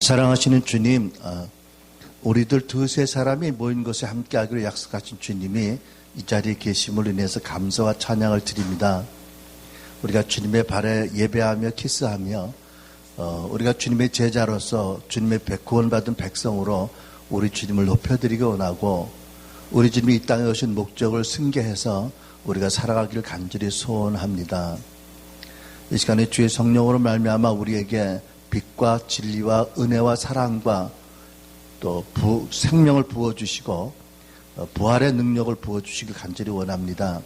사랑하시는 주님, 우리들 두세 사람이 모인 곳에 함께하기로 약속하신 주님이 이 자리에 계심을 인해서 감사와 찬양을 드립니다. 우리가 주님의 발에 예배하며 키스하며 우리가 주님의 제자로서 주님의 구원받은 백성으로 우리 주님을 높여드리기 원하고 우리 주님이 이 땅에 오신 목적을 승계해서 우리가 살아가기를 간절히 소원합니다. 이 시간에 주의 성령으로 말미암아 우리에게 빛과 진리와 은혜와 사랑과 또 생명을 부어주시고 부활의 능력을 부어주시길 간절히 원합니다.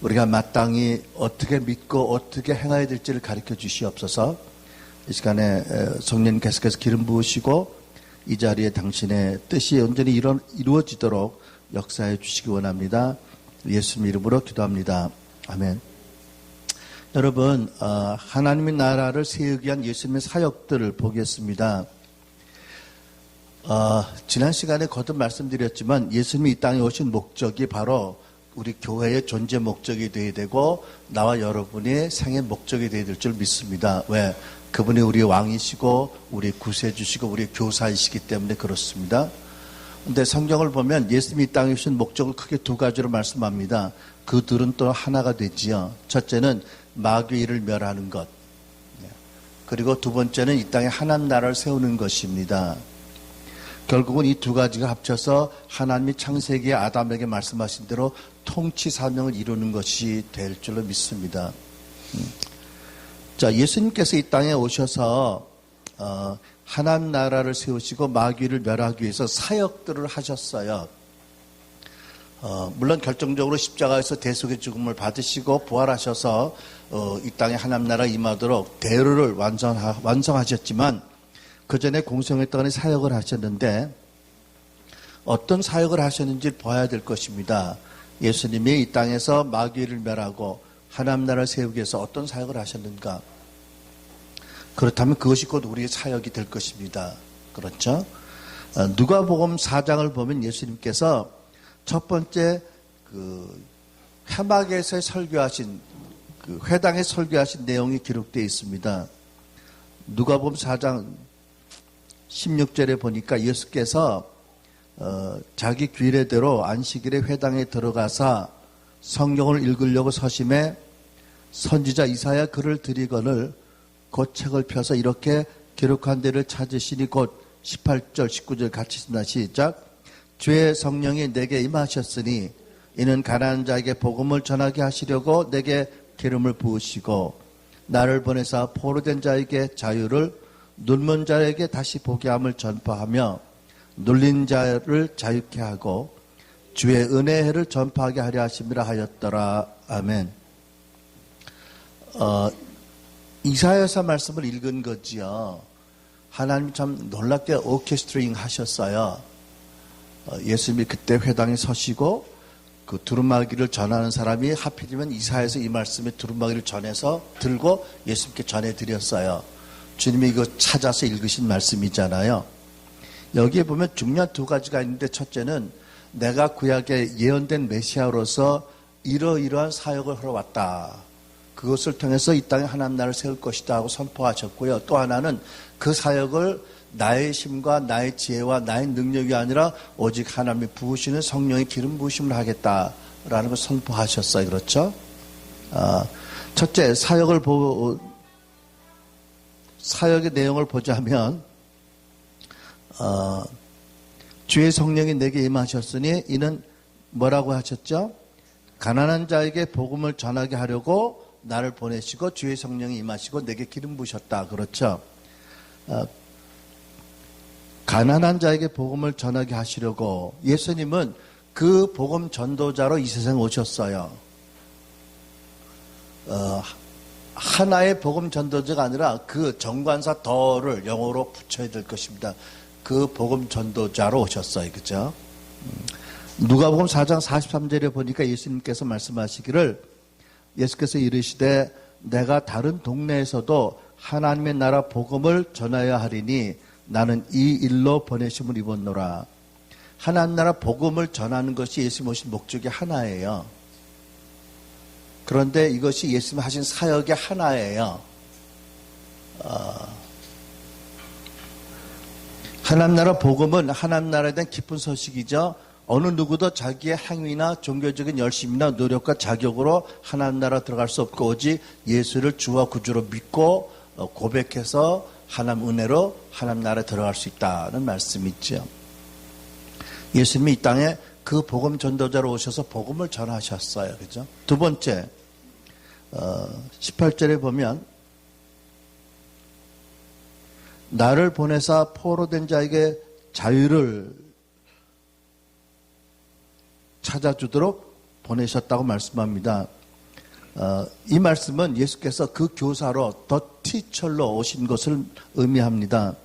우리가 마땅히 어떻게 믿고 어떻게 행해야 될지를 가르쳐 주시옵소서. 이 시간에 성령 계속해서 기름 부으시고 이 자리에 당신의 뜻이 온전히 이루어지도록 역사해 주시기 원합니다. 예수님 이름으로 기도합니다. 아멘. 여러분, 하나님의 나라를 세우기 위한 예수님의 사역들을 보겠습니다. 지난 시간에 거듭 말씀드렸지만 예수님이 이 땅에 오신 목적이 바로 우리 교회의 존재 목적이 되어야 되고 나와 여러분의 생의 목적이 되어야 될 줄 믿습니다. 왜? 그분이 우리의 왕이시고 우리 구세주시고 우리 교사이시기 때문에 그렇습니다. 그런데 성경을 보면 예수님이 이 땅에 오신 목적을 크게 두 가지로 말씀합니다. 그 둘은 또 하나가 되지요. 첫째는 마귀를 멸하는 것, 그리고 두 번째는 이 땅에 하나님 나라를 세우는 것입니다. 결국은 이 두 가지가 합쳐서 하나님이 창세기에 아담에게 말씀하신 대로 통치 사명을 이루는 것이 될 줄로 믿습니다. 자, 예수님께서 이 땅에 오셔서 하나님 나라를 세우시고 마귀를 멸하기 위해서 사역들을 하셨어요. 물론 결정적으로 십자가에서 대속의 죽음을 받으시고 부활하셔서 이 땅에 하나님 나라 임하도록 대로를 완성하셨지만 그 전에 공생의 동안에 사역을 하셨는데 어떤 사역을 하셨는지 봐야 될 것입니다. 예수님이 이 땅에서 마귀를 멸하고 하나님 나라를 세우기 위해서 어떤 사역을 하셨는가? 그렇다면 그것이 곧 우리의 사역이 될 것입니다. 그렇죠? 누가복음 4장을 보면 예수님께서 첫 번째 회막에서 설교하신 회당에 설교하신 내용이 기록되어 있습니다. 누가복음 4장 16절에 보니까 예수께서 자기 규례대로 안식일에 회당에 들어가사 성경을 읽으려고 서심해 선지자 이사야 글을 드리거늘 곧 책을 펴서 이렇게 기록한 데를 찾으시니 곧 18절 19절 같이 읽습니다. 시작. 주의 성령이 내게 임하셨으니 이는 가난한 자에게 복음을 전하게 하시려고 내게 기름을 부으시고 나를 보내사 포로된 자에게 자유를 눈먼 자에게 다시 보게 함을 전파하며 눌린 자를 자유케 하고 주의 은혜의 해를 전파하게 하려 하심이라 하였더라. 아멘. 이사야서 말씀을 읽은 거지요. 하나님이 참 놀랍게 오케스트레이팅 하셨어요. 예수님이 그때 회당에 서시고 그 두루마기를 전하는 사람이 하필이면 이사야서 이 말씀에 두루마기를 전해서 들고 예수님께 전해드렸어요. 주님이 이거 찾아서 읽으신 말씀이잖아요. 여기에 보면 중요한 두 가지가 있는데 첫째는 내가 구약에 예언된 메시아로서 이러이러한 사역을 하러 왔다. 그것을 통해서 이 땅에 하나님 나라를 세울 것이다 하고 선포하셨고요. 또 하나는 그 사역을 나의 힘과 나의 지혜와 나의 능력이 아니라 오직 하나님이 부으시는 성령의 기름 부으심을 하겠다라는 걸 선포하셨어요. 그렇죠? 첫째, 사역의 내용을 보자면 주의 성령이 내게 임하셨으니 이는 뭐라고 하셨죠? 가난한 자에게 복음을 전하게 하려고 나를 보내시고 주의 성령이 임하시고 내게 기름 부으셨다. 그렇죠? 가난한 자에게 복음을 전하게 하시려고 예수님은 그 복음 전도자로 이 세상에 오셨어요. 하나의 복음 전도자가 아니라 그 정관사 더를 영어로 붙여야 될 것입니다. 그 복음 전도자로 오셨어요. 그죠? 누가복음 4장 43절에 보니까 예수님께서 말씀하시기를 예수께서 이르시되 내가 다른 동네에서도 하나님의 나라 복음을 전하여 하리니 나는 이 일로 보내심을 입었노라. 하나님 나라 복음을 전하는 것이 예수님 오신 목적의 하나예요. 그런데 이것이 예수님 하신 사역의 하나예요. 하나님 나라 복음은 하나님 나라에 대한 기쁜 소식이죠. 어느 누구도 자기의 행위나 종교적인 열심이나 노력과 자격으로 하나님 나라 들어갈 수 없고 오직 예수를 주와 구주로 믿고 고백해서 하나님 은혜로 하나님 나라에 들어갈 수 있다는 말씀이죠. 예수님이 이 땅에 그 복음 전도자로 오셔서 복음을 전하셨어요. 그죠? 두 번째, 18절에 보면 나를 보내사 포로된 자에게 자유를 찾아주도록 보내셨다고 말씀합니다. 이 말씀은 예수께서 그 교사로 더 티처로 오신 것을 의미합니다.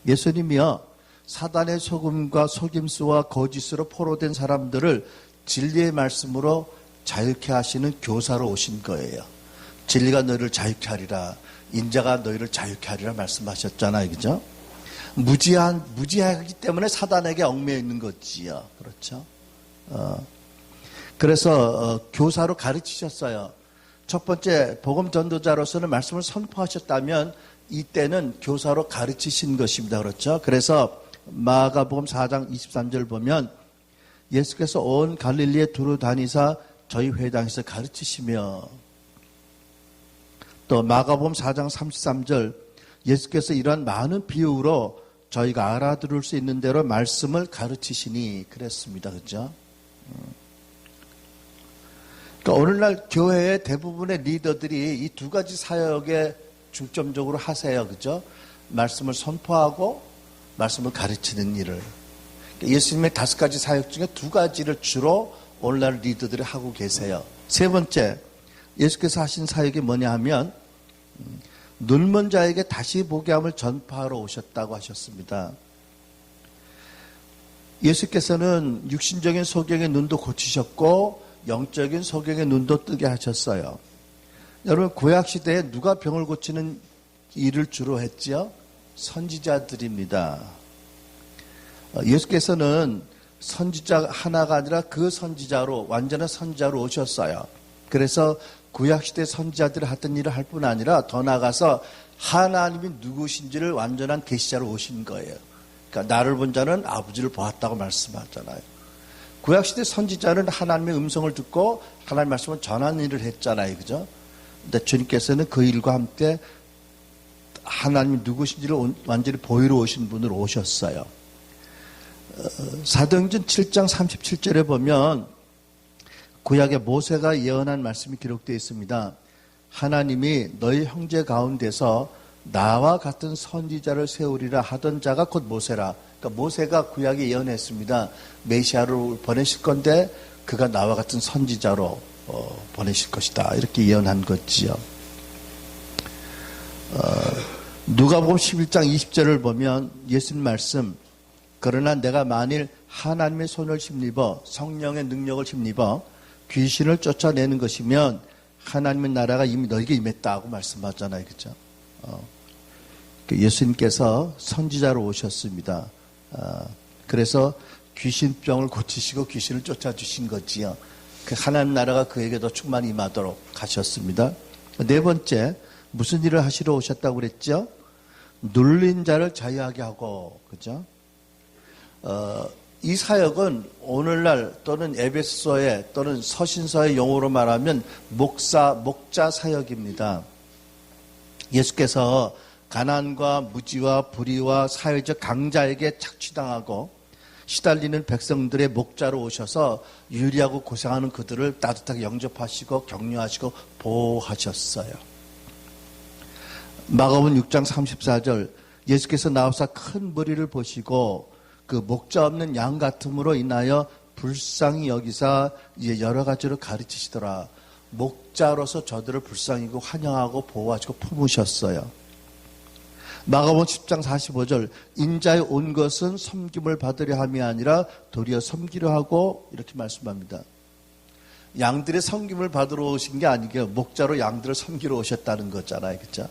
예수님이요 사단의 속음과 속임수와 거짓으로 포로된 사람들을 진리의 말씀으로 자유케 하시는 교사로 오신 거예요. 진리가 너희를 자유케 하리라, 인자가 너희를 자유케 하리라 말씀하셨잖아요. 그죠? 무지하기 때문에 사단에게 얽매여 있는 거지요. 그렇죠? 그래서 교사로 가르치셨어요. 첫 번째 복음 전도자로서는 말씀을 선포하셨다면 이때는 교사로 가르치신 것입니다. 그렇죠? 그래서 마가복음 4장 23절 보면 예수께서 온 갈릴리에 두루 다니사 저희 회당에서 가르치시며, 또 마가복음 4장 33절 예수께서 이러한 많은 비유로 저희가 알아들을 수 있는 대로 말씀을 가르치시니 그랬습니다. 그렇죠? 그러니까 오늘날 교회의 대부분의 리더들이 이 두 가지 사역에 중점적으로 하세요. 그죠? 말씀을 선포하고 말씀을 가르치는 일을. 그러니까 예수님의 5가지 사역 중에 2가지를 주로 오늘날 리더들이 하고 계세요. 세 번째, 예수께서 하신 사역이 뭐냐 하면 눈먼 자에게 다시 보게 함을 전파하러 오셨다고 하셨습니다. 예수께서는 육신적인 소경의 눈도 고치셨고 영적인 소경의 눈도 뜨게 하셨어요. 여러분, 구약시대에 누가 병을 고치는 일을 주로 했지요? 선지자들입니다. 예수께서는 선지자 하나가 아니라 그 선지자로, 완전한 선지자로 오셨어요. 그래서 구약시대 선지자들이 하던 일을 할 뿐 아니라 더 나아가서 하나님이 누구신지를 완전한 계시자로 오신 거예요. 그러니까 나를 본 자는 아버지를 보았다고 말씀하잖아요. 구약시대 선지자는 하나님의 음성을 듣고 하나님의 말씀을 전하는 일을 했잖아요. 그죠? 근데 주님께서는 그 일과 함께 하나님이 누구신지를 완전히 보이러 오신 분으로 오셨어요. 사도행전 7장 37절에 보면 구약의 모세가 예언한 말씀이 기록되어 있습니다. 하나님이 너희 형제 가운데서 나와 같은 선지자를 세우리라 하던 자가 곧 모세라. 그러니까 모세가 구약에 예언했습니다. 메시아를 보내실 건데 그가 나와 같은 선지자로 보내실 것이다. 이렇게 예언한 거지요. 누가복음 11장 20절을 보면 예수님 말씀, 그러나 내가 만일 하나님의 손을 힘입어 성령의 능력을 힘입어 귀신을 쫓아내는 것이면 하나님의 나라가 이미 너에게 임했다고 말씀하잖아요. 그렇죠? 예수님께서 선지자로 오셨습니다. 그래서 귀신병을 고치시고 귀신을 쫓아주신 거지요. 하나님 나라가 그에게도 충만히 임하도록 하셨습니다. 네 번째, 무슨 일을 하시러 오셨다고 그랬죠? 눌린 자를 자유하게 하고, 그죠? 이 사역은 오늘날 또는 에베소서의 또는 서신서의 용어로 말하면 목자 사역입니다. 예수께서 가난과 무지와 불의와 사회적 강자에게 착취당하고 시달리는 백성들의 목자로 오셔서 유리하고 고생하는 그들을 따뜻하게 영접하시고 격려하시고 보호하셨어요. 마가복음 6장 34절 예수께서 나와서 큰 무리를 보시고 그 목자 없는 양 같음으로 인하여 불쌍히 여기사 이제 여러 가지로 가르치시더라. 목자로서 저들을 불쌍히고 환영하고 보호하시고 품으셨어요. 마가복음 10장 45절 인자에 온 것은 섬김을 받으려 함이 아니라 도리어 섬기려 하고 이렇게 말씀합니다. 양들의 섬김을 받으러 오신 게 아니고 목자로 양들을 섬기러 오셨다는 거잖아요. 그렇죠?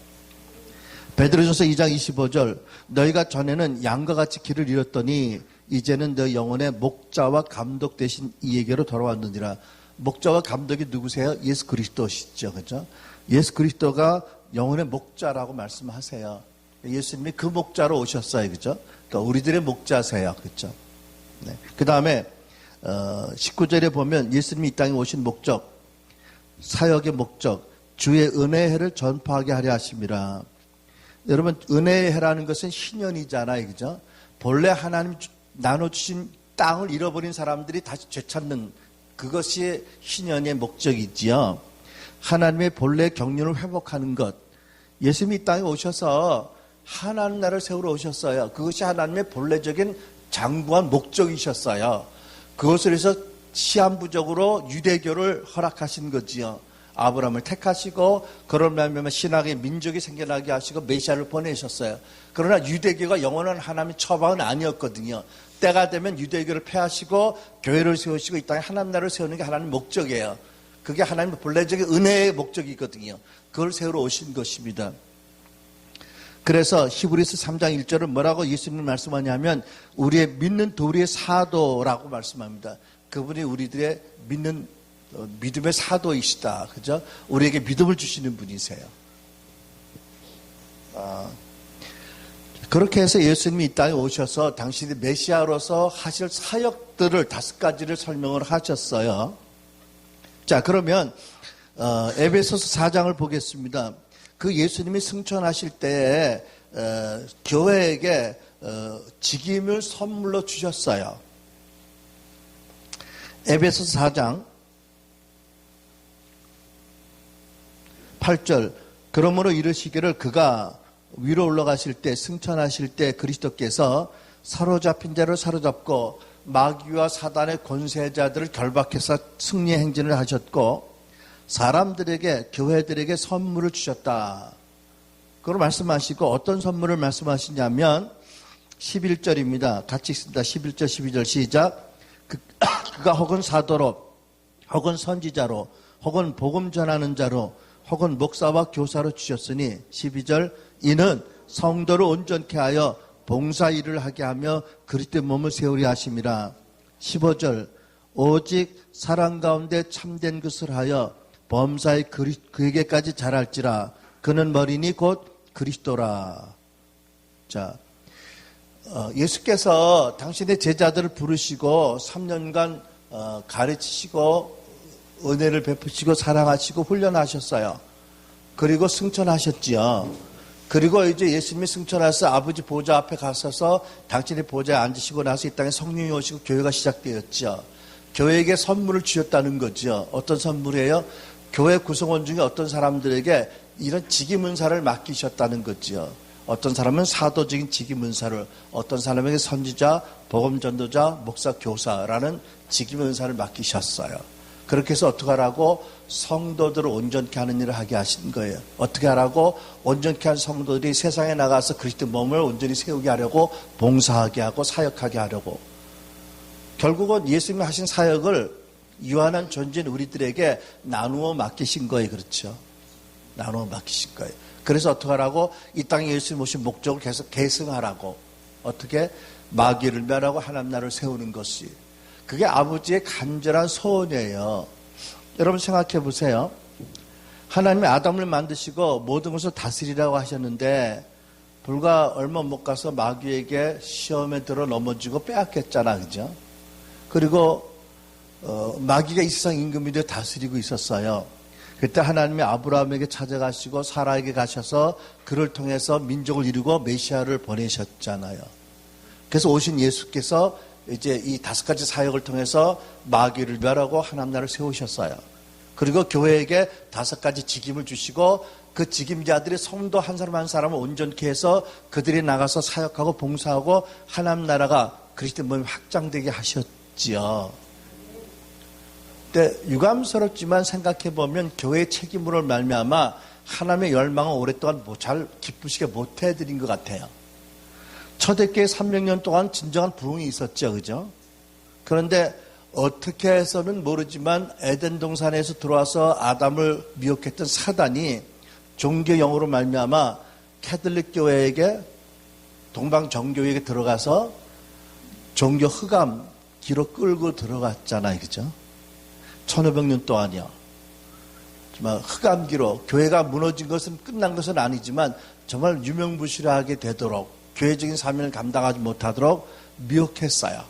베드로전서 2장 25절 너희가 전에는 양과 같이 길을 잃었더니 이제는 너희 영혼의 목자와 감독 대신 이에게로 돌아왔느니라. 목자와 감독이 누구세요? 예수 그리스도시죠. 그렇죠? 예수 그리스도가 영혼의 목자라고 말씀하세요. 예수님이 그 목자로 오셨어요. 그죠? 그러니까 우리들의 목자세요. 그렇죠? 네. 그 다음에 19절에 보면 예수님이 이 땅에 오신 목적, 사역의 목적, 주의 은혜의 해를 전파하게 하려 하심이라. 여러분, 은혜의 해라는 것은 희년이잖아요. 그죠? 본래 하나님 나눠주신 땅을 잃어버린 사람들이 다시 되찾는 그것이 희년의 목적이지요. 하나님의 본래 경륜을 회복하는 것. 예수님이 이 땅에 오셔서 하나님 나라를 세우러 오셨어요. 그것이 하나님의 본래적인 장구한 목적이셨어요. 그것을 해서 시한부적으로 유대교를 허락하신 거지요. 아브라함을 택하시고 그런 말미암아 신학의 민족이 생겨나게 하시고 메시아를 보내셨어요. 그러나 유대교가 영원한 하나님의 처방은 아니었거든요. 때가 되면 유대교를 폐하시고 교회를 세우시고 이 땅에 하나님 나라를 세우는 게 하나님의 목적이에요. 그게 하나님의 본래적인 은혜의 목적이거든요. 그걸 세우러 오신 것입니다. 그래서 히브리서 3장 1절은 뭐라고 예수님이 말씀하냐면 우리의 믿는 도리의 사도라고 말씀합니다. 그분이 우리들의 믿음의 사도이시다. 그죠? 우리에게 믿음을 주시는 분이세요. 그렇게 해서 예수님이 이 땅에 오셔서 당신이 메시아로서 하실 사역들을 5가지를 설명을 하셨어요. 자, 그러면 에베소서 4장을 보겠습니다. 그 예수님이 승천하실 때에 교회에게 직임을 선물로 주셨어요. 에베소서 4장 8절 그러므로 이르시기를 그가 위로 올라가실 때 승천하실 때 그리스도께서 사로잡힌 자를 사로잡고 마귀와 사단의 권세자들을 결박해서 승리의 행진을 하셨고 사람들에게 교회들에게 선물을 주셨다. 그걸 말씀하시고 어떤 선물을 말씀하시냐면 11절입니다. 같이 읽습니다. 11절 12절 시작. 그가 혹은 사도로 혹은 선지자로 혹은 복음 전하는 자로 혹은 목사와 교사로 주셨으니 12절 이는 성도를 온전케 하여 봉사 일을 하게 하며 그리스도의 몸을 세우려 하심이라. 15절 오직 사랑 가운데 참된 것을 하여 범사에 그에게까지 자랄지라. 그는 머리니 곧 그리스도라. 자, 예수께서 당신의 제자들을 부르시고 3년간 가르치시고 은혜를 베푸시고 사랑하시고 훈련하셨어요. 그리고 승천하셨지요. 그리고 이제 예수님이 승천해서 아버지 보좌 앞에 가셔서 당신의 보좌에 앉으시고 나서 이 땅에 성령이 오시고 교회가 시작되었죠. 교회에게 선물을 주셨다는 거죠. 어떤 선물이에요? 교회 구성원 중에 어떤 사람들에게 이런 직임은사를 맡기셨다는 거죠. 어떤 사람은 사도적인 직임은사를, 어떤 사람에게 선지자, 복음전도자, 목사, 교사라는 직임은사를 맡기셨어요. 그렇게 해서 어떻게 하라고? 성도들을 온전케 하는 일을 하게 하신 거예요. 어떻게 하라고? 온전케 한 성도들이 세상에 나가서 그리스도 몸을 온전히 세우게 하려고 봉사하게 하고 사역하게 하려고. 결국은 예수님이 하신 사역을 유한한 존재인 우리들에게 나누어 맡기신 거예요. 그렇죠? 나누어 맡기신 거예요. 그래서 어떻게 하라고? 이 땅에 예수님 오신 목적을 계속 계승하라고. 어떻게? 마귀를 멸하고 하나님 나라를 세우는 것이. 그게 아버지의 간절한 소원이에요. 여러분 생각해 보세요. 하나님이 아담을 만드시고 모든 것을 다스리라고 하셨는데 불과 얼마 못 가서 마귀에게 시험에 들어 넘어지고 빼앗겼잖아. 그죠? 그리고 마귀가 이 세상 임금이 다스리고 있었어요. 그때 하나님이 아브라함에게 찾아가시고 사라에게 가셔서 그를 통해서 민족을 이루고 메시아를 보내셨잖아요. 그래서 오신 예수께서 이제 이 5가지 사역을 통해서 마귀를 멸하고 하나님 나라를 세우셨어요. 그리고 교회에게 5가지 직임을 주시고 그 직임자들이 성도 한 사람 한 사람을 온전케 해서 그들이 나가서 사역하고 봉사하고 하나님 나라가 그리스도 몸이 확장되게 하셨지요. 근데 유감스럽지만 생각해 보면 교회의 책임으로 말미암아 하나님의 열망을 오랫동안 잘 기쁘시게 못 해드린 것 같아요. 초대교회 300년 동안 진정한 부흥이 있었죠. 그죠? 그런데 어떻게 해서는 모르지만 에덴 동산에서 들어와서 아담을 미혹했던 사단이 종교 영으로 말미암아 캐톨릭 교회에게 동방 정교회에 들어가서 종교 흑암 기로 끌고 들어갔잖아요. 그죠? 1500년 동안이요. 정말 흑암기로 교회가 무너진 것은 끝난 것은 아니지만 정말 유명무실하게 되도록 교회적인 사명을 감당하지 못하도록 미혹했어요.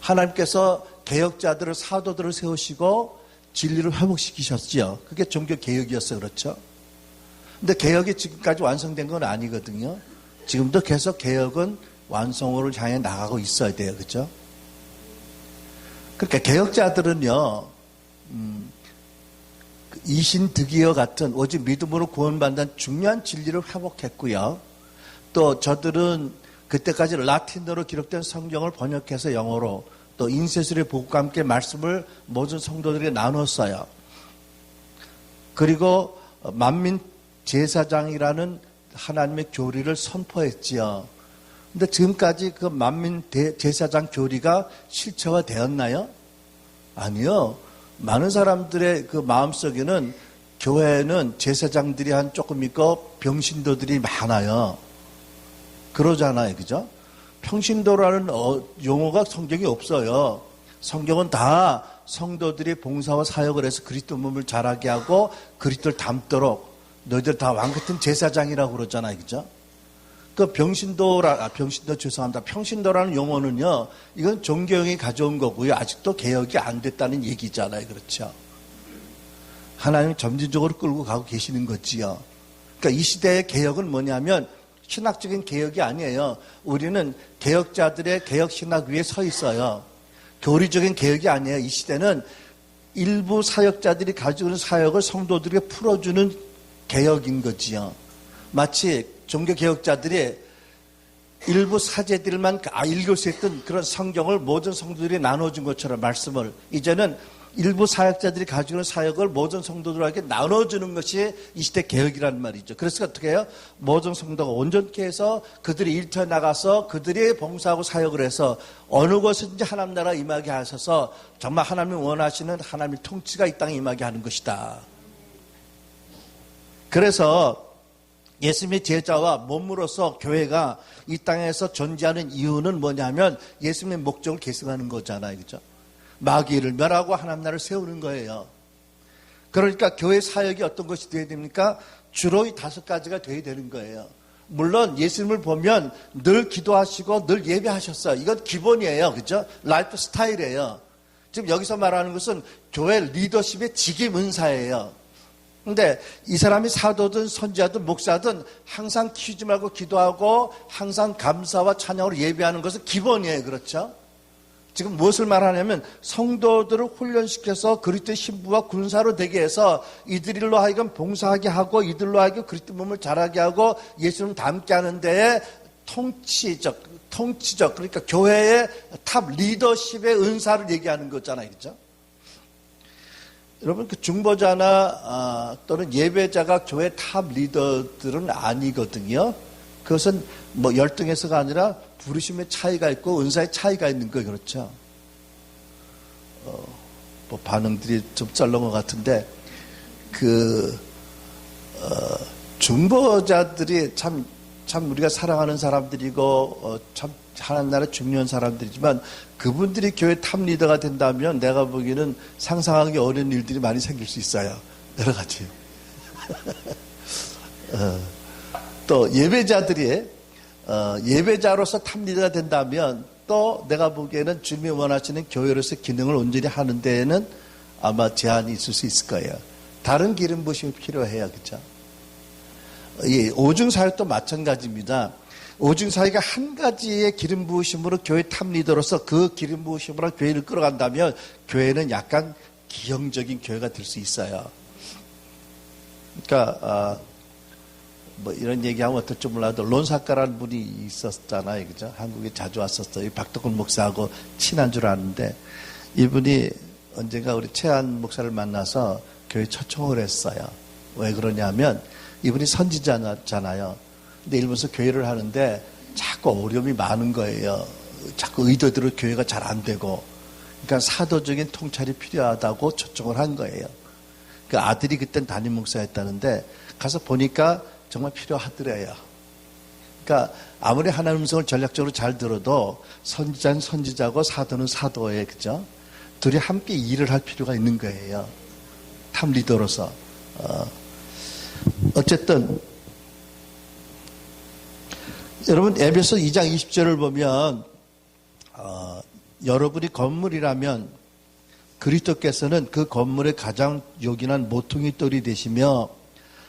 하나님께서 개혁자들을, 사도들을 세우시고 진리를 회복시키셨지요. 그게 종교 개혁이었어요. 그렇죠? 근데 개혁이 지금까지 완성된 건 아니거든요. 지금도 계속 개혁은 완성으로 향해 나가고 있어야 돼요. 그렇죠? 그러니까 개혁자들은요, 이신득이와 같은 오직 믿음으로 구원받는 중요한 진리를 회복했고요. 또 저들은 그때까지 라틴어로 기록된 성경을 번역해서 영어로, 또 인쇄술의 복음과 함께 말씀을 모든 성도들에게 나눴어요. 그리고 만민 제사장이라는 하나님의 교리를 선포했지요. 근데 지금까지 그 만민 제사장 교리가 실체화되었나요? 아니요. 많은 사람들의 그 마음속에는 교회에는 제사장들이 한 조금 있고 병신도들이 많아요. 그러잖아요. 그죠? 평신도라는 용어가 성경에 없어요. 성경은 다 성도들이 봉사와 사역을 해서 그리스도 몸을 자라게 하고 그리스도를 닮도록 너희들 다 왕 같은 제사장이라고 그러잖아요. 그죠? 그 평신도라는 용어는요, 이건 종교형이 가져온 거고요. 아직도 개혁이 안 됐다는 얘기잖아요. 그렇죠? 하나님이 점진적으로 끌고 가고 계시는 거지요. 그러니까 이 시대의 개혁은 뭐냐면 신학적인 개혁이 아니에요. 우리는 개혁자들의 개혁 신학 위에 서 있어요. 교리적인 개혁이 아니에요. 이 시대는 일부 사역자들이 가지고 있는 사역을 성도들에게 풀어주는 개혁인 거지요. 마치 종교개혁자들이 일부 사제들만 읽을 수 있던 그런 성경을 모든 성도들이 나눠준 것처럼 말씀을, 이제는 일부 사역자들이 가지고 있는 사역을 모든 성도들에게 나눠주는 것이 이 시대 개혁이라는 말이죠. 그래서 어떻게 해요? 모든 성도가 온전케 해서 그들이 일터에 나가서 그들이 봉사하고 사역을 해서 어느 곳든지 하나님 나라 임하게 하셔서 정말 하나님이 원하시는 하나님의 통치가 이 땅에 임하게 하는 것이다. 그래서 예수님의 제자와 몸으로서 교회가 이 땅에서 존재하는 이유는 뭐냐면 예수님의 목적을 계승하는 거잖아요. 그죠? 마귀를 멸하고 하나님 나라를 세우는 거예요. 그러니까 교회 사역이 어떤 것이 되어야 됩니까? 주로 이 5가지가 되어야 되는 거예요. 물론 예수님을 보면 늘 기도하시고 늘 예배하셨어요. 이건 기본이에요. 그죠? 라이프 스타일이에요. 지금 여기서 말하는 것은 교회 리더십의 직임 은사예요. 근데 이 사람이 사도든 선지자든 목사든 항상 키우지 말고 기도하고 항상 감사와 찬양으로 예배하는 것은 기본이에요. 그렇죠? 지금 무엇을 말하냐면 성도들을 훈련시켜서 그리스도의 신부와 군사로 되게 해서 이들로 하여금 봉사하게 하고 이들로 하여금 그리스도 몸을 자라게 하고 예수님 닮게 하는 데에 통치적 그러니까 교회의 탑 리더십의 은사를 얘기하는 거잖아요. 그렇죠? 여러분, 그 중보자나 또는 예배자가 교회 탑 리더들은 아니거든요. 그것은 뭐 열등해서가 아니라 부르심의 차이가 있고 은사의 차이가 있는 거예요. 그렇죠? 뭐 반응들이 좀 썰렁 것 같은데 중보자들이 참 우리가 사랑하는 사람들이고 참 하나님 나라 중요한 사람들이지만 그분들이 교회 탑 리더가 된다면 내가 보기에는 상상하기 어려운 일들이 많이 생길 수 있어요. 여러 가지. 또 예배자들이 예배자로서 탑 리더가 된다면 또 내가 보기에는 주님이 원하시는 교회로서 기능을 온전히 하는 데에는 아마 제한이 있을 수 있을 거예요. 다른 기름 부심이 필요해요. 그렇죠? 이 오중사역도 마찬가지입니다. 오중사역이 한 가지의 기름 부으심으로 교회 탑 리더로서 그 기름 부으심으로 교회를 끌어간다면 교회는 약간 기형적인 교회가 될 수 있어요. 그러니까 뭐 이런 얘기하면 어떨지 몰라도 론사카라는 분이 있었잖아요. 그죠? 한국에 자주 왔었어요. 박덕훈 목사하고 친한 줄 아는데 이분이 언젠가 우리 최한 목사를 만나서 교회 초청을 했어요. 왜 그러냐면 이분이 선지자잖아요. 근데 일본에서 교회를 하는데 자꾸 어려움이 많은 거예요. 자꾸 의도대로 교회가 잘 안 되고. 그러니까 사도적인 통찰이 필요하다고 초청을 한 거예요. 그 아들이 그땐 담임 목사였다는데 가서 보니까 정말 필요하더래요. 그러니까 아무리 하나님 음성을 전략적으로 잘 들어도 선지자는 선지자고 사도는 사도예요. 그죠? 둘이 함께 일을 할 필요가 있는 거예요. 탑 리더로서. 어쨌든 여러분 에베소 2장 20절을 보면 여러분이 건물이라면 그리스도께서는 그 건물의 가장 요긴한 모퉁이 돌이 되시며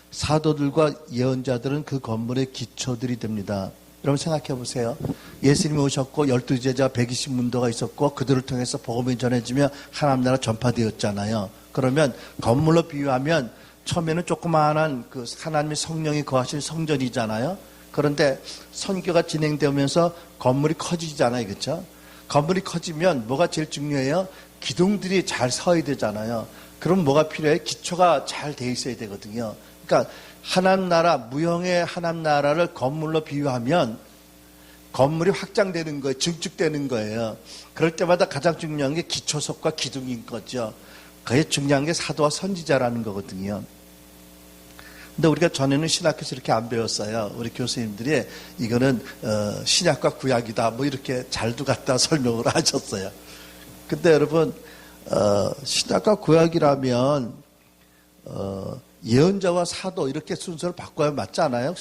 사도들과 예언자들은 그 건물의 기초들이 됩니다. 여러분 생각해 보세요. 예수님이 오셨고 12제자 120문도가 있었고 그들을 통해서 복음이 전해지며 하나님 나라 전파되었잖아요. 그러면 건물로 비유하면 처음에는 조그마한 그 하나님의 성령이 거하실 성전이잖아요. 그런데 선교가 진행되면서 건물이 커지잖아요. 그렇죠? 건물이 커지면 뭐가 제일 중요해요? 기둥들이 잘 서야 되잖아요. 그럼 뭐가 필요해? 기초가 잘 돼 있어야 되거든요. 그러니까 하나님 나라, 무형의 하나님 나라를 건물로 비유하면 건물이 확장되는 거예요. 증축되는 거예요. 그럴 때마다 가장 중요한 게 기초석과 기둥인 거죠. 그게 중요한 게 사도와 선지자라는 거거든요. 근데 우리가 전에는 신학교에서 이렇게 안 배웠어요. 우리 교수님들이 이거는 신약과 구약이다 뭐 이렇게 잘도 갖다 설명을 하셨어요. 근데 여러분 신약과 구약이라면 예언자와 사도 이렇게 순서를 바꿔야 맞지 않아요?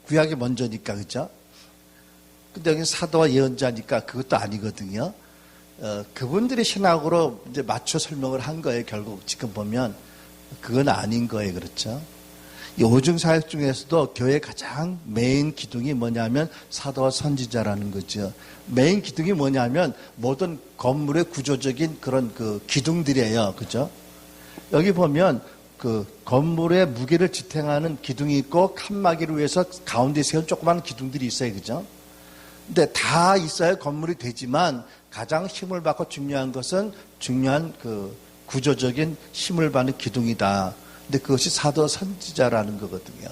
구약이 먼저니까 그죠? 근데 여기 사도와 예언자니까 그것도 아니거든요. 그분들이 신학으로 이제 맞춰 설명을 한 거예요. 결국 지금 보면 그건 아닌 거예요. 그렇죠? 이 오중사역 중에서도 교회의 가장 메인 기둥이 뭐냐면 사도와 선지자라는 거죠. 메인 기둥이 뭐냐면 모든 건물의 구조적인 그런 그 기둥들이에요. 그죠? 여기 보면 그 건물의 무게를 지탱하는 기둥이 있고 칸막이를 위해서 가운데 세운 조그마한 기둥들이 있어요. 그죠? 근데 다 있어야 건물이 되지만 가장 힘을 받고 중요한 것은 중요한 그 구조적인 힘을 받는 기둥이다. 근데 그것이 사도 선지자라는 거거든요.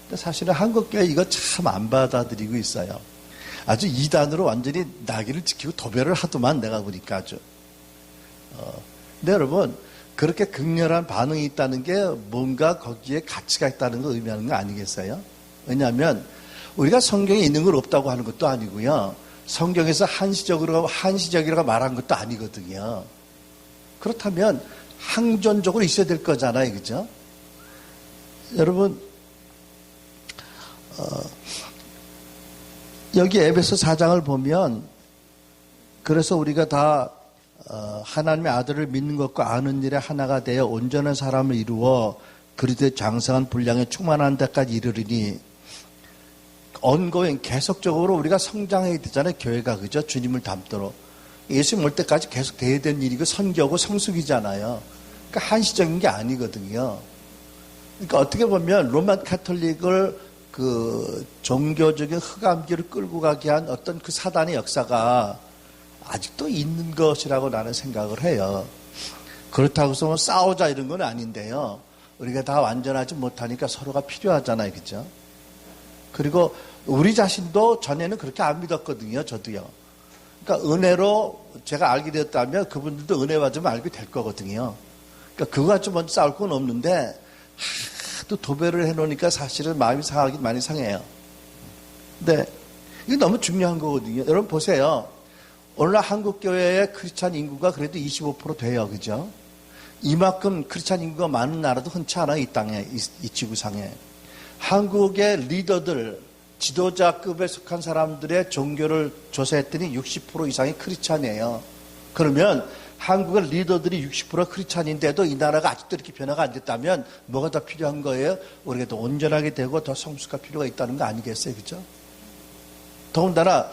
근데 사실은 한국교회 이거 참 안 받아들이고 있어요. 아주 이단으로 완전히 나귀를 지키고 도배를 하더만 내가 보니까 아주. 근데 여러분 그렇게 극렬한 반응이 있다는 게 뭔가 거기에 가치가 있다는 걸 의미하는 거 아니겠어요? 왜냐하면 우리가 성경에 있는 걸 없다고 하는 것도 아니고요. 성경에서 한시적이라고 말한 것도 아니거든요. 그렇다면 항전적으로 있어야 될 거잖아요. 그죠? 여러분 여기 에베소 4장을 보면 그래서 우리가 다 하나님의 아들을 믿는 것과 아는 일에 하나가 되어 온전한 사람을 이루어 그리스도의 장성한 분량에 충만한 데까지 이르리니 언고잉 계속적으로 우리가 성장해야 되잖아요. 교회가 그죠? 주님을 닮도록 예수님 올 때까지 계속 돼야 되는 일이고 선교고 성숙이잖아요. 그러니까 한시적인 게 아니거든요. 그러니까 어떻게 보면 로만 카톨릭을 그 종교적인 흑암기를 끌고 가게 한 어떤 그 사단의 역사가 아직도 있는 것이라고 나는 생각을 해요. 그렇다고 해서 뭐 싸우자 이런 건 아닌데요. 우리가 다 완전하지 못하니까 서로가 필요하잖아요. 그죠? 그리고 우리 자신도 전에는 그렇게 안 믿었거든요. 저도요. 그러니까 은혜로 제가 알게 되었다면 그분들도 은혜 받으면 알게 될 거거든요. 그러니까 그거 가지고 먼저 싸울 건 없는데 또 도배를 해놓으니까 사실은 마음이 상하긴 많이 상해요. 근데 이게 너무 중요한 거거든요. 여러분 보세요. 오늘날 한국교회의 크리스찬 인구가 그래도 25% 돼요. 그죠? 이만큼 크리스찬 인구가 많은 나라도 흔치 않아요. 이 땅에, 이 지구상에. 한국의 리더들, 지도자급에 속한 사람들의 종교를 조사했더니 60% 이상이 크리스찬이에요. 그러면 한국의 리더들이 60% 크리스찬인데도 이 나라가 아직도 이렇게 변화가 안 됐다면 뭐가 더 필요한 거예요? 우리가 더 온전하게 되고 더 성숙할 필요가 있다는 거 아니겠어요? 그죠? 더군다나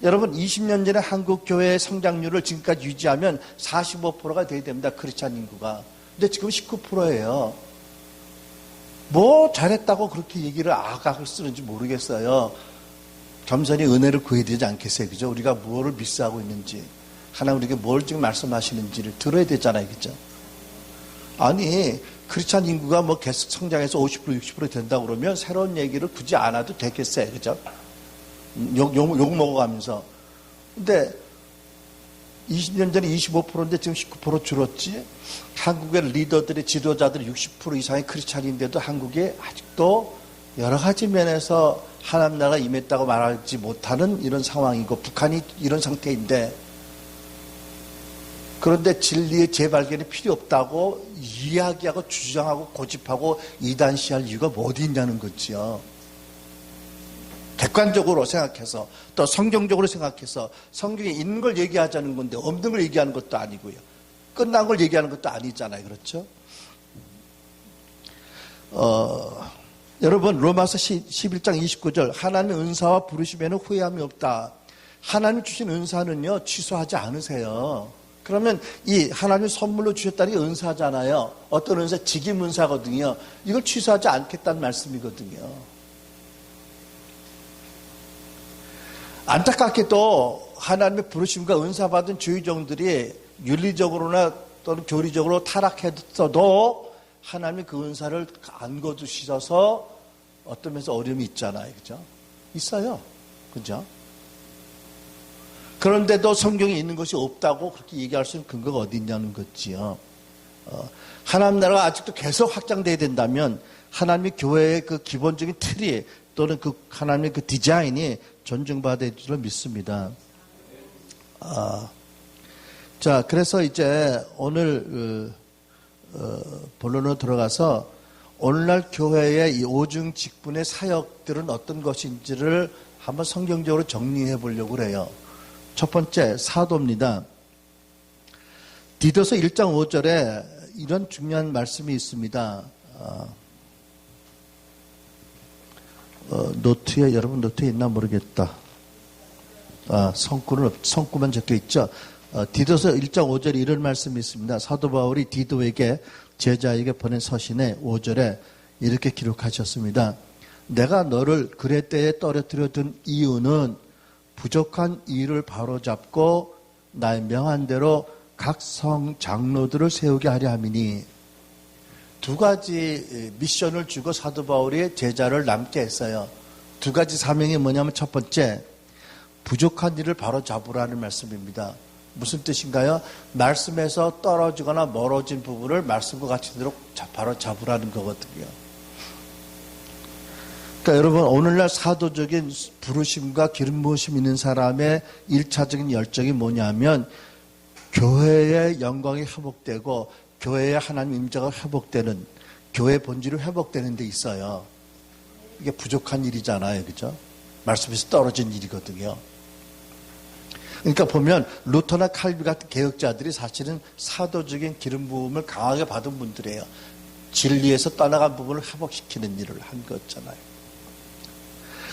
여러분 20년 전에 한국 교회의 성장률을 지금까지 유지하면 45%가 돼야 됩니다. 크리스찬 인구가. 근데 지금 19%예요. 뭐 잘했다고 그렇게 얘기를 악악을 쓰는지 모르겠어요. 겸손히 은혜를 구해야 되지 않겠어요? 그죠? 우리가 무엇을 미스하고 있는지, 하나님 우리에게 뭘 지금 말씀하시는지를 들어야 되잖아요. 그죠? 아니, 크리스찬 인구가 뭐 계속 성장해서 50% 60% 된다고 그러면 새로운 얘기를 굳이 안 해도 되겠어요. 그죠? 욕 먹어가면서. 근데 20년 전에 25%인데 지금 19% 줄었지. 한국의 리더들의 지도자들이 60% 이상의 크리스찬인데도 한국에 아직도 여러 가지 면에서 하나님 나라가 임했다고 말하지 못하는 이런 상황이고 북한이 이런 상태인데 그런데 진리의 재발견이 필요 없다고 이야기하고 주장하고 고집하고 이단시할 이유가 뭐 어디 있냐는 거지요. 객관적으로 생각해서 또 성경적으로 생각해서 성경에 있는 걸 얘기하자는 건데 없는 걸 얘기하는 것도 아니고요. 끝난 걸 얘기하는 것도 아니잖아요. 그렇죠? 여러분 로마서 11장 29절 하나님의 은사와 부르심에는 후회함이 없다. 하나님 주신 은사는요 취소하지 않으세요. 그러면 이 하나님 선물로 주셨다는 게 은사잖아요. 어떤 은사? 직임 은사거든요. 이걸 취소하지 않겠다는 말씀이거든요. 안타깝게도 하나님의 부르심과 은사 받은 주의종들이 윤리적으로나 또는 교리적으로 타락했어도 하나님이 그 은사를 안 거두시셔서 어떤 면에서 어려움이 있잖아요. 그죠? 있어요. 그죠? 그런데도 성경에 있는 것이 없다고 그렇게 얘기할 수 있는 근거가 어디 있냐는 거지요. 하나님 나라가 아직도 계속 확장돼야 된다면 하나님의 교회의 그 기본적인 틀이 또는 그 하나님의 그 디자인이 존중받아야 될 줄로 믿습니다. 자, 그래서 이제 오늘 본론으로 들어가서 오늘날 교회의 이 오중 직분의 사역들은 어떤 것인지를 한번 성경적으로 정리해 보려고 그래요. 첫 번째 사도입니다. 디도서 1장 5절에 이런 중요한 말씀이 있습니다. 노트에 여러분 노트에 있나 모르겠다. 성구만 적혀 있죠. 디도서 1장 5절에 이런 말씀이 있습니다. 사도 바울이 디도에게 제자에게 보낸 서신에 5절에 이렇게 기록하셨습니다. 내가 너를 그레떼에 떨어뜨려 둔 이유는 부족한 일을 바로잡고 나의 명한 대로 각 성 장로들을 세우게 하려 함이니. 두 가지 미션을 주고 사도 바울이 제자를 남게 했어요. 두 가지 사명이 뭐냐면 첫 번째, 부족한 일을 바로잡으라는 말씀입니다. 무슨 뜻인가요? 말씀에서 떨어지거나 멀어진 부분을 말씀과 같이 대로 바로잡으라는 거거든요. 그러니까 여러분 오늘날 사도적인 부르심과 기름 부으심 있는 사람의 1차적인 열정이 뭐냐면 교회의 영광이 회복되고 교회의 하나님 임재가 회복되는 교회 본질이 회복되는 데 있어요. 이게 부족한 일이잖아요. 그죠? 말씀에서 떨어진 일이거든요. 그러니까 보면 루터나 칼비 같은 개혁자들이 사실은 사도적인 기름 부음을 강하게 받은 분들이에요. 진리에서 떠나간 부분을 회복시키는 일을 한 거잖아요.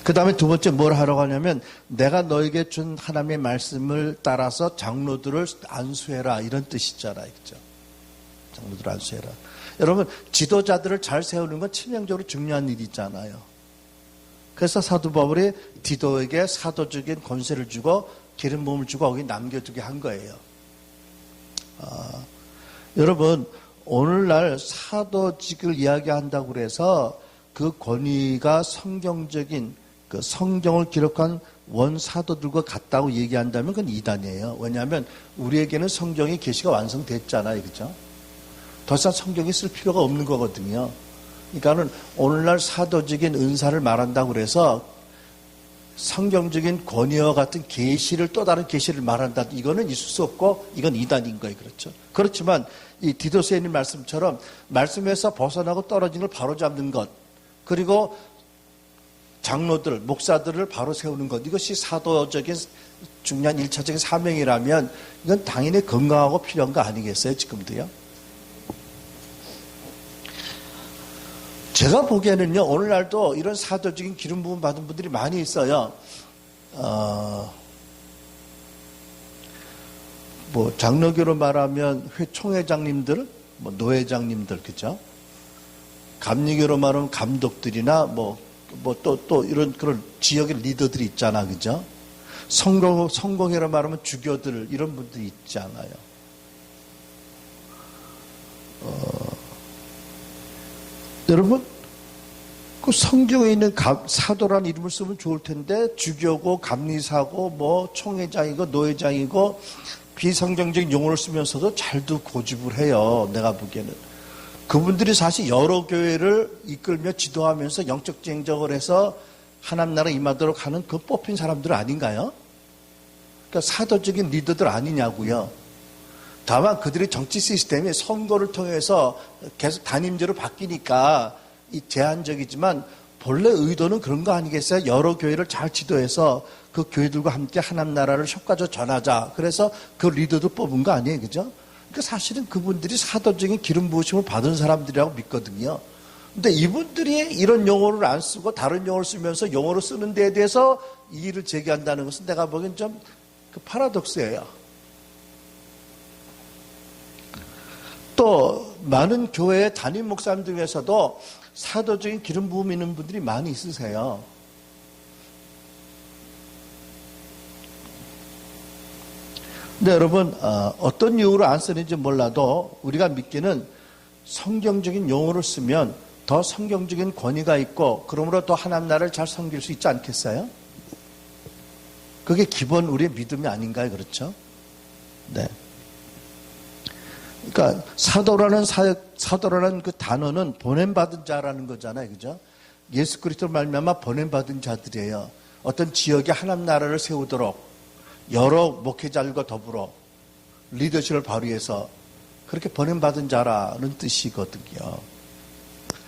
그 다음에 두 번째 뭘 하라고 하냐면 내가 너에게 준 하나님의 말씀을 따라서 장로들을 안수해라 이런 뜻이잖아요. 그죠? 장로들을 안수해라. 여러분 지도자들을 잘 세우는 건 치명적으로 중요한 일이잖아요. 그래서 사도 바울이 디도에게 사도적인 권세를 주고 기름 부음을 주고 거기 남겨두게 한 거예요. 여러분 오늘날 사도직을 이야기한다고 그래서 그 권위가 성경적인 그 성경을 기록한 원사도들과 같다고 얘기한다면 그건 이단이에요. 왜냐하면 우리에게는 성경의 계시가 완성됐잖아요. 그죠? 더 이상 성경이 쓸 필요가 없는 거거든요. 그러니까는 오늘날 사도적인 은사를 말한다고 그래서 성경적인 권위와 같은 계시를 또 다른 계시를 말한다. 이거는 있을 수 없고 이건 이단인 거예요. 그렇죠? 그렇지만 이 디도스에 있는 말씀처럼 말씀에서 벗어나고 떨어진 걸 바로잡는 것 그리고 장로들, 목사들을 바로 세우는 것 이것이 사도적인 중요한 1차적인 사명이라면 이건 당연히 건강하고 필요한 거 아니겠어요? 지금도요. 제가 보기에는요 오늘날도 이런 사도적인 기름 부음 받은 분들이 많이 있어요. 뭐 장로교로 말하면 총회장님들, 뭐 노회장님들 그죠? 감리교로 말하면 감독들이나 또 이런 그런 지역의 리더들이 있잖아, 그죠? 성공회로 말하면 주교들 이런 분들이 있잖아요. 여러분, 그 성경에 있는 사도라는 이름을 쓰면 좋을 텐데 주교고 감리사고 뭐 총회장이고 노회장이고 비성경적인 용어를 쓰면서도 잘도 고집을 해요. 내가 보기에는. 그분들이 사실 여러 교회를 이끌며 지도하면서 영적 쟁적을 해서 하나님 나라 임하도록 하는 그 뽑힌 사람들 아닌가요? 그러니까 사도적인 리더들 아니냐고요. 다만 그들의 정치 시스템이 선거를 통해서 계속 단임제로 바뀌니까 이 제한적이지만 본래 의도는 그런 거 아니겠어요? 여러 교회를 잘 지도해서 그 교회들과 함께 하나님 나라를 효과적으로 전하자. 그래서 그 리더도 뽑은 거 아니에요, 그죠? 그러니까 사실은 그분들이 사도적인 기름 부으심을 받은 사람들이라고 믿거든요. 근데 이분들이 이런 용어를 안 쓰고 다른 용어를 쓰면서 용어를 쓰는 데에 대해서 이의를 제기한다는 것은 내가 보기엔 좀 그 파라독스예요. 또 많은 교회 담임 목사님 중에서도 사도적인 기름 부음 있는 분들이 많이 있으세요. 근데 여러분 어떤 이유로 안 쓰는지 몰라도 우리가 믿기는 성경적인 용어를 쓰면 더 성경적인 권위가 있고 그러므로 더 하나님 나라를 잘 섬길 수 있지 않겠어요? 그게 기본 우리의 믿음이 아닌가요? 그렇죠? 네. 그러니까 사도라는 그 단어는 보냄받은 자라는 거잖아요. 그죠? 예수 그리스도로 말미암아 보냄받은 자들이에요. 어떤 지역에 하나님 나라를 세우도록 여러 목회자들과 더불어 리더십을 발휘해서 그렇게 보냄받은 자라는 뜻이거든요.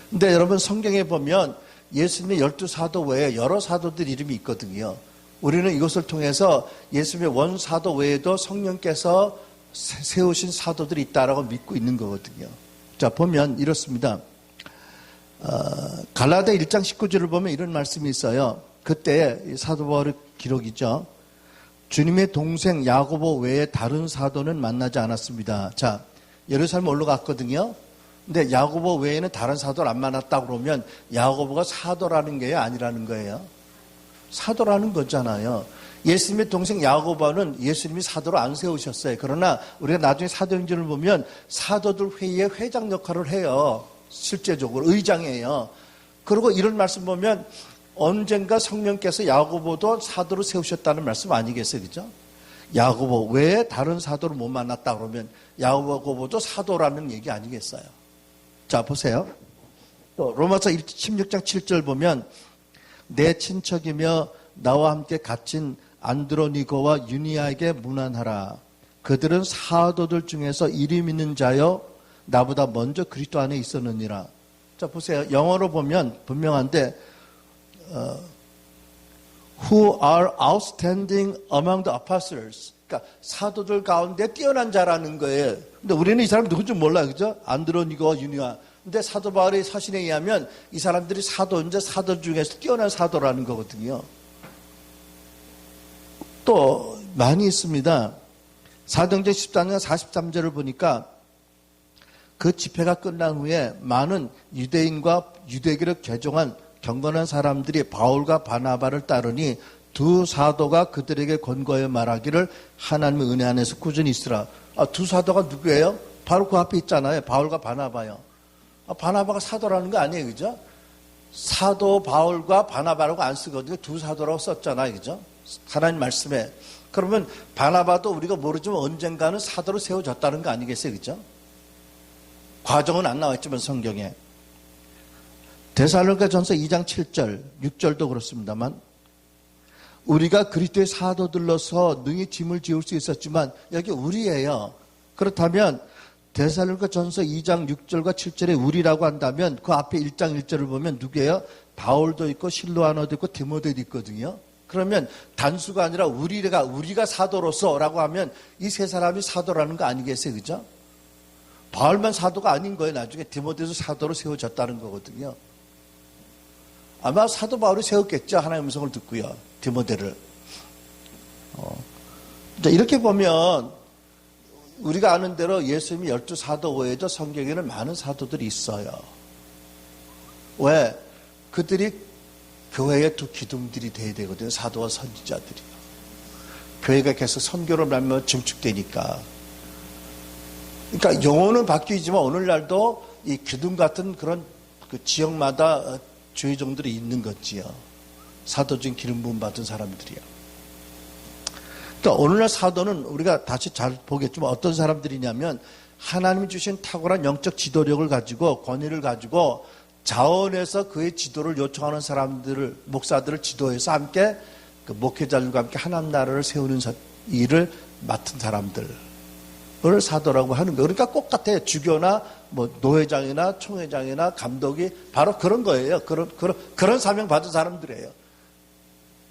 근데 여러분 성경에 보면 예수님의 12사도 외에 여러 사도들 이름이 있거든요. 우리는 이것을 통해서 예수님의 원사도 외에도 성령께서 세우신 사도들이 있다라고 믿고 있는 거거든요. 자, 보면 이렇습니다. 갈라디아 1장 19절을 보면 이런 말씀이 있어요. 그때 사도 바울의 기록이죠. 주님의 동생 야고보 외에 다른 사도는 만나지 않았습니다. 자, 예루살렘 올라갔거든요. 근데 야고보 외에는 다른 사도를 안 만났다고 그러면 야고보가 사도라는 게 아니라는 거예요. 사도라는 거잖아요. 예수님의 동생 야고보는 예수님이 사도로 안 세우셨어요. 그러나 우리가 나중에 사도행전을 보면 사도들 회의의 회장 역할을 해요. 실제적으로 의장이에요. 그리고 이런 말씀 보면 언젠가 성령께서 야고보도 사도로 세우셨다는 말씀 아니겠어요? 그죠? 야고보 왜 다른 사도를 못 만났다 그러면 야고보도 사도라는 얘기 아니겠어요? 자, 보세요. 또 로마서 16장 7절 보면 내 친척이며 나와 함께 갇힌 안드로니고와 유니아에게 문안하라. 그들은 사도들 중에서 이름 있는 자여 나보다 먼저 그리스도 안에 있었느니라. 자, 보세요. 영어로 보면 분명한데 who are outstanding among the apostles. 그러니까 사도들 가운데 뛰어난 자라는 거예요. 근데 우리는 이 사람 누군지 몰라요. 그죠? 안드로니고와 유니아. 근데 사도 바울의 서신에 의하면 이 사람들이 사도인데 사도 중에서 뛰어난 사도라는 거거든요. 또 많이 있습니다. 사도행전 14장 43절을 보니까 그 집회가 끝난 후에 많은 유대인과 유대교를 개종한 경건한 사람들이 바울과 바나바를 따르니 두 사도가 그들에게 권고하여 말하기를 하나님의 은혜 안에서 꾸준히 있으라. 두 사도가 누구예요? 바로 그 앞에 있잖아요. 바울과 바나바요. 바나바가 사도라는 거 아니에요, 그죠? 사도 바울과 바나바라고 안 쓰거든요. 두 사도라고 썼잖아요, 그죠? 하나님 말씀에. 그러면 바나바도 우리가 모르지만 언젠가는 사도로 세워졌다는 거 아니겠어요, 그죠? 과정은 안 나왔지만 성경에. 데살로니가전서 2장 7절, 6절도 그렇습니다만 우리가 그리스도의 사도들로서 능히 짐을 지울 수 있었지만 여기 우리예요. 그렇다면 데살로니가전서 2장 6절과 7절에 우리라고 한다면 그 앞에 1장 1절을 보면 누구예요? 바울도 있고 실로아노도 있고 디모데도 있거든요. 그러면 단수가 아니라 우리가 사도로서라고 하면 이 세 사람이 사도라는 거 아니겠어요? 그죠? 바울만 사도가 아닌 거예요. 나중에 디모데도 사도로 세워졌다는 거거든요. 아마 사도 바울이 세웠겠죠. 하나님의 음성을 듣고요. 디모데를. 이렇게 보면 우리가 아는 대로 예수님이 12사도 외에도 성경에는 많은 사도들이 있어요. 왜? 그들이 교회의 두 기둥들이 돼야 되거든요. 사도와 선지자들이. 교회가 계속 선교를 하면 증축되니까. 그러니까 용어는 바뀌지만 오늘날도 이 기둥 같은 그런 그 지역마다 조회종들이 있는 거지요. 사도적인 기름 부음 받은 사람들이요. 또 오늘날 사도는 우리가 다시 잘 보겠지만 어떤 사람들이냐면 하나님이 주신 탁월한 영적 지도력을 가지고 권위를 가지고 자원해서 그의 지도를 요청하는 사람들을 목사들을 지도해서 함께 그 목회자들과 함께 하나님 나라를 세우는 일을 맡은 사람들. 사도라고 하는 거예요. 그러니까 똑같아요. 주교나 뭐 노회장이나 총회장이나 감독이 바로 그런 거예요. 그런 사명 받은 사람들이에요.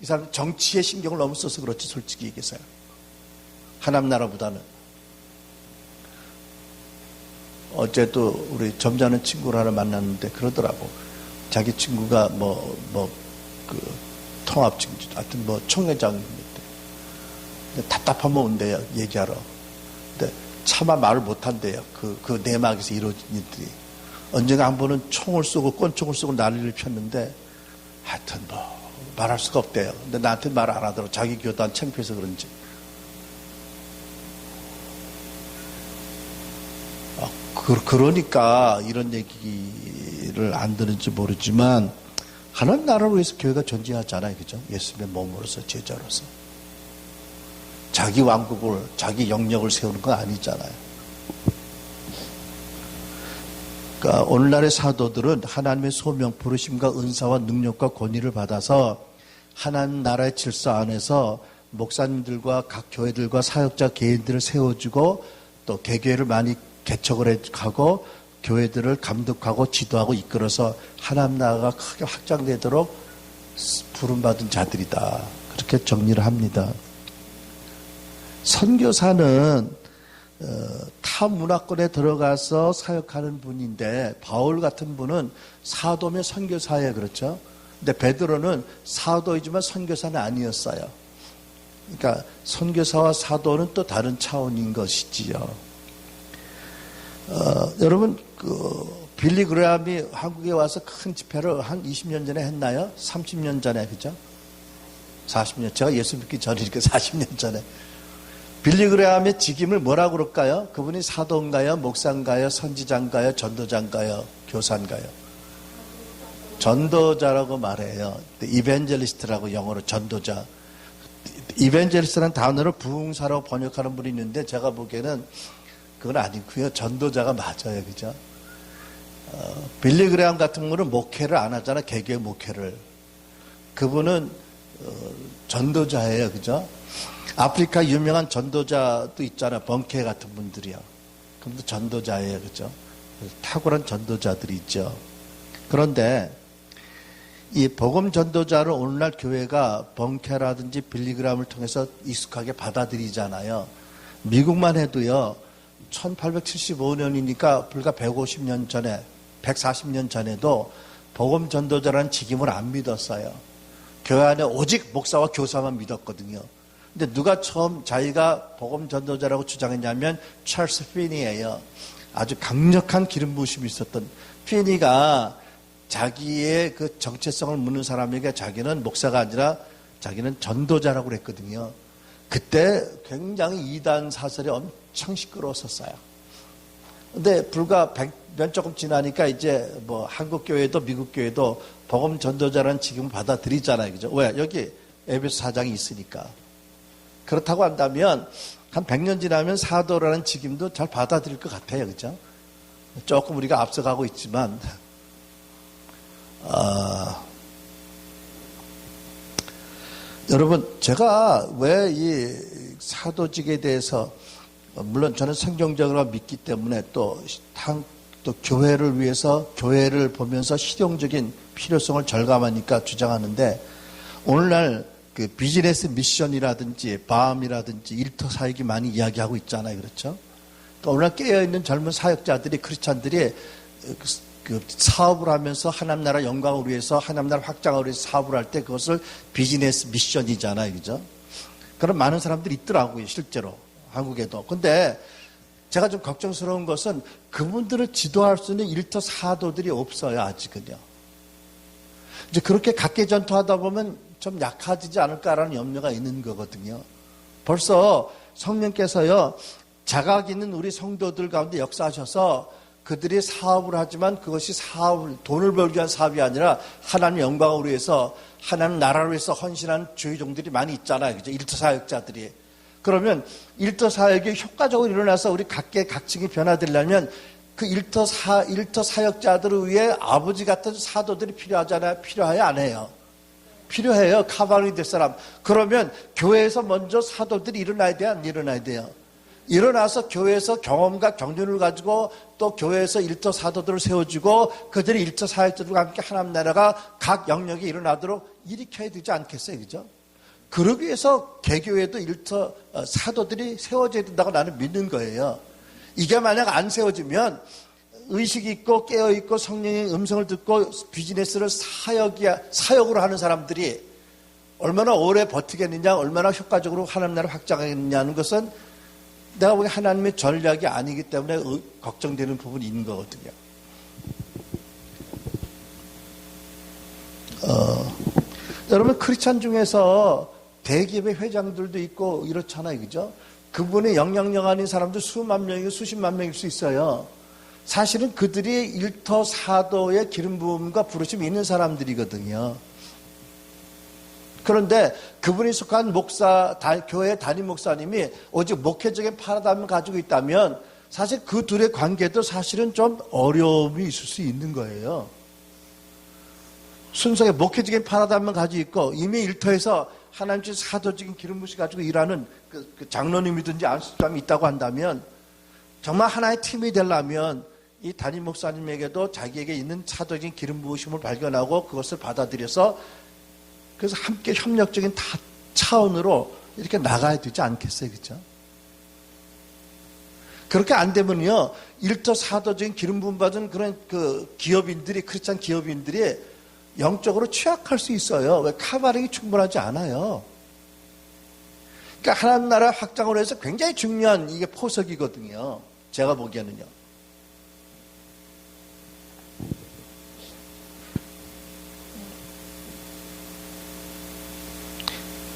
이 사람 정치에 신경을 너무 써서 그렇지, 솔직히 얘기해서요. 하나님 나라보다는. 어제도 우리 점잖은 친구를 하나 만났는데 그러더라고. 자기 친구가 통합증, 하여튼 총회장인데 답답하면 온대요, 얘기하러. 근데 차마 말을 못한대요. 그 내막에서 이루어진 일들이. 언젠가 한 번은 총을 쏘고, 권총을 쏘고 난리를 폈는데, 하여튼 말할 수가 없대요. 근데 나한테 말 안 하더라고. 자기 교단 창피해서 그런지. 그러니까 이런 얘기를 안 듣는지 모르지만, 하나님 나라를 위해서 교회가 존재하잖아요. 그죠? 예수님의 몸으로서, 제자로서. 자기 왕국을, 자기 영역을 세우는 건 아니잖아요. 그러니까 오늘날의 사도들은 하나님의 소명, 부르심과 은사와 능력과 권위를 받아서 하나님 나라의 질서 안에서 목사님들과 각 교회들과 사역자 개인들을 세워주고 또 개교회를 많이 개척을 하고 교회들을 감독하고 지도하고 이끌어서 하나님 나라가 크게 확장되도록 부름받은 자들이다. 그렇게 정리를 합니다. 선교사는 타 문화권에 들어가서 사역하는 분인데 바울 같은 분은 사도면 선교사예요. 그렇죠? 근데 베드로는 사도이지만 선교사는 아니었어요. 그러니까 선교사와 사도는 또 다른 차원인 것이지요. 여러분 빌리 그레함이 한국에 와서 큰 집회를 한 20년 전에 했나요? 30년 전에, 그죠? 40년. 제가 예수 믿기 전이니까 40년 전에. 빌리 그레함의 직임을 뭐라고 그럴까요? 그분이 사도인가요? 목사인가요? 선지자인가요? 전도자인가요? 교사인가요? 전도자라고 말해요. 이벤젤리스트라고 영어로 전도자. 이벤젤리스트라는 단어를 부흥사라고 번역하는 분이 있는데 제가 보기에는 그건 아니고요. 전도자가 맞아요. 그죠? 빌리 그레함 같은 분은 목회를 안 하잖아. 개교의 목회를. 그분은 전도자예요. 그죠? 아프리카 유명한 전도자도 있잖아요. 벙케 같은 분들이요. 그분도 전도자예요. 그죠? 탁월한 전도자들이 있죠. 그런데 이 복음 전도자를 오늘날 교회가 벙케라든지 빌리그램을 통해서 익숙하게 받아들이잖아요. 미국만 해도요. 1875년이니까 불과 150년 전에 140년 전에도 복음 전도자라는 직임을 안 믿었어요. 교회 안에 오직 목사와 교사만 믿었거든요. 근데 누가 처음 자기가 복음 전도자라고 주장했냐면 찰스 피니예요. 아주 강력한 기름 부으심이 있었던 피니가 자기의 그 정체성을 묻는 사람에게 자기는 목사가 아니라 자기는 전도자라고 그랬거든요. 그때 굉장히 이단 사설이 엄청 시끄러웠었어요. 근데 불과 100년 조금 지나니까 이제 한국 교회도 미국 교회도 복음 전도자라는 직임을 받아들이잖아요. 그죠? 왜? 여기 에베소 4장이 있으니까. 그렇다고 한다면 한 100년 지나면 사도라는 직임도 잘 받아들일 것 같아요. 그죠? 조금 우리가 앞서가고 있지만 여러분 제가 왜 이 사도직에 대해서 물론 저는 성경적으로 믿기 때문에 또 교회를 위해서 교회를 보면서 실용적인 필요성을 절감하니까 주장하는데 오늘날 그 비즈니스 미션이라든지 바움이라든지 일터 사역이 많이 이야기하고 있잖아요. 그렇죠? 그러니까 오늘 깨어있는 젊은 사역자들이 크리스찬들이 그 사업을 하면서 하나님 나라 영광을 위해서 하나님 나라 확장을 위해서 사업을 할 때 그것을 비즈니스 미션이잖아요. 그죠? 그런 많은 사람들이 있더라고요. 실제로 한국에도. 근데 제가 좀 걱정스러운 것은 그분들을 지도할 수 있는 일터 사도들이 없어요. 아직은요. 이제 그렇게 각계전투하다 보면 좀 약해지지 않을까라는 염려가 있는 거거든요. 벌써 성령께서요, 자각 있는 우리 성도들 가운데 역사하셔서 그들이 사업을 하지만 그것이 돈을 벌기 위한 사업이 아니라 하나님 영광을 위해서 하나님 나라를 위해서 헌신한 주의 종들이 많이 있잖아요. 그죠? 일터 사역자들이. 그러면 일터 사역이 효과적으로 일어나서 우리 각층이 변화되려면 그 일터 사역자들을 위해 아버지 같은 사도들이 필요하잖아요. 필요해요? 안 해요? 필요해요. 카바니 될 사람. 그러면 교회에서 먼저 사도들이 일어나야 돼요? 안 일어나야 돼요? 일어나서 교회에서 경험과 경륜을 가지고 또 교회에서 일터 사도들을 세워주고 그들이 일터 사역들과 함께 하나님 나라가 각 영역에 일어나도록 일으켜야 되지 않겠어요? 그죠? 그러기 위해서 개교회도 일터 사도들이 세워져야 된다고 나는 믿는 거예요. 이게 만약 안 세워지면 의식이 있고 깨어있고 성령의 음성을 듣고 비즈니스를 사역으로 하는 사람들이 얼마나 오래 버티겠느냐, 얼마나 효과적으로 하나님 나라를 확장하겠느냐는 것은 내가 보기엔 하나님의 전략이 아니기 때문에 걱정되는 부분이 있는 거거든요. 여러분, 크리스찬 중에서 대기업의 회장들도 있고 이렇잖아요. 그죠? 그분의 영향력 아닌 사람도 수만 명이고 수십만 명일 수 있어요. 사실은 그들이 일터 사도의 기름 부음과 부르심이 있는 사람들이거든요. 그런데 그분이 속한 교회 담임 목사님이 오직 목회적인 파라다임을 가지고 있다면 사실 그 둘의 관계도 사실은 좀 어려움이 있을 수 있는 거예요. 순수하게 목회적인 파라다임을 가지고 있고 이미 일터에서 하나님의 사도적인 기름 부으심 가지고 일하는 그 장로님이든지 안수장이 있다고 한다면 정말 하나의 팀이 되려면 이 담임 목사님에게도 자기에게 있는 사도적인 기름 부으심을 발견하고 그것을 받아들여서 그래서 함께 협력적인 차원으로 이렇게 나가야 되지 않겠어요? 그렇죠? 그렇게 안 되면요, 일터 사도적인 기름 부음 받은 그런 기업인들이, 크리스찬 기업인들이 영적으로 취약할 수 있어요. 왜? 카바렉이 충분하지 않아요. 그러니까 하나님 나라 확장으로 해서 굉장히 중요한 이게 포석이거든요. 제가 보기에는요.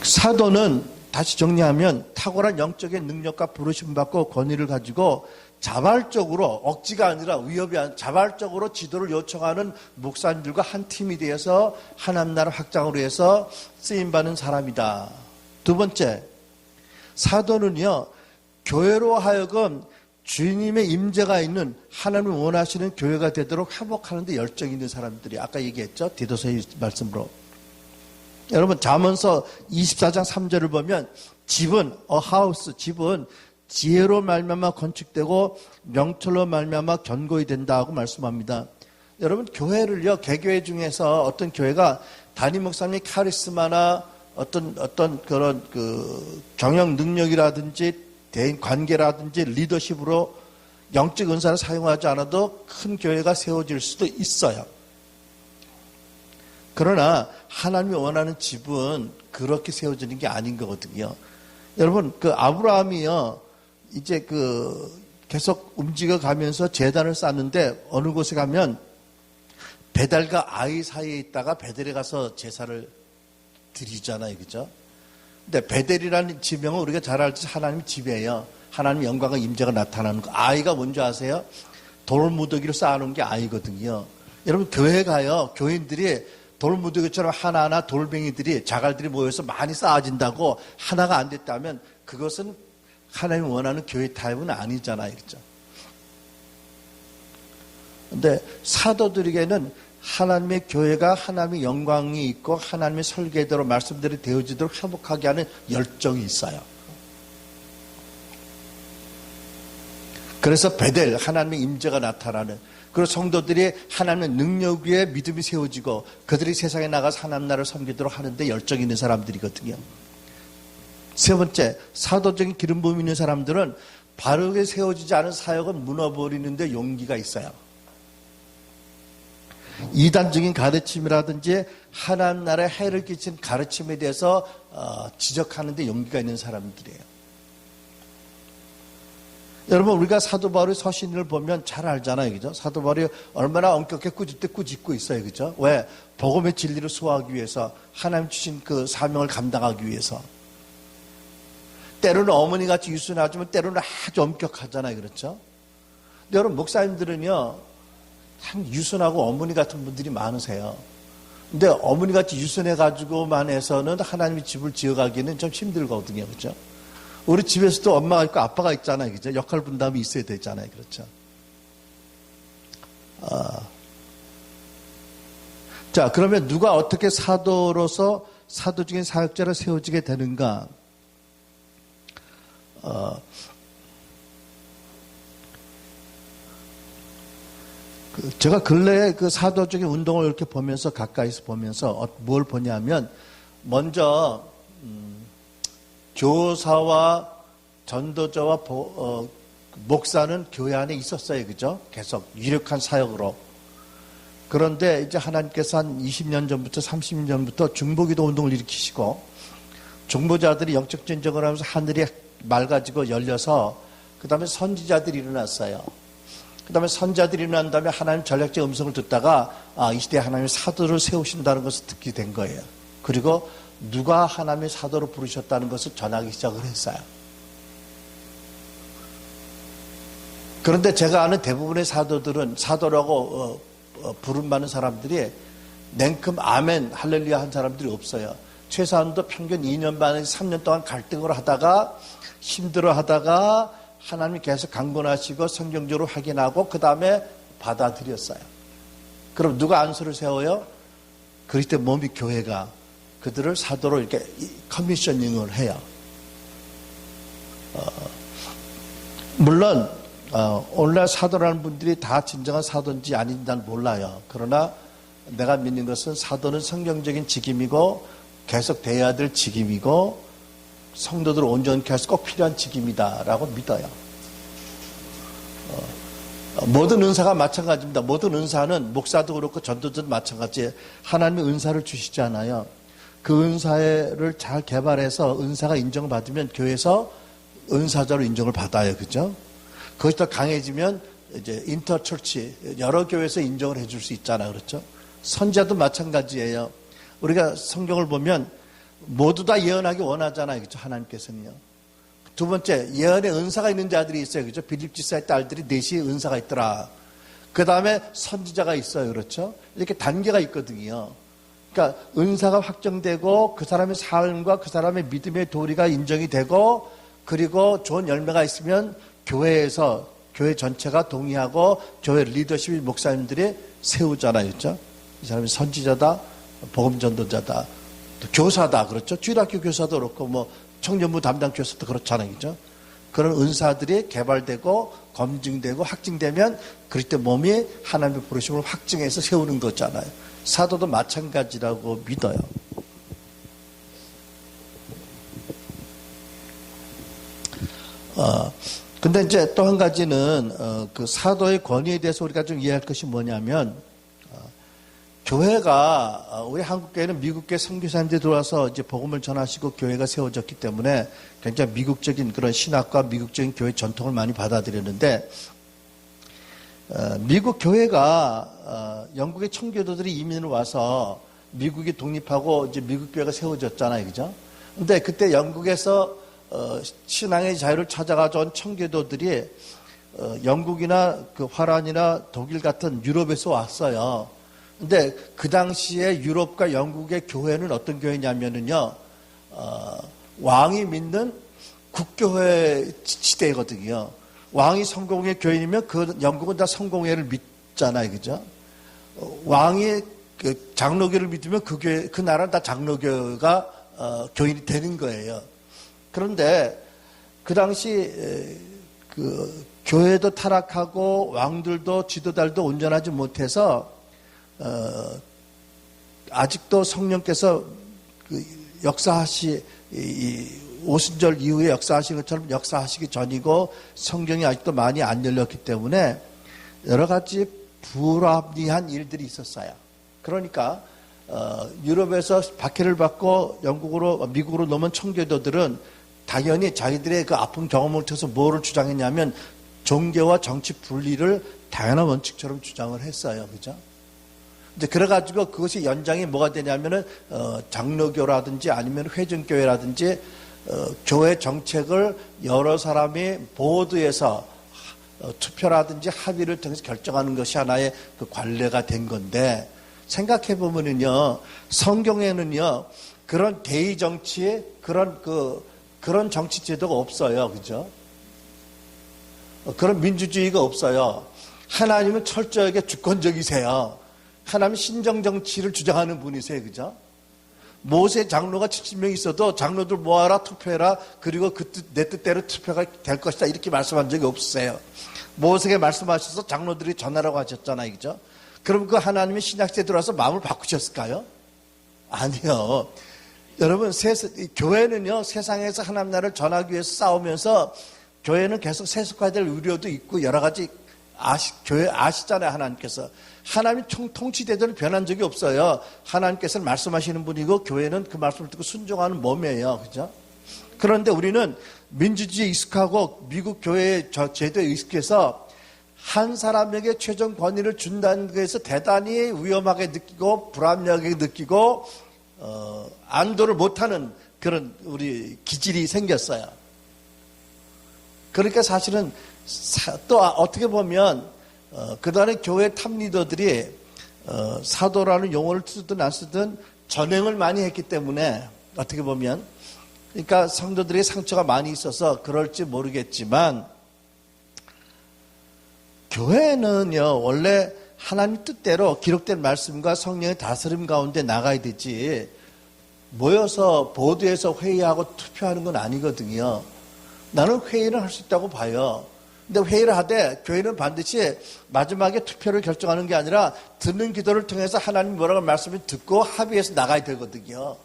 사도는 다시 정리하면 탁월한 영적인 능력과 부르심 받고 권위를 가지고 자발적으로, 억지가 아니라 위협이 아니라 자발적으로 지도를 요청하는 목사님들과 한 팀이 되어서 하나님 나라 확장으로 해서 쓰임받는 사람이다. 두 번째, 사도는요, 교회로 하여금 주님의 임재가 있는 하나님을 원하시는 교회가 되도록 회복하는 데 열정이 있는 사람들이, 아까 얘기했죠? 디도서의 말씀으로. 여러분, 잠언서 24장 3절을 보면 집은 집은 지혜로 말미암아 건축되고 명철로 말미암아 견고히 된다고 말씀합니다. 여러분, 교회를요, 개교회 중에서 어떤 교회가 담임 목사님의 카리스마나 어떤 그런 경영 능력이라든지 대인 관계라든지 리더십으로 영적 은사를 사용하지 않아도 큰 교회가 세워질 수도 있어요. 그러나 하나님이 원하는 집은 그렇게 세워지는 게 아닌 거거든요. 여러분, 아브라함이요, 이제 계속 움직여 가면서 제단을 쌓는데 어느 곳에 가면 베델과 아이 사이에 있다가 베델에 가서 제사를 드리잖아요. 그죠? 근데 베델이라는 지명은 우리가 잘 알듯이 하나님 집이에요. 하나님 영광과 임재가 나타나는 거. 아이가 뭔지 아세요? 돌무더기로 쌓아놓은 게 아이거든요. 여러분, 교회 가요. 교인들이 돌무더기처럼 하나하나 돌멩이들이, 자갈들이 모여서 많이 쌓아진다고 하나가 안 됐다면 그것은 하나님이 원하는 교회 타입은 아니잖아요. 그렇죠? 근데 사도들에게는 하나님의 교회가 하나님의 영광이 있고 하나님의 설계대로 말씀대로 되어지도록 회복하게 하는 열정이 있어요. 그래서 베델, 하나님의 임재가 나타나는, 그리고 성도들이 하나님의 능력 위에 믿음이 세워지고 그들이 세상에 나가서 하나님 나라를 섬기도록 하는데 열정이 있는 사람들이거든요. 세 번째, 사도적인 기름 부음이 있는 사람들은 바르게 세워지지 않은 사역은 무너버리는데 용기가 있어요. 이단적인 가르침이라든지 하나님 나라에 해를 끼친 가르침에 대해서 지적하는 데 용기가 있는 사람들이에요. 여러분, 우리가 사도 바울의 서신을 보면 잘 알잖아요. 그죠? 사도 바울이 얼마나 엄격하게 꾸짖고 있어요. 그죠? 왜? 복음의 진리를 수호하기 위해서, 하나님 주신 그 사명을 감당하기 위해서. 때로는 어머니같이 유순하지만 때로는 아주 엄격하잖아요. 그렇죠? 근데 여러분, 목사님들은요, 참 유순하고 어머니 같은 분들이 많으세요. 근데 어머니같이 유순해가지고만 해서는 하나님의 집을 지어가기는 좀 힘들거든요. 그렇죠? 우리 집에서도 엄마가 있고 아빠가 있잖아요. 그죠? 역할 분담이 있어야 되잖아요. 그렇죠? 자, 그러면 누가 어떻게 사도로서 사도적인 사역자로 세워지게 되는가? 제가 근래에 그 사도적인 운동을 이렇게 보면서 가까이서 보면서 뭘 보냐면 먼저 교사와 전도자와 목사는 교회 안에 있었어요. 그죠? 계속 유력한 사역으로. 그런데 이제 하나님께서 한 20년 전부터 30년 전부터 중보기도 운동을 일으키시고 중보자들이 영적 전쟁을 하면서 하늘이 맑아지고 열려서 그 다음에 선지자들이 일어났어요. 그 다음에 선지자들이 일어난 다음에 하나님 전략적 음성을 듣다가 이 시대에 하나님의 사도를 세우신다는 것을 듣게 된 거예요. 그리고 누가 하나님의 사도로 부르셨다는 것을 전하기 시작을 했어요. 그런데 제가 아는 대부분의 사도들은 사도라고 부름 많은 사람들이 냉큼 아멘 할렐루야 한 사람들이 없어요. 최소한도 평균 2년 반에서 3년 동안 갈등을 하다가 힘들어 하다가 하나님이 계속 강권하시고 성경적으로 확인하고 그 다음에 받아들였어요. 그럼 누가 안수를 세워요? 그리스도의 몸이 교회가 그들을 사도로 이렇게 커미셔닝을 해요. 물론 오늘날 사도라는 분들이 다 진정한 사도인지 아닌지 난 몰라요. 그러나 내가 믿는 것은 사도는 성경적인 직임이고 계속 돼야 될 직임이고 성도들을 온전케 해서 꼭 필요한 직임이다라고 믿어요. 모든 은사가 마찬가지입니다. 모든 은사는 목사도 그렇고 전도자도 마찬가지예요. 하나님의 은사를 주시잖아요. 그 은사를 잘 개발해서 은사가 인정받으면 교회에서 은사자로 인정을 받아요. 그죠? 그것이 더 강해지면 이제 인터처치 여러 교회에서 인정을 해줄 수 있잖아요. 그렇죠? 선지자도 마찬가지예요. 우리가 성경을 보면 모두 다 예언하기 원하잖아요. 그렇죠? 하나님께서는요. 두 번째, 예언의 은사가 있는 자들이 있어요. 그렇죠? 빌립 지사의 딸들이 넷이 은사가 있더라. 그 다음에 선지자가 있어요. 그렇죠? 이렇게 단계가 있거든요. 그러니까 은사가 확정되고 그 사람의 삶과 그 사람의 믿음의 도리가 인정이 되고 그리고 좋은 열매가 있으면 교회에서 교회 전체가 동의하고 교회 리더십이 목사님들이 세우잖아요. 그렇죠? 이 사람이 선지자다, 복음 전도자다, 교사다. 그렇죠? 주일학교 교사도 그렇고 뭐 청년부 담당 교사도 그렇잖아요. 그렇죠? 그런 은사들이 개발되고 검증되고 확증되면 그리스도 몸이 하나님의 부르심을 확증해서 세우는 거잖아요. 사도도 마찬가지라고 믿어요. 근데 이제 또 한 가지는 그 사도의 권위에 대해서 우리가 좀 이해할 것이 뭐냐면 교회가 우리 한국교회는 미국교회 선교사님들이 들어와서 이제 복음을 전하시고 교회가 세워졌기 때문에 굉장히 미국적인 그런 신학과 미국적인 교회 전통을 많이 받아들였는데 미국 교회가 영국의 청교도들이 이민을 와서 미국이 독립하고 이제 미국 교회가 세워졌잖아요, 그죠? 근데 그때 영국에서 신앙의 자유를 찾아가져온 청교도들이 영국이나 그 화란이나 독일 같은 유럽에서 왔어요. 근데 그 당시에 유럽과 영국의 교회는 어떤 교회냐면은요, 왕이 믿는 국교회 시대거든요. 왕이 성공회 교인이면 그 영국은 다 성공회를 믿잖아요, 그죠? 왕이 그 장로교를 믿으면 그 교회, 그 나라는 다 장로교가 교인이 되는 거예요. 그런데 그 당시 그 교회도 타락하고 왕들도 지도자들도 온전하지 못해서 아직도 성령께서 그 오순절 이후에 역사하신 것처럼 역사하시기 전이고 성경이 아직도 많이 안 열렸기 때문에 여러 가지 불합리한 일들이 있었어요. 그러니까 유럽에서 박해를 받고 미국으로 넘은 청교도들은 당연히 자기들의 그 아픈 경험을 통해서 뭐를 주장했냐면 종교와 정치 분리를 당연한 원칙처럼 주장을 했어요. 그죠? 이제 그래가지고 그것이 연장이 뭐가 되냐면은 장로교라든지 아니면 회중교회라든지 교회 정책을 여러 사람이 보드에서 투표라든지 합의를 통해서 결정하는 것이 하나의 그 관례가 된 건데 생각해 보면은요 성경에는요 그런 대의 정치 그런 정치 제도가 없어요, 그죠? 그런 민주주의가 없어요. 하나님은 철저하게 주권적이세요. 하나님은 신정 정치를 주장하는 분이세요, 그죠? 모세 장로가 70명 있어도 장로들 모아라 투표해라 그리고 내 뜻대로 투표가 될 것이다 이렇게 말씀한 적이 없으세요. 모세에게 말씀하셔서 장로들이 전하라고 하셨잖아요. 그죠? 그럼 그 하나님이 신약시대에 들어와서 마음을 바꾸셨을까요? 아니요. 여러분 교회는요 세상에서 하나님 나라를 전하기 위해서 싸우면서 교회는 계속 세속화될 우려도 있고 여러 가지 교회 아시잖아요. 하나님께서 하나님이 통치대대로 변한 적이 없어요. 하나님께서는 말씀하시는 분이고 교회는 그 말씀을 듣고 순종하는 몸이에요. 그죠? 그런데 우리는 민주주의에 익숙하고 미국 교회의 제도에 익숙해서 한 사람에게 최종 권위를 준다는 것에서 대단히 위험하게 느끼고 불합리하게 느끼고 안도를 못하는 그런 우리 기질이 생겼어요. 그러니까 사실은 또 어떻게 보면 그동안에 교회 탑리더들이 사도라는 용어를 쓰든 안 쓰든 전횡을 많이 했기 때문에 어떻게 보면 그러니까 성도들에게 상처가 많이 있어서 그럴지 모르겠지만 교회는요 원래 하나님 뜻대로 기록된 말씀과 성령의 다스림 가운데 나가야 되지 모여서 보드에서 회의하고 투표하는 건 아니거든요. 나는 회의를 할 수 있다고 봐요. 근데 회의를 하되 교회는 반드시 마지막에 투표를 결정하는 게 아니라 듣는 기도를 통해서 하나님 뭐라고 말씀을 듣고 합의해서 나가야 되거든요.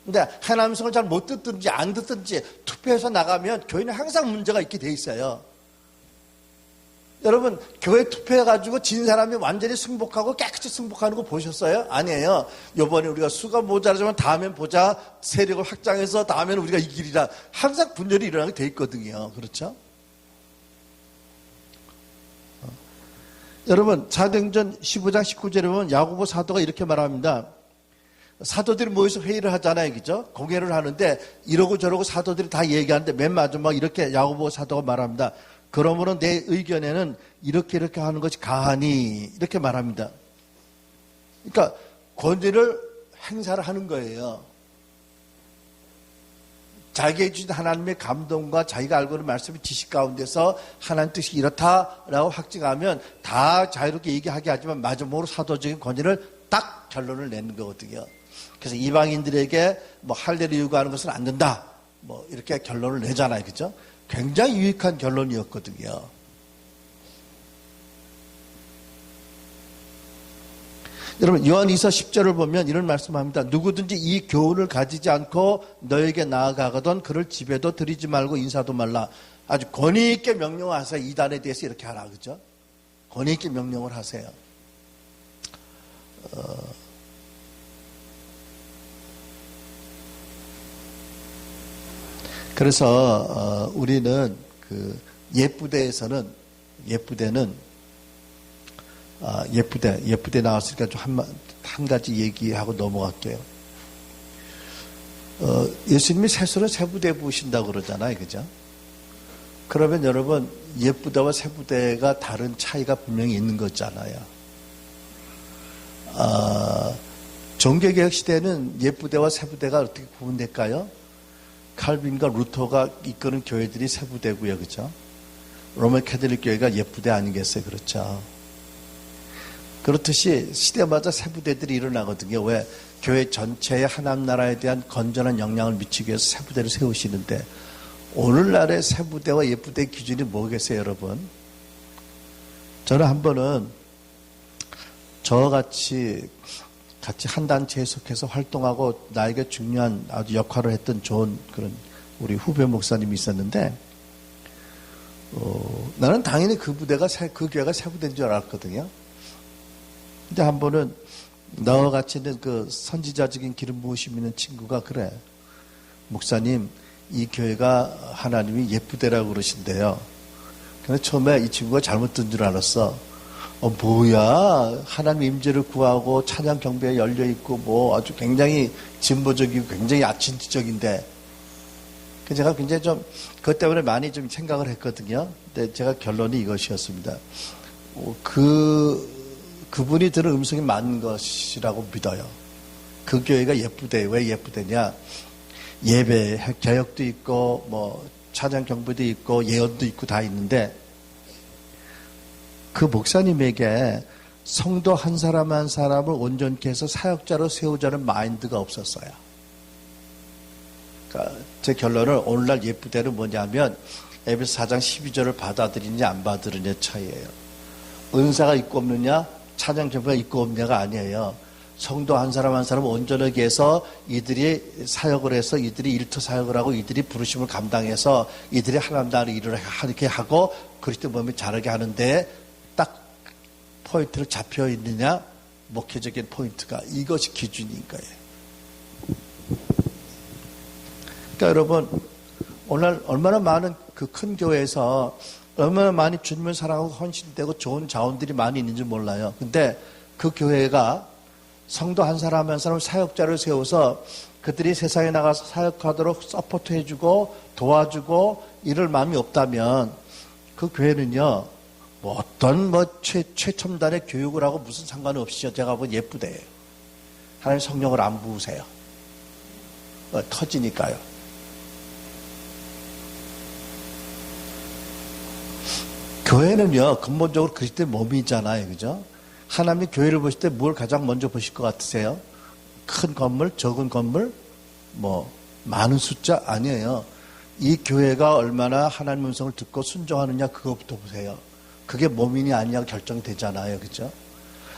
근데 하나님 성을 잘 못 듣든지 안 듣든지 투표해서 나가면 교회는 항상 문제가 있게 돼 있어요. 여러분 교회 투표해가지고 진 사람이 완전히 승복하고 깨끗이 승복하는 거 보셨어요? 아니에요. 이번에 우리가 수가 모자라지만 다음엔 보자. 세력을 확장해서 다음에는 우리가 이기리라. 항상 분열이 일어나게 돼 있거든요. 그렇죠? 여러분 사도행전 15장 19절에 보면 야고보 사도가 이렇게 말합니다. 사도들이 모여서 회의를 하잖아요. 그죠? 공회를 하는데 이러고 저러고 사도들이 다 얘기하는데 맨 마지막 이렇게 야고보 사도가 말합니다. 그러므로 내 의견에는 이렇게 하는 것이 가하니 이렇게 말합니다. 그러니까 권위를 행사를 하는 거예요. 자기에게 주신 하나님의 감동과 자기가 알고 있는 말씀의 지식 가운데서 하나님 뜻이 이렇다라고 확증하면 다 자유롭게 얘기하게 하지만 마지막으로 사도적인 권위를 딱 결론을 내는 거거든요. 그래서 이방인들에게 뭐 할례를 요구하는 것은 안 된다. 뭐 이렇게 결론을 내잖아요. 그죠? 굉장히 유익한 결론이었거든요. 여러분 요한이서 10절을 보면 이런 말씀합니다. 누구든지 이 교훈을 가지지 않고 너에게 나아가거든 그를 집에도 들이지 말고 인사도 말라. 아주 권위 있게 명령을 하세요. 이단에 대해서 이렇게 하라. 그죠? 권위 있게 명령을 하세요. 그래서 우리는 그 예부대에서는 예부대 나왔으니까 좀 한 가지 얘기하고 넘어갈게요. 예수님이 세수를 세부대 부으신다고 그러잖아요. 그죠? 그러면 여러분 예부대와 세부대가 다른 차이가 분명히 있는 거잖아요. 종교개혁 시대는 예부대와 세부대가 어떻게 구분될까요? 칼빈과 루터가 이끄는 교회들이 세부대고요. 그렇죠? 로마 캐톨릭 교회가 예부대 아니겠어요? 그렇죠? 그렇듯이 시대마다 세부대들이 일어나거든요. 왜? 교회 전체의 하나님 나라에 대한 건전한 영향을 미치기 위해서 세부대를 세우시는데 오늘날의 세부대와 예부대의 기준이 뭐겠어요, 여러분? 저는 한 번은 저같이 한 단체에 속해서 활동하고 나에게 중요한 아주 역할을 했던 좋은 그런 우리 후배 목사님이 있었는데 나는 당연히 그 교회가 세부대인 줄 알았거든요. 근데 한 번은 나와 같이 있는 그 선지자적인 기름 부으심 있는 친구가 그래. 목사님, 이 교회가 하나님이 예부대라고 그러신대요. 근데 처음에 이 친구가 잘못 든 줄 알았어. 뭐야. 하나님 임재를 구하고 찬양 경배에 열려있고 뭐 아주 굉장히 진보적이고 굉장히 진취적인데. 제가 굉장히 좀 그것 때문에 많이 좀 생각을 했거든요. 근데 제가 결론이 이것이었습니다. 그분이 들은 음성이 맞는 것이라고 믿어요. 그 교회가 예부대. 왜 예부대냐? 예배, 개혁도 있고, 뭐, 찬양 경배도 있고, 예언도 있고 다 있는데, 그 목사님에게 성도 한 사람 한 사람을 온전케 해서 사역자로 세우자는 마인드가 없었어요. 그러니까 제 결론은 오늘날 예쁘대는 뭐냐면 에베소 4장 12절을 받아들이냐 안 받아들이냐 차이예요. 은사가 있고 없느냐, 찬양 전부가 있고 없느냐가 아니에요. 성도 한 사람 한 사람 온전하게 해서 이들이 사역을 해서 이들이 일터 사역을 하고 이들이 부르심을 감당해서 이들이 하나님 나라의 일을 하게 하고 그리스도 몸에 자라게 하는데 딱 포인트를 잡혀 있느냐, 목회적인 포인트가 이것이 기준인 거예요. 그러니까 여러분 오늘 얼마나 많은 그 큰 교회에서 얼마나 많이 주님을 사랑하고 헌신되고 좋은 자원들이 많이 있는지 몰라요. 근데 그 교회가 성도 한 사람 한 사람 사역자를 세워서 그들이 세상에 나가서 사역하도록 서포트해주고 도와주고 이럴 마음이 없다면 그 교회는요 뭐 어떤 최첨단의 교육을 하고 무슨 상관없이요. 제가 보면 예쁘대요. 하나님 성령을 안 부으세요. 터지니까요. 교회는요 근본적으로 그리스도의 몸이잖아요. 그죠? 하나님이 교회를 보실 때 뭘 가장 먼저 보실 것 같으세요? 큰 건물, 적은 건물, 뭐 많은 숫자 아니에요. 이 교회가 얼마나 하나님 음성을 듣고 순종하느냐 그것부터 보세요. 그게 몸이냐 아니냐 결정되잖아요. 그죠?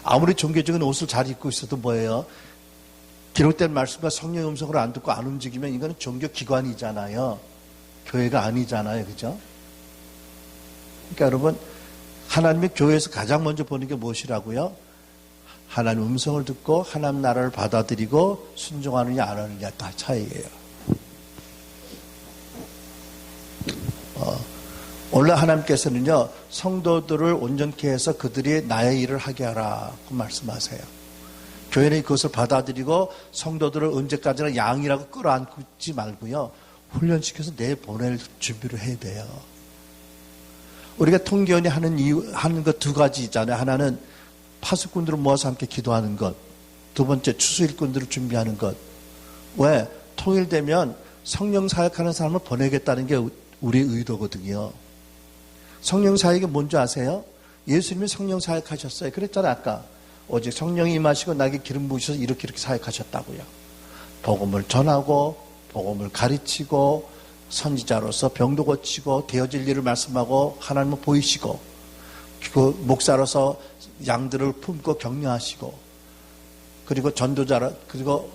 아무리 종교적인 옷을 잘 입고 있어도 뭐예요? 기록된 말씀과 성령의 음성을 안 듣고 안 움직이면 이거는 종교기관이잖아요. 교회가 아니잖아요. 그죠? 그러니까 여러분 하나님의 교회에서 가장 먼저 보는 게 무엇이라고요? 하나님 음성을 듣고 하나님 나라를 받아들이고 순종하느냐 안 하느냐 다 차이예요. 오늘 하나님께서는요 성도들을 온전케 해서 그들이 나의 일을 하게 하라고 말씀하세요. 교회는 그것을 받아들이고 성도들을 언제까지나 양이라고 끌어안고 있지 말고요 훈련시켜서 내보낼 준비를 해야 돼요. 우리가 통계원이 하는 것 두 가지 있잖아요. 하나는 파수꾼들을 모아서 함께 기도하는 것. 두 번째 추수일꾼들을 준비하는 것. 왜? 통일되면 성령 사역하는 사람을 보내겠다는 게 우리의 의도거든요. 성령 사역이 뭔지 아세요? 예수님이 성령 사역하셨어요. 그랬잖아요. 아까. 오직 성령이 임하시고 나에게 기름 부으셔서 이렇게 사역하셨다고요. 복음을 전하고 복음을 가르치고 선지자로서 병도 고치고 되어질 일을 말씀하고 하나님을 보이시고 그 목사로서 양들을 품고 격려하시고 그리고 전도자로 그리고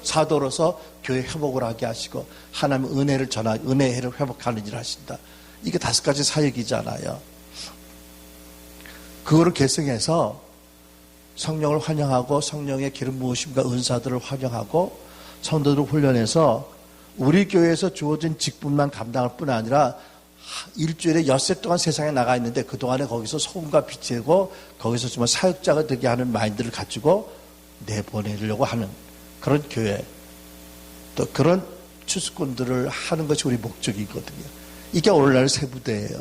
사도로서 교회 회복을 하게 하시고 하나님 은혜를 은혜를 회복하는 일을 하신다. 이게 5가지 사역이잖아요. 그거를 계승해서 성령을 환영하고 성령의 기름 부으심과 은사들을 환영하고 성도들을 훈련해서 우리 교회에서 주어진 직분만 감당할 뿐 아니라 일주일에 엿새 동안 세상에 나가 있는데 그동안에 거기서 소금과 빛이고 거기서 정말 사역자가 되게 하는 마인드를 가지고 내보내려고 하는 그런 교회 또 그런 추수꾼들을 하는 것이 우리 목적이거든요. 이게 오늘날 세부대예요.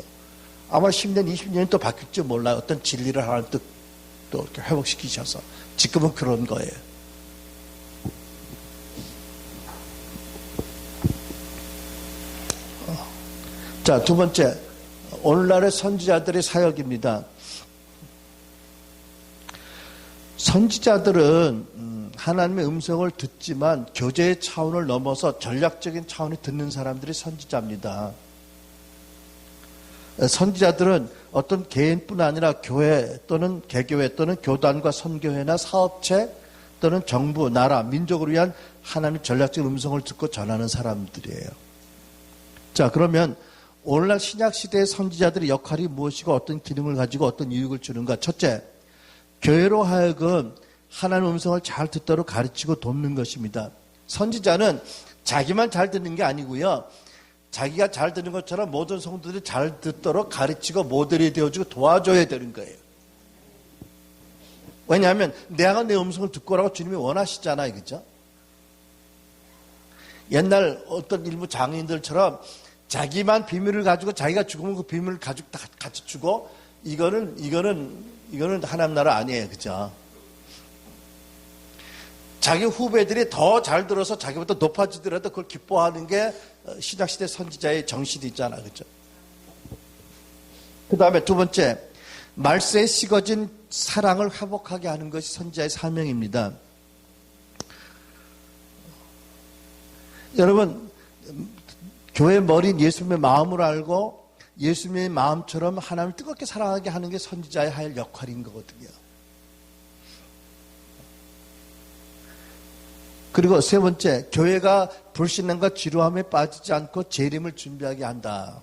아마 10년, 20년이 또 바뀔지 몰라요. 어떤 진리를 하나님 또 이렇게 회복시키셔서 지금은 그런 거예요. 자, 두 번째, 오늘날의 선지자들의 사역입니다. 선지자들은 하나님의 음성을 듣지만 교제의 차원을 넘어서 전략적인 차원에 듣는 사람들이 선지자입니다. 선지자들은 어떤 개인뿐 아니라 교회 또는 개교회 또는 교단과 선교회나 사업체 또는 정부, 나라, 민족을 위한 하나님의 전략적인 음성을 듣고 전하는 사람들이에요. 자, 그러면 오늘날 신약시대의 선지자들의 역할이 무엇이고 어떤 기능을 가지고 어떤 유익을 주는가? 첫째, 교회로 하여금 하나님의 음성을 잘 듣도록 가르치고 돕는 것입니다. 선지자는 자기만 잘 듣는 게 아니고요. 자기가 잘 듣는 것처럼 모든 성도들이 잘 듣도록 가르치고 모델이 되어주고 도와줘야 되는 거예요. 왜냐하면 내가 내 음성을 듣고 오라고 주님이 원하시잖아요. 그죠? 옛날 어떤 일부 장인들처럼 자기만 비밀을 가지고 자기가 죽으면 그 비밀을 가지고 다 같이 주고 이거는 하나님 나라 아니에요. 그죠? 자기 후배들이 더 잘 들어서 자기보다 높아지더라도 그걸 기뻐하는 게 신약시대 선지자의 정신이 있잖아요. 그죠? 그 다음에 두 번째, 말세에 식어진 사랑을 회복하게 하는 것이 선지자의 사명입니다. 여러분, 교회 머리인 예수님의 마음을 알고 예수님의 마음처럼 하나님을 뜨겁게 사랑하게 하는 게 선지자의 할 역할인 거거든요. 그리고 세 번째, 교회가 불신앙과 지루함에 빠지지 않고 재림을 준비하게 한다.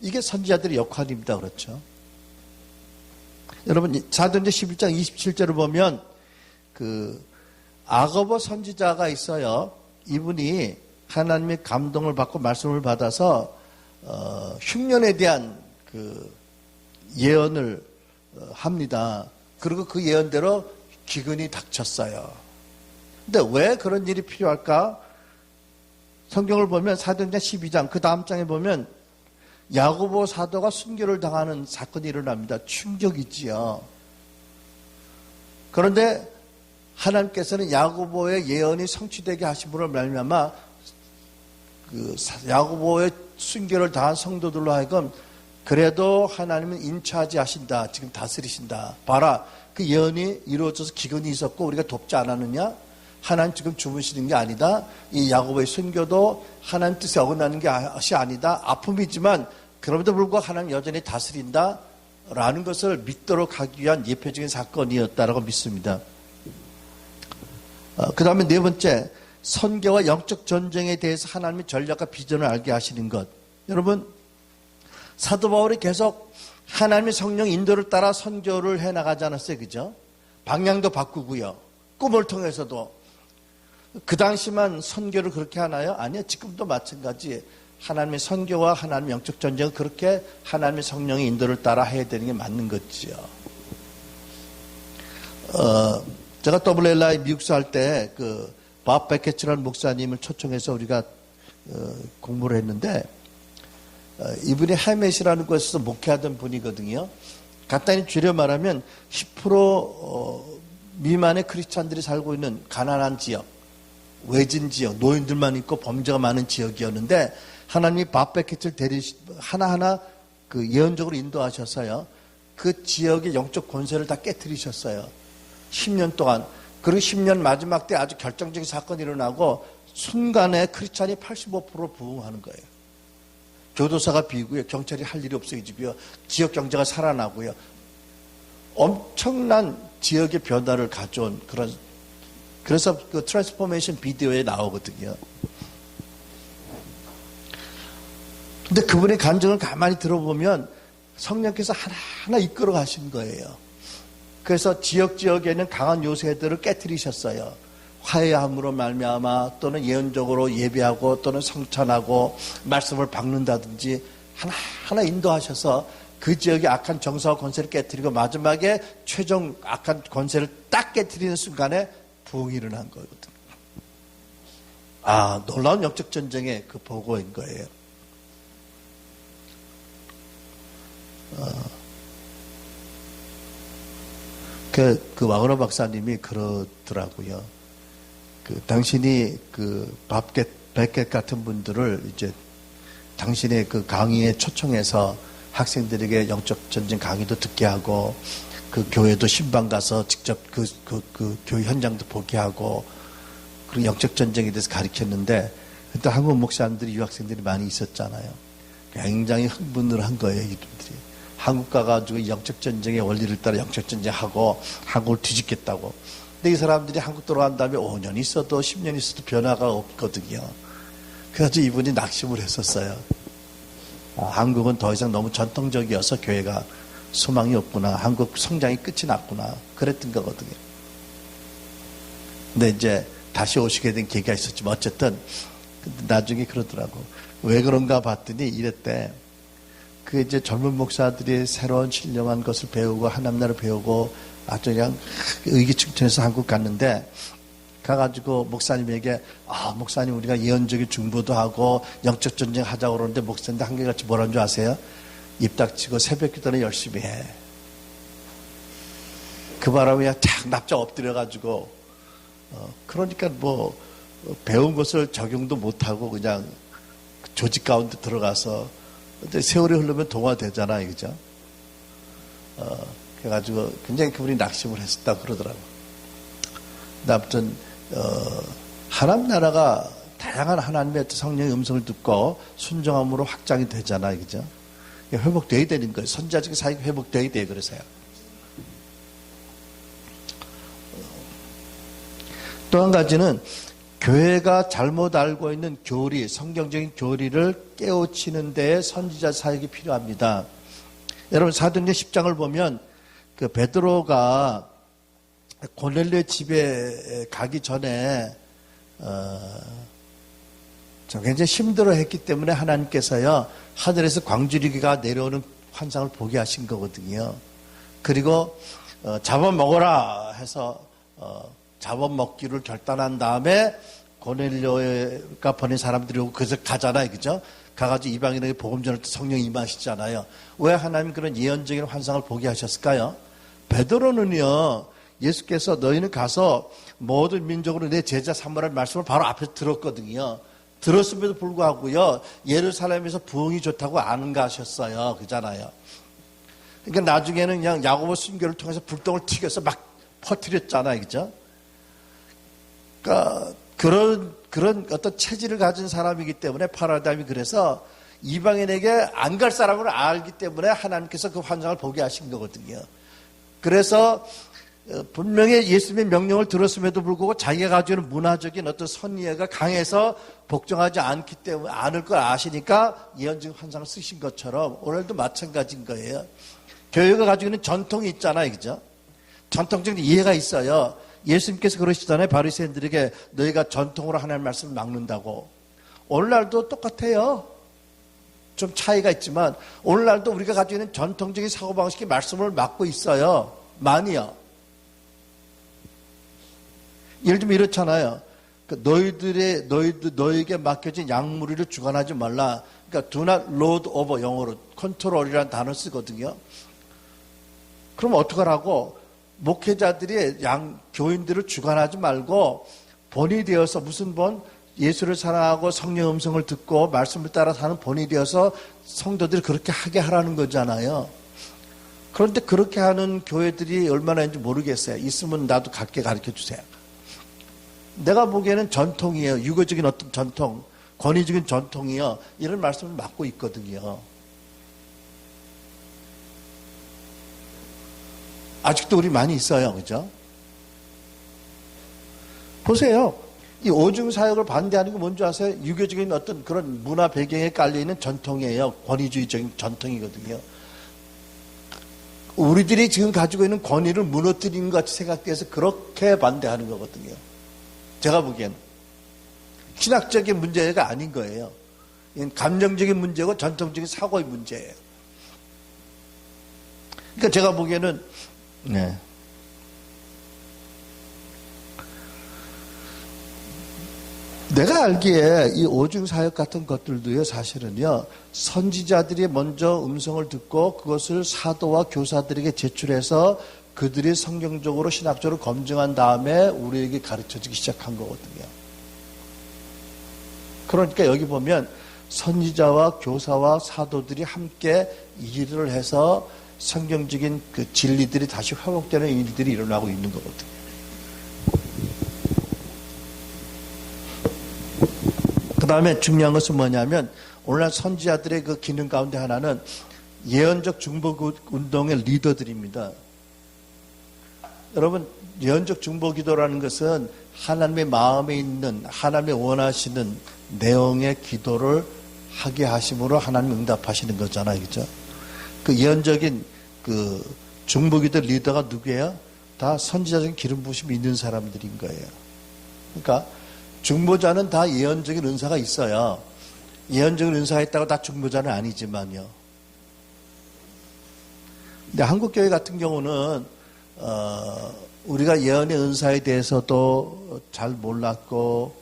이게 선지자들의 역할입니다. 그렇죠? 여러분, 사도행전 11장 27절을 보면 아거보 선지자가 있어요. 이분이 하나님의 감동을 받고 말씀을 받아서 흉년에 대한 예언을 합니다. 그리고 그 예언대로 기근이 닥쳤어요. 근데 왜 그런 일이 필요할까? 성경을 보면 사도행전 12장 그 다음 장에 보면 야고보 사도가 순교를 당하는 사건이 일어납니다. 충격이지요. 그런데 하나님께서는 야고보의 예언이 성취되게 하심으로 말미암아 야고보의 순교를 당한 성도들로 하여금 그래도 하나님은 인차하지 하신다. 지금 다스리신다. 봐라. 그 예언이 이루어져서 기근이 있었고 우리가 돕지 않았느냐? 하나님 지금 주무시는 게 아니다. 이 야고보의 순교도 하나님 뜻에 어긋나는 것이 아니다. 아픔이지만 그럼에도 불구하고 하나님 여전히 다스린다. 라는 것을 믿도록 하기 위한 예표적인 사건이었다라고 믿습니다. 그 다음에 네 번째, 선교와 영적 전쟁에 대해서 하나님의 전략과 비전을 알게 하시는 것. 여러분, 사도 바울이 계속 하나님의 성령 인도를 따라 선교를 해나가지 않았어요. 그죠? 방향도 바꾸고요. 꿈을 통해서도. 그 당시만 선교를 그렇게 하나요? 아니요. 지금도 마찬가지. 하나님의 선교와 하나님의 영적 전쟁은 그렇게 하나님의 성령의 인도를 따라 해야 되는 게 맞는 거지요. 제가 WLI 미국서 할 때 밥 베케츠라는 목사님을 초청해서 우리가 공부를 했는데 이분이 해멧이라는 곳에서 목회하던 분이거든요. 간단히 줄여 말하면 10% 미만의 크리스찬들이 살고 있는 가난한 지역, 외진 지역, 노인들만 있고 범죄가 많은 지역이었는데 하나님이 밥 베케츠를 하나하나 예언적으로 인도하셔서요. 그 지역의 영적 권세를 다 깨뜨리셨어요. 10년 동안. 그리고 10년 마지막 때 아주 결정적인 사건이 일어나고 순간에 크리스찬이 85% 부흥하는 거예요. 교도소가 비고요. 경찰이 할 일이 없어지고요. 지역 경제가 살아나고요. 엄청난 지역의 변화를 가져온 그래서 그 트랜스포메이션 비디오에 나오거든요. 근데 그분의 간증을 가만히 들어보면 성령께서 하나하나 이끌어 가신 거예요. 그래서 지역에는 강한 요새들을 깨뜨리셨어요. 화해함으로 말미암아 또는 예언적으로 예배하고 또는 성찬하고 말씀을 박는다든지 하나하나 인도하셔서 그 지역의 악한 정서와 권세를 깨뜨리고 마지막에 최종 악한 권세를 딱 깨뜨리는 순간에 부흥이 일어난 거거든요. 놀라운 영적 전쟁의 그 보고인 거예요. 그 와그너 박사님이 그러더라고요. 당신이 백겟 같은 분들을 이제 당신의 그 강의에 초청해서 학생들에게 영적 전쟁 강의도 듣게 하고 그 교회도 신방 가서 직접 그 교회 현장도 보게 하고 그리고 영적 전쟁에 대해서 가르쳤는데 그때 한국 목사님들이 유학생들이 많이 있었잖아요. 굉장히 흥분을 한 거예요, 이분들이. 한국 가가지고 영적 전쟁의 원리를 따라 영적 전쟁하고 한국을 뒤집겠다고. 근데 이 사람들이 한국 들어간 다음에 5년 있어도 10년 있어도 변화가 없거든요. 그래서 이분이 낙심을 했었어요. 한국은 더 이상 너무 전통적이어서 교회가 소망이 없구나. 한국 성장이 끝이 났구나. 그랬던 거거든요. 근데 이제 다시 오시게 된 계기가 있었지만 어쨌든 나중에 그러더라고. 왜 그런가 봤더니 이랬대. 이제 젊은 목사들이 새로운 신령한 것을 배우고 하나님 나라를 배우고 아주 그냥 의기충천해서 한국 갔는데 가가지고 목사님에게 목사님 우리가 예언적인 중보도 하고 영적 전쟁 하자고 그러는데 목사님들 한결같이 뭐라는 줄 아세요? 입 닥치고 새벽 기도는 열심히 해. 그 바람에 그냥 착 납작 엎드려가지고 그러니까 배운 것을 적용도 못하고 그냥 조직 가운데 들어가서 근데 세월이 흐르면 동화되잖아요, 그죠? 그래가지고 굉장히 그분이 낙심을 했었다고 그러더라고요. 아무튼 하나님 나라가 다양한 하나님의 성령의 음성을 듣고 순종함으로 확장이 되잖아요. 그죠? 회복돼야 되는 거예요. 선지자적인 사역이 회복돼야 돼요. 그래서요. 또 한 가지는 교회가 잘못 알고 있는 교리, 성경적인 교리를 깨우치는 데에 선지자 사역이 필요합니다. 여러분 사도행전 10장을 보면 그 베드로가 고넬료 집에 가기 전에 굉장히 힘들어했기 때문에 하나님께서요 하늘에서 광주리기가 내려오는 환상을 보게 하신 거거든요. 그리고 잡아먹어라 해서 잡아먹기를 결단한 다음에 고넬료가 보낸 사람들이 오고 그래서 가잖아요. 그죠? 가가지고 이방인에게 복음 전할 때 성령이 임하시잖아요. 왜 하나님 그런 예언적인 환상을 보게 하셨을까요? 베드로는요 예수께서 너희는 가서 모든 민족으로 내 제자 삼으라는 말씀을 바로 앞에서 들었거든요. 들었음에도 불구하고요 예루살렘에서 부흥이 좋다고 아는가 하셨어요. 그잖아요. 그러니까 나중에는 그냥 야고보 순교를 통해서 불똥을 튀겨서 막 퍼뜨렸잖아요. 그죠? 그러니까 그런 어떤 체질을 가진 사람이기 때문에 파라다임이 그래서 이방인에게 안 갈 사람을 알기 때문에 하나님께서 그 환상을 보게 하신 거거든요. 그래서 분명히 예수님의 명령을 들었음에도 불구하고 자기가 가지고 있는 문화적인 어떤 선의가 강해서 복종하지 않기 때문에 않을 걸 아시니까 예언적 환상을 쓰신 것처럼 오늘도 마찬가지인 거예요. 교회가 가지고 있는 전통이 있잖아요. 그죠? 전통적인 이해가 있어요. 예수님께서 그러시잖아요. 바리새인들에게 너희가 전통으로 하나님의 말씀을 막는다고. 오늘날도 똑같아요. 좀 차이가 있지만 오늘날도 우리가 가지고 있는 전통적인 사고방식의 말씀을 막고 있어요. 많이요. 예를 들면 이렇잖아요. 너희에게 맡겨진 양무리를 주관하지 말라. 그러니까 do not lord over, 영어로 컨트롤이라는 단어를 쓰거든요. 그럼 어떡하라고? 목회자들이 교인들을 주관하지 말고 본이 되어서 무슨 본? 예수를 사랑하고 성령 음성을 듣고 말씀을 따라 사는 본이 되어서 성도들이 그렇게 하게 하라는 거잖아요. 그런데 그렇게 하는 교회들이 얼마나 있는지 모르겠어요. 있으면 나도 갖게 가르쳐 주세요. 내가 보기에는 전통이에요. 유교적인 어떤 전통, 권위적인 전통이요. 이런 말씀을 맡고 있거든요. 아직도 우리 많이 있어요. 그죠? 보세요. 이 오중사역을 반대하는 게 뭔지 아세요? 유교적인 어떤 그런 문화 배경에 깔려있는 전통이에요. 권위주의적인 전통이거든요. 우리들이 지금 가지고 있는 권위를 무너뜨리는 것 같이 생각돼서 그렇게 반대하는 거거든요. 제가 보기에는. 신학적인 문제가 아닌 거예요. 이건 감정적인 문제고 전통적인 사고의 문제예요. 그러니까 제가 보기에는 네. 내가 알기에 이 오중사역 같은 것들도요, 사실은요, 선지자들이 먼저 음성을 듣고 그것을 사도와 교사들에게 제출해서 그들이 성경적으로 신학적으로 검증한 다음에 우리에게 가르쳐주기 시작한 거거든요. 그러니까 여기 보면 선지자와 교사와 사도들이 함께 일을 해서 성경적인 그 진리들이 다시 회복되는 일들이 일어나고 있는 거거든요. 그 다음에 중요한 것은 뭐냐면 오늘날 선지자들의 그 기능 가운데 하나는 예언적 중보 운동의 리더들입니다. 여러분, 예언적 중보 기도라는 것은 하나님의 마음에 있는, 하나님의 원하시는 내용의 기도를 하게 하심으로 하나님 응답하시는 거잖아요. 그죠? 그 예언적인 그 중보기도 리더가 누구예요? 다 선지자적인 기름 부심이 있는 사람들인 거예요. 그러니까 중보자는 다 예언적인 은사가 있어요. 예언적인 은사가 있다고 다 중보자는 아니지만요. 근데 한국교회 같은 경우는 우리가 예언의 은사에 대해서도 잘 몰랐고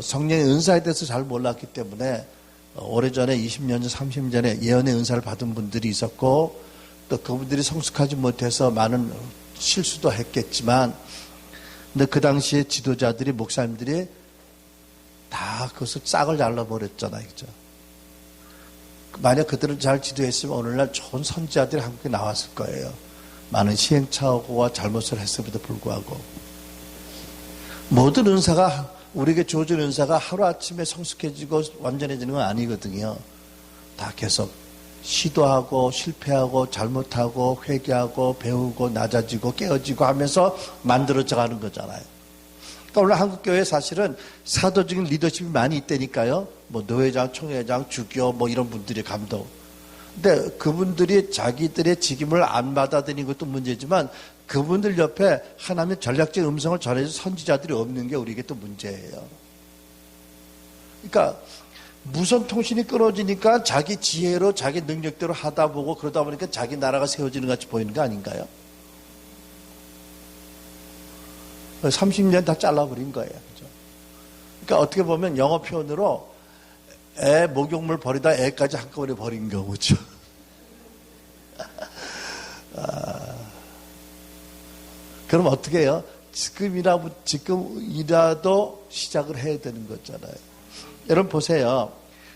성령의 은사에 대해서 잘 몰랐기 때문에 오래전에 20년 전 30년 전에 예언의 은사를 받은 분들이 있었고 또 그분들이 성숙하지 못해서 많은 실수도 했겠지만 근데 그 당시에 지도자들이 목사님들이 다 그것을 싹을 잘라버렸잖아요. 그죠? 만약 그들을 잘 지도했으면 오늘날 좋은 선지자들이 한국에 나왔을 거예요. 많은 시행착오와 잘못을 했음에도 불구하고 모든 은사가 우리에게 주어진 은사가 하루아침에 성숙해지고 완전해지는 건 아니거든요. 다 계속 시도하고 실패하고 잘못하고 회개하고 배우고 낮아지고 깨어지고 하면서 만들어져 가는 거잖아요. 그러니까 오늘 한국교회 사실은 사도적인 리더십이 많이 있다니까요. 뭐 노회장, 총회장, 주교 뭐 이런 분들이 감독. 근데 그분들이 자기들의 직임을 안 받아들이는 것도 문제지만 그분들 옆에 하나님의 전략적 음성을 전해줄 선지자들이 없는 게 우리에게 또 문제예요. 그러니까 무선 통신이 끊어지니까 자기 지혜로 자기 능력대로 하다 보고 그러다 보니까 자기 나라가 세워지는 것 같이 보이는 거 아닌가요? 30년 다 잘라버린 거예요. 그죠? 그러니까 어떻게 보면 영어 표현으로 애 목욕물 버리다 애까지 한꺼번에 버린 경우죠. 그럼 어떻게 해요? 지금이라도 시작을 해야 되는 거잖아요. 여러분 보세요.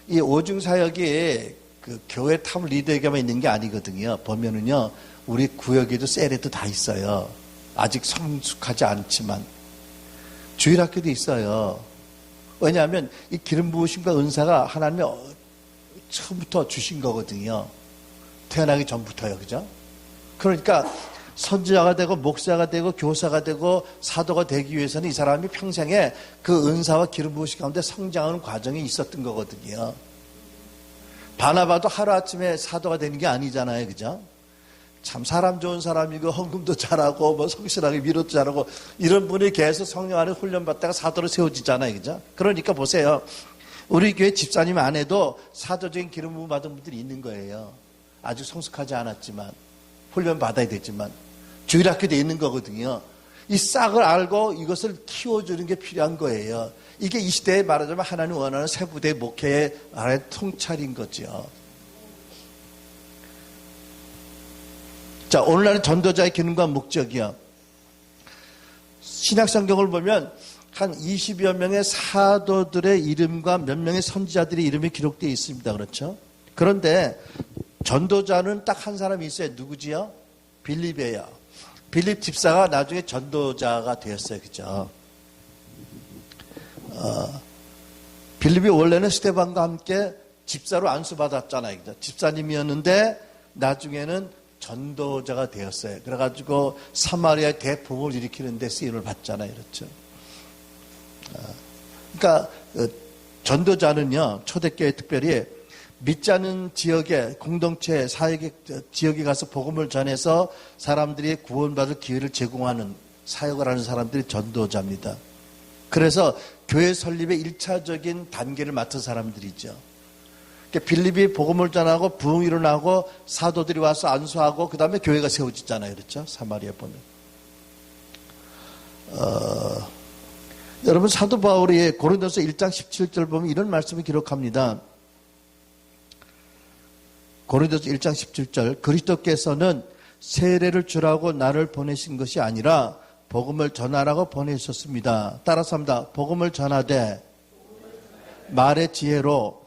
이 오중사역이 그 교회 탑 리더에게만 있는 게 아니거든요. 보면은요, 우리 구역에도 셀에도 다 있어요. 아직 성숙하지 않지만. 주일학교도 있어요. 왜냐하면 이 기름 부으심과 은사가 하나님이 처음부터 주신 거거든요. 태어나기 전부터요. 그죠? 그러니까 선지자가 되고 목사가 되고 교사가 되고 사도가 되기 위해서는 이 사람이 평생에 그 은사와 기름 부으심 가운데 성장하는 과정이 있었던 거거든요. 바나바도 하루아침에 사도가 되는 게 아니잖아요. 그죠? 참 사람 좋은 사람이고 헌금도 잘하고 뭐 성실하게 위로도 잘하고 이런 분이 계속 성령 안에 훈련받다가 사도로 세워지잖아요. 그죠? 그러니까 보세요. 우리 교회 집사님 안에도 사도적인 기름 부음 받은 분들이 있는 거예요. 아직 성숙하지 않았지만 훈련 받아야 되지만 주일학교도 있는 거거든요. 이 싹을 알고 이것을 키워주는 게 필요한 거예요. 이게 이 시대에 말하자면 하나님 원하는 세부대 목회의 아래 통찰인 거죠. 자, 오늘날의 전도자의 기능과 목적이요. 신약성경을 보면 한 20여 명의 사도들의 이름과 몇 명의 선지자들의 이름이 기록되어 있습니다. 그렇죠? 그런데 전도자는 딱 한 사람이 있어요. 누구지요? 빌립이에요. 빌립 집사가 나중에 전도자가 되었어요. 그죠? 빌립이 원래는 스데반과 함께 집사로 안수받았잖아요. 그죠? 집사님이었는데 나중에는 전도자가 되었어요. 그래가지고 사마리아의 대폭을 일으키는 데 쓰임을 받잖아요. 그렇죠? 그러니까 전도자는요, 초대교회 특별히 믿지 않는 지역에 공동체 사역의 지역에 가서 복음을 전해서 사람들이 구원받을 기회를 제공하는 사역을 하는 사람들이 전도자입니다. 그래서 교회 설립의 1차적인 단계를 맡은 사람들이죠. 그러니까 빌립이 복음을 전하고 부흥이 일어나고 사도들이 와서 안수하고 그 다음에 교회가 세워지잖아요. 그렇죠? 사마리아 보면. 여러분 사도 바울이 고린도서 1장 17절 보면 이런 말씀을 기록합니다. 고린도서 1장 17절 그리스도께서는 세례를 주라고 나를 보내신 것이 아니라 복음을 전하라고 보내셨습니다. 따라서 합니다. 복음을 전하되 말의 지혜로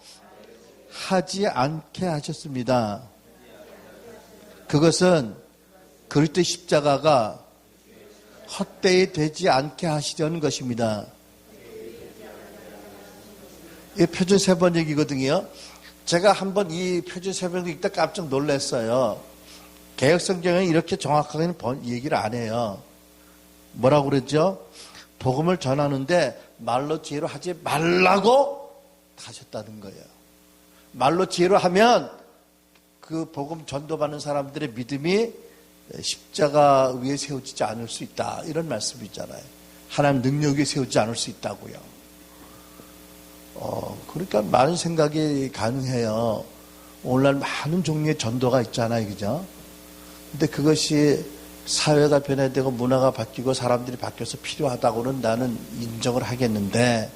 하지 않게 하셨습니다. 그것은 그리스도의 십자가가 헛되이 되지 않게 하시려는 것입니다. 이 표준 세번역이거든요. 제가 한번 이 표준 세번역 읽다 깜짝 놀랐어요. 개역성경에 이렇게 정확하게는 얘기를 안 해요. 뭐라고 그랬죠? 복음을 전하는데 말로 지혜로 하지 말라고 하셨다는 거예요. 말로 지혜로 하면 그 복음 전도받는 사람들의 믿음이 십자가 위에 세워지지 않을 수 있다. 이런 말씀이 있잖아요. 하나님 능력 위에 세우지 않을 수 있다고요. 그러니까 많은 생각이 가능해요. 오늘날 많은 종류의 전도가 있잖아요. 그죠? 근데 그것이 사회가 변화되고 문화가 바뀌고 사람들이 바뀌어서 필요하다고는 나는 인정을 하겠는데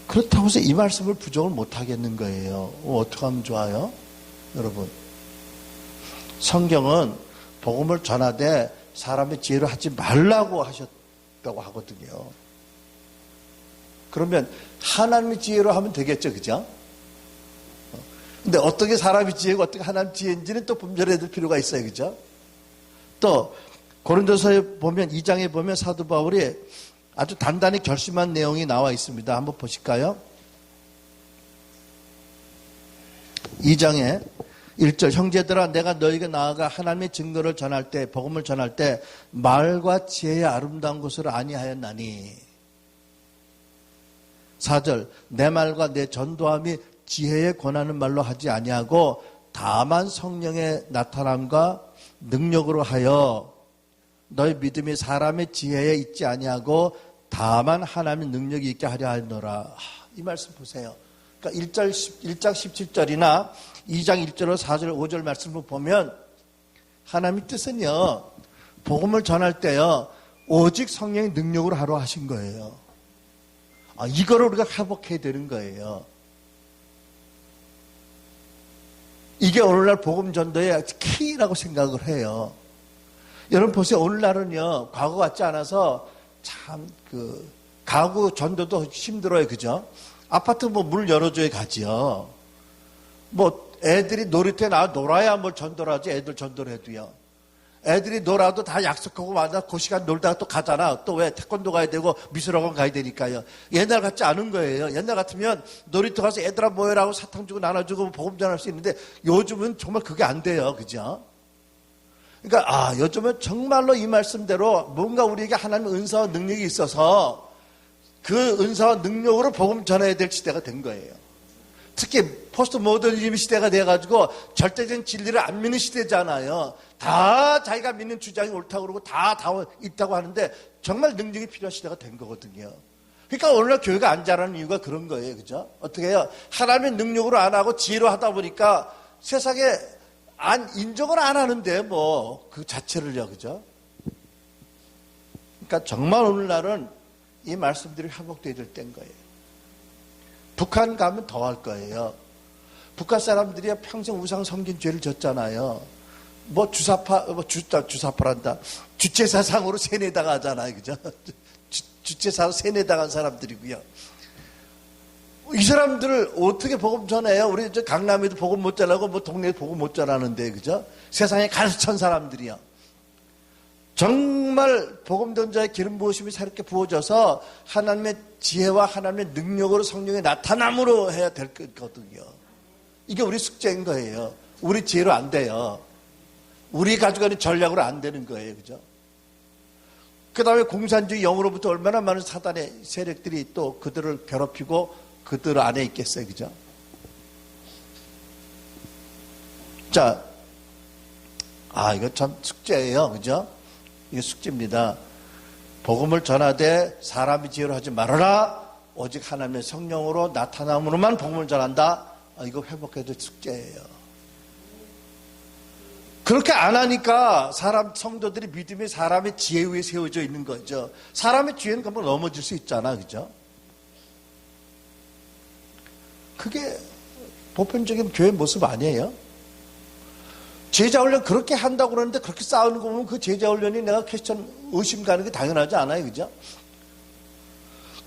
그렇다고 해서 이 말씀을 부정을 못 하겠는 거예요. 어떻게 하면 좋아요? 여러분. 성경은 복음을 전하되 사람의 지혜로 하지 말라고 하셨다고 하거든요. 그러면 하나님의 지혜로 하면 되겠죠. 그죠? 근데 어떻게 사람의 지혜고 어떻게 하나님의 지혜인지는 또 분별해야 될 필요가 있어요. 그죠? 또 고린도서에 보면 2장에 보면 사도 바울이 아주 단단히 결심한 내용이 나와 있습니다. 한번 보실까요? 2장에 1절 형제들아 내가 너에게 나아가 하나님의 증거를 전할 때 복음을 전할 때 말과 지혜의 아름다운 것을 아니하였나니 4절 내 말과 내 전도함이 지혜에 권하는 말로 하지 아니하고 다만 성령의 나타남과 능력으로 하여 너희 믿음이 사람의 지혜에 있지 아니하고 다만 하나님의 능력이 있게 하려 하노라. 이 말씀 보세요. 그러니까 1장 17절이나 2장 1절, 4절, 5절 말씀을 보면 하나님의 뜻은요. 복음을 전할 때요. 오직 성령의 능력으로 하러 하신 거예요. 이거를 우리가 회복해야 되는 거예요. 이게 오늘날 복음 전도의 키라고 생각을 해요. 여러분 보세요. 오늘날은요. 과거 같지 않아서 참 가구 전도도 힘들어요. 그죠? 아파트 문 열어줘야 가지요. 애들이 놀이터에 나와 놀아야 뭘 전도를 하지. 애들 전도를 해도요. 애들이 놀아도 다 약속하고 맞아. 그 시간 놀다가 또 가잖아. 또 왜 태권도 가야 되고 미술학원 가야 되니까요. 옛날 같지 않은 거예요. 옛날 같으면 놀이터 가서 애들아 모여라고 사탕 주고 나눠주고 복음 전할 수 있는데 요즘은 정말 그게 안 돼요. 그죠? 그러니까 요즘은 정말로 이 말씀대로 뭔가 우리에게 하나님의 은사와 능력이 있어서 그 은사와 능력으로 복음 전해야 될 시대가 된 거예요. 특히 포스트 모더니즘 시대가 돼가지고 절대적인 진리를 안 믿는 시대잖아요. 다 자기가 믿는 주장이 옳다고 그러고 다 있다고 하는데 정말 능력이 필요한 시대가 된 거거든요. 그러니까 오늘날 교회가 안 자라는 이유가 그런 거예요. 그죠? 어떻게 해요? 하나님의 능력으로 안 하고 지혜로 하다 보니까 세상에 인정을 안 하는데 그 자체를요. 그죠? 그러니까 정말 오늘날은 이 말씀들이 회복되어야 될 때인 거예요. 북한 가면 더 할 거예요. 북한 사람들이 평생 우상 섬긴 죄를 졌잖아요. 주사파란다. 주체사상으로 세뇌당하잖아요. 그죠? 주체사로 세뇌당한 사람들이고요. 이 사람들을 어떻게 복음 전해요? 우리 강남에도 복음 못 전하고 동네에도 복음 못 전하는데, 그죠? 세상에 가르친 사람들이요. 정말 복음 전자의 기름 부으심이 새롭게 부어져서 하나님의 지혜와 하나님의 능력으로 성령의 나타남으로 해야 될 거거든요. 이게 우리 숙제인 거예요. 우리 지혜로 안 돼요. 우리 가지고 있는 전략으로 안 되는 거예요. 그죠? 그 다음에 공산주의 영으로부터 얼마나 많은 사단의 세력들이 또 그들을 괴롭히고 그들 안에 있겠어요. 그죠? 자, 이거 참 숙제예요. 그죠? 이게 숙제입니다. 복음을 전하되 사람이 지혜로 하지 말아라. 오직 하나님의 성령으로 나타남으로만 복음을 전한다. 이거 회복해야 될 숙제예요. 그렇게 안 하니까 성도들이 믿음이 사람의 지혜 위에 세워져 있는 거죠. 사람의 지혜는 금방 넘어질 수 있잖아. 그죠? 그게 보편적인 교회 모습 아니에요? 제자훈련 그렇게 한다고 그러는데 그렇게 싸우는 거 보면 그 제자훈련이 내가 퀘스천 의심 가는 게 당연하지 않아요. 그죠?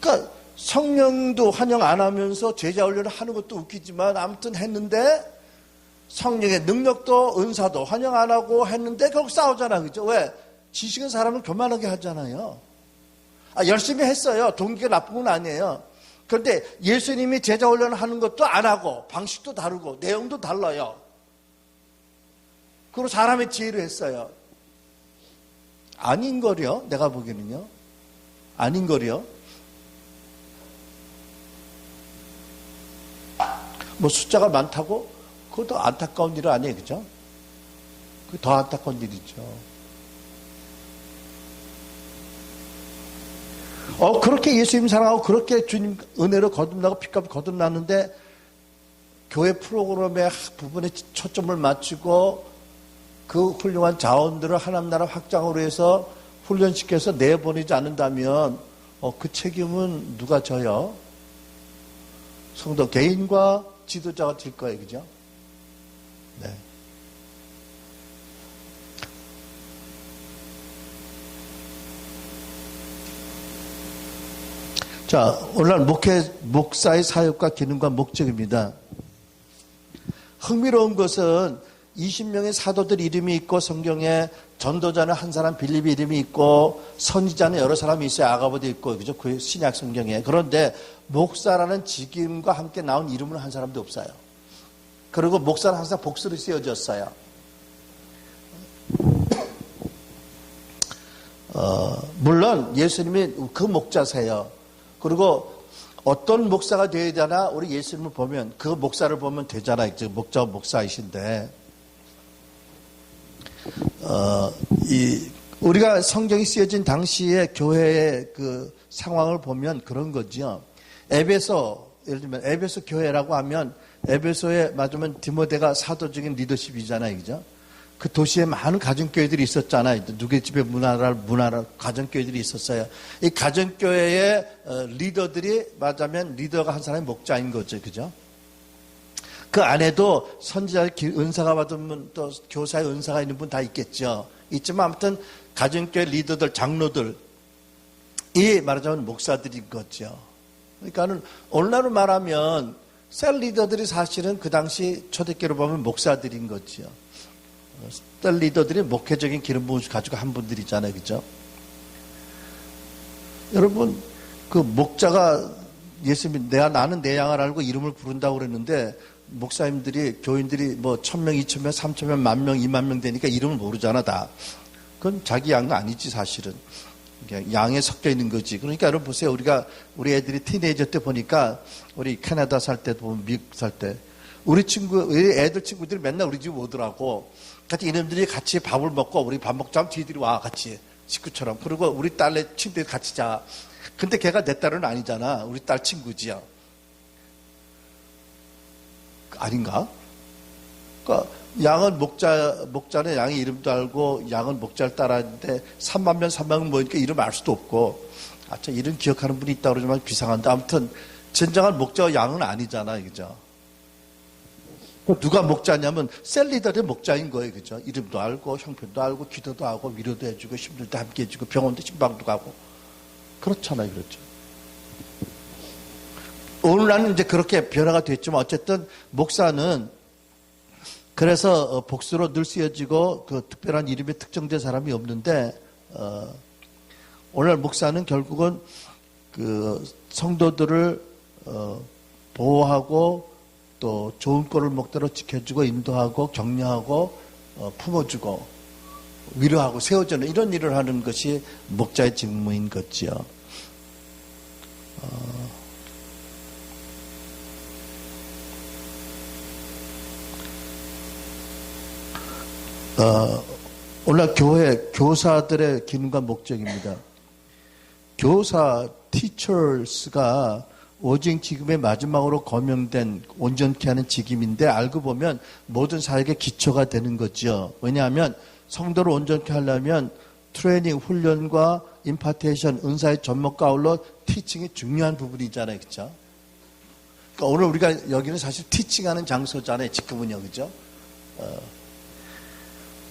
그러니까 성령도 환영 안 하면서 제자훈련을 하는 것도 웃기지만 아무튼 했는데 성령의 능력도 은사도 환영 안 하고 했는데 결국 싸우잖아. 그죠? 왜? 지식은 사람을 교만하게 하잖아요. 열심히 했어요. 동기가 나쁜 건 아니에요. 그런데 예수님이 제자훈련을 하는 것도 안 하고 방식도 다르고 내용도 달라요. 그리고 사람의 지혜로 했어요. 아닌 거려. 내가 보기에는요. 아닌 거려. 숫자가 많다고? 그것도 안타까운 일은 아니에요. 그죠? 그게 더 안타까운 일이죠. 그렇게 예수님 사랑하고 그렇게 주님 은혜로 거듭나고 피값 거듭났는데 교회 프로그램의 부분에 초점을 맞추고 그 훌륭한 자원들을 하나님 나라 확장으로 해서 훈련시켜서 내보내지 않는다면 그 책임은 누가 져요? 성도 개인과 지도자가 질 거예요. 그죠? 네. 자, 오늘날 목사의 사역과 기능과 목적입니다. 흥미로운 것은 20명의 사도들 이름이 있고 성경에 전도자는 한 사람 빌립의 이름이 있고 선지자는 여러 사람이 있어요. 아가보도 있고 그죠? 그 신약 성경에. 그런데 목사라는 직임과 함께 나온 이름은 한 사람도 없어요. 그리고 목사는 항상 복수로 쓰여졌어요. 물론 예수님이 그 목자세요. 그리고 어떤 목사가 되어야 되나 우리 예수님을 보면 그 목사를 보면 되잖아요. 목사이신데 우리가 성경이 쓰여진 당시의 교회의 그 상황을 보면 그런 거죠. 에베소, 예를 들면 에베소 교회라고 하면 에베소에 맞으면 디모데가 사도적인 리더십이잖아요. 그죠? 그 도시에 많은 가정교회들이 있었잖아요. 누구의 집에 문화라 가정교회들이 있었어요. 이 가정교회의 리더들이 맞으면 리더가 한 사람이 목자인 거죠. 그죠? 그 안에도 선지자의 은사가 받으면 또 교사의 은사가 있는 분 다 있겠죠. 있지만 아무튼 가정교회 리더들, 장로들, 이 말하자면 목사들인 거죠. 그러니까는 오늘날로 말하면 셀 리더들이 사실은 그 당시 초대교회로 보면 목사들인 거죠. 셀 리더들이 목회적인 기름 부음을 가지고 한 분들이잖아요. 그죠? 여러분, 그 목자가 예수님, 나는 내 양을 알고 이름을 부른다고 그랬는데 목사님들이, 교인들이 뭐 1000명, 2000명, 3000명, 10,000명, 20,000명 되니까 이름을 모르잖아, 다. 그건 자기 양은 아니지, 사실은. 양에 섞여 있는 거지. 그러니까 여러분 보세요. 우리 애들이 티네이저 때 보니까 우리 캐나다 살 때 보면 미국 살 때 우리 애들 친구들이 맨날 우리 집 오더라고. 같이 이놈들이 같이 밥을 먹고 우리 밥 먹자면 뒤들이 와, 같이. 식구처럼. 그리고 우리 딸네 친구들이 같이 자. 근데 걔가 내 딸은 아니잖아. 우리 딸 친구지요. 아닌가? 그러니까 양은 목자는 양의 이름도 알고 양은 목자를 따라하는데 3만 명, 3만 명 모이니까 이름 알 수도 없고 참 이름 기억하는 분이 있다고 그러지만 비상한데 아무튼 진정한 목자와 양은 아니잖아요. 그죠? 누가 목자냐면 셀리더의 목자인 거예요. 그죠? 이름도 알고 형편도 알고 기도도 하고 위로도 해주고 힘들도 함께 해주고 병원도 신방도 가고 그렇잖아요. 그렇죠? 오늘날은 이제 그렇게 변화가 됐지만 어쨌든 목사는 그래서 복수로 늘 쓰여지고 그 특별한 이름에 특정된 사람이 없는데 오늘 목사는 결국은 그 성도들을 보호하고 또 좋은 꼴을 먹도록 지켜주고 인도하고 격려하고 품어주고 위로하고 세워주는 이런 일을 하는 것이 목자의 직무인 거지요. 오늘 교사들의 기능과 목적입니다. 교사, teachers가 오직 지금의 마지막으로 거명된 온전케 하는 직임인데 알고 보면 모든 사역의 기초가 되는 거죠. 왜냐하면 성도를 온전케 하려면 트레이닝, 훈련과 임파테이션, 은사의 접목과 아울러 티칭이 중요한 부분이잖아요. 그렇죠? 그러니까 오늘 우리가 여기는 사실 티칭하는 장소잖아요. 지금은요. 그렇죠?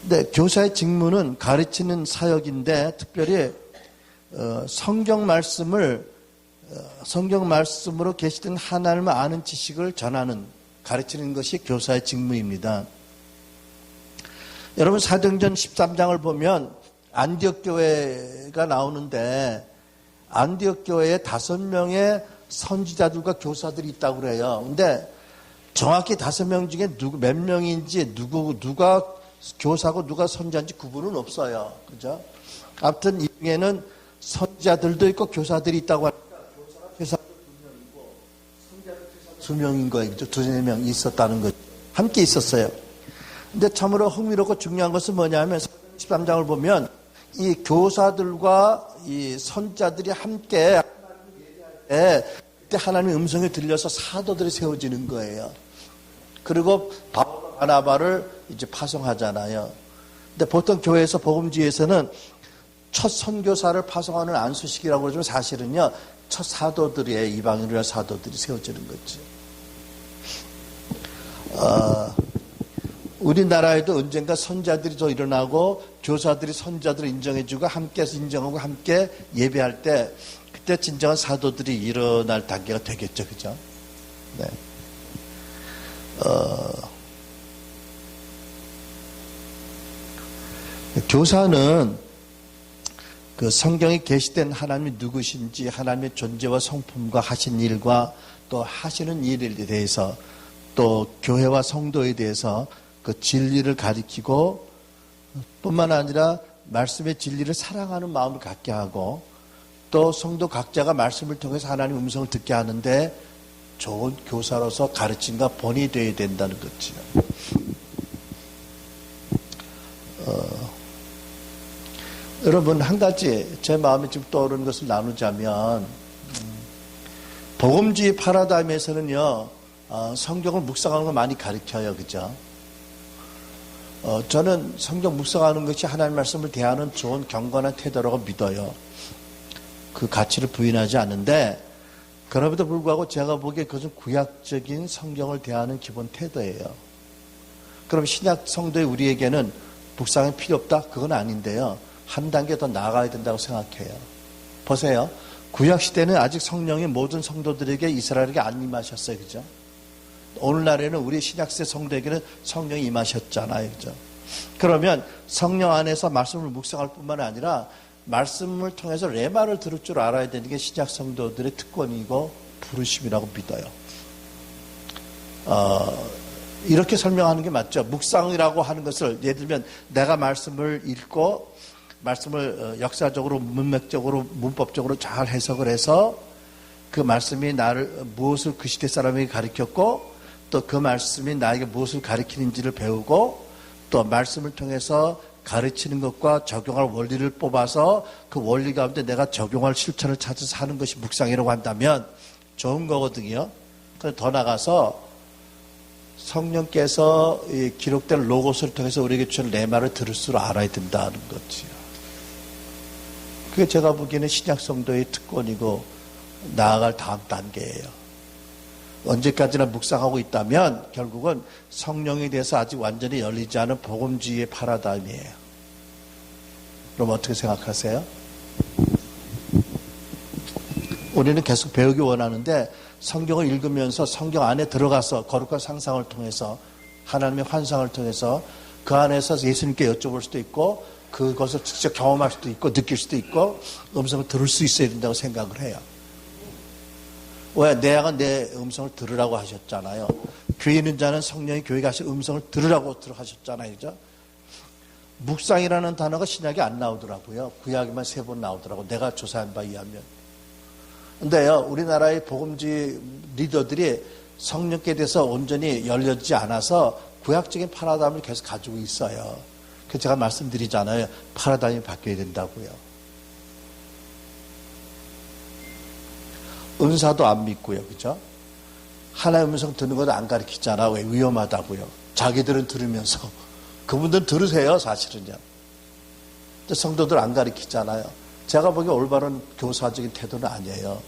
근데 교사의 직무는 가르치는 사역인데 특별히 성경 말씀으로 계시된 하나님을 아는 지식을 전하는 가르치는 것이 교사의 직무입니다. 여러분 사도행전 13장을 보면 안디옥 교회가 나오는데 안디옥 교회에 5명의 선지자들과 교사들이 있다고 그래요. 근데 정확히 5명 중에 몇 명인지 누가 교사고 누가 선지자인지 구분은 없어요. 그죠? 아무튼 이 중에는 선지자들도 있고 교사들이 있다고 하니까 교사가 2명이고 선지자들 2명인 거예요. 그죠? 2-3명 있었다는 거죠. 함께 있었어요. 근데 참으로 흥미롭고 중요한 것은 뭐냐면 13장을 보면 이 교사들과 이 선지자들이 함께 그때 하나님의 음성이 들려서 사도들이 세워지는 거예요. 그리고 바나바를 이제 파송하잖아요. 근데 보통 교회에서 복음주의에서는 첫 선교사를 파송하는 안수식이라고 그러지만 사실은요, 첫 사도들의 이방인이라 사도들이 세워지는 거죠. 우리나라에도 언젠가 선자들이 더 일어나고 교사들이 선자들을 인정해주고 함께 인정하고 함께 예배할 때 그때 진정한 사도들이 일어날 단계가 되겠죠. 그죠? 네. 교사는 그 성경에 계시된 하나님이 누구신지, 하나님의 존재와 성품과 하신 일과 또 하시는 일에 대해서, 또 교회와 성도에 대해서 그 진리를 가리키고, 뿐만 아니라 말씀의 진리를 사랑하는 마음을 갖게 하고, 또 성도 각자가 말씀을 통해서 하나님의 음성을 듣게 하는데 좋은 교사로서 가르침과 본이 되어야 된다는 거죠. 여러분, 한 가지 제 마음에 지금 떠오르는 것을 나누자면, 복음주의 파라다임에서는요, 성경을 묵상하는 걸 많이 가르쳐요. 그죠? 저는 성경 묵상하는 것이 하나님 말씀을 대하는 좋은 경건한 태도라고 믿어요. 그 가치를 부인하지 않는데, 그럼에도 불구하고 제가 보기에 그것은 구약적인 성경을 대하는 기본 태도예요. 그럼 신약 성도의 우리에게는 묵상이 필요 없다? 그건 아닌데요. 한 단계 더 나아가야 된다고 생각해요. 보세요. 구약시대는 아직 성령이 모든 성도들에게, 이스라엘에게 안 임하셨어요. 그죠? 오늘날에는 우리 신약시대 성도에게는 성령이 임하셨잖아요. 그죠? 그러면 성령 안에서 말씀을 묵상할 뿐만 아니라 말씀을 통해서 레마를 들을 줄 알아야 되는 게 신약 성도들의 특권이고 부르심이라고 믿어요. 이렇게 설명하는 게 맞죠. 묵상이라고 하는 것을, 예를 들면 내가 말씀을 읽고 말씀을 역사적으로, 문맥적으로, 문법적으로 잘 해석을 해서 그 말씀이 나를 무엇을 그 시대 사람에게 가르쳤고, 또 그 말씀이 나에게 무엇을 가르치는지를 배우고, 또 말씀을 통해서 가르치는 것과 적용할 원리를 뽑아서 그 원리 가운데 내가 적용할 실천을 찾아서 하는 것이 묵상이라고 한다면 좋은 거거든요. 그런데 더 나가서 성령께서 기록된 로고스를 통해서 우리에게 주는 레마를 들을 줄 알아야 된다는 거지요. 그게 제가 보기에는 신약 성도의 특권이고 나아갈 다음 단계예요. 언제까지나 묵상하고 있다면 결국은 성령에 대해서 아직 완전히 열리지 않은 복음주의의 파라다임이에요. 그럼 어떻게 생각하세요? 우리는 계속 배우기 원하는데 성경을 읽으면서 성경 안에 들어가서 거룩한 상상을 통해서, 하나님의 환상을 통해서 그 안에서 예수님께 여쭤볼 수도 있고, 그것을 직접 경험할 수도 있고, 느낄 수도 있고, 음성을 들을 수 있어야 된다고 생각을 해요. 왜? 내가 내 음성을 들으라고 하셨잖아요. 교회 있는 자는 성령이 교회가 하신 음성을 들으라고 하셨잖아요. 그죠? 묵상이라는 단어가 신약에 안 나오더라고요. 구약에만 3번 나오더라고요. 내가 조사한 바에 의하면. 근데요, 우리나라의 복음주의 리더들이 성령께 대해서 온전히 열려지지 않아서 구약적인 파라다임을 계속 가지고 있어요. 그래서 제가 말씀드리잖아요. 파라다임이 바뀌어야 된다고요. 은사도 안 믿고요. 그죠? 하나의 음성 듣는 것도 안 가르치잖아. 왜? 위험하다고요. 자기들은 들으면서. 그분들은 들으세요. 사실은요. 근데 성도들 안 가르치잖아요. 제가 보기에 올바른 교사적인 태도는 아니에요.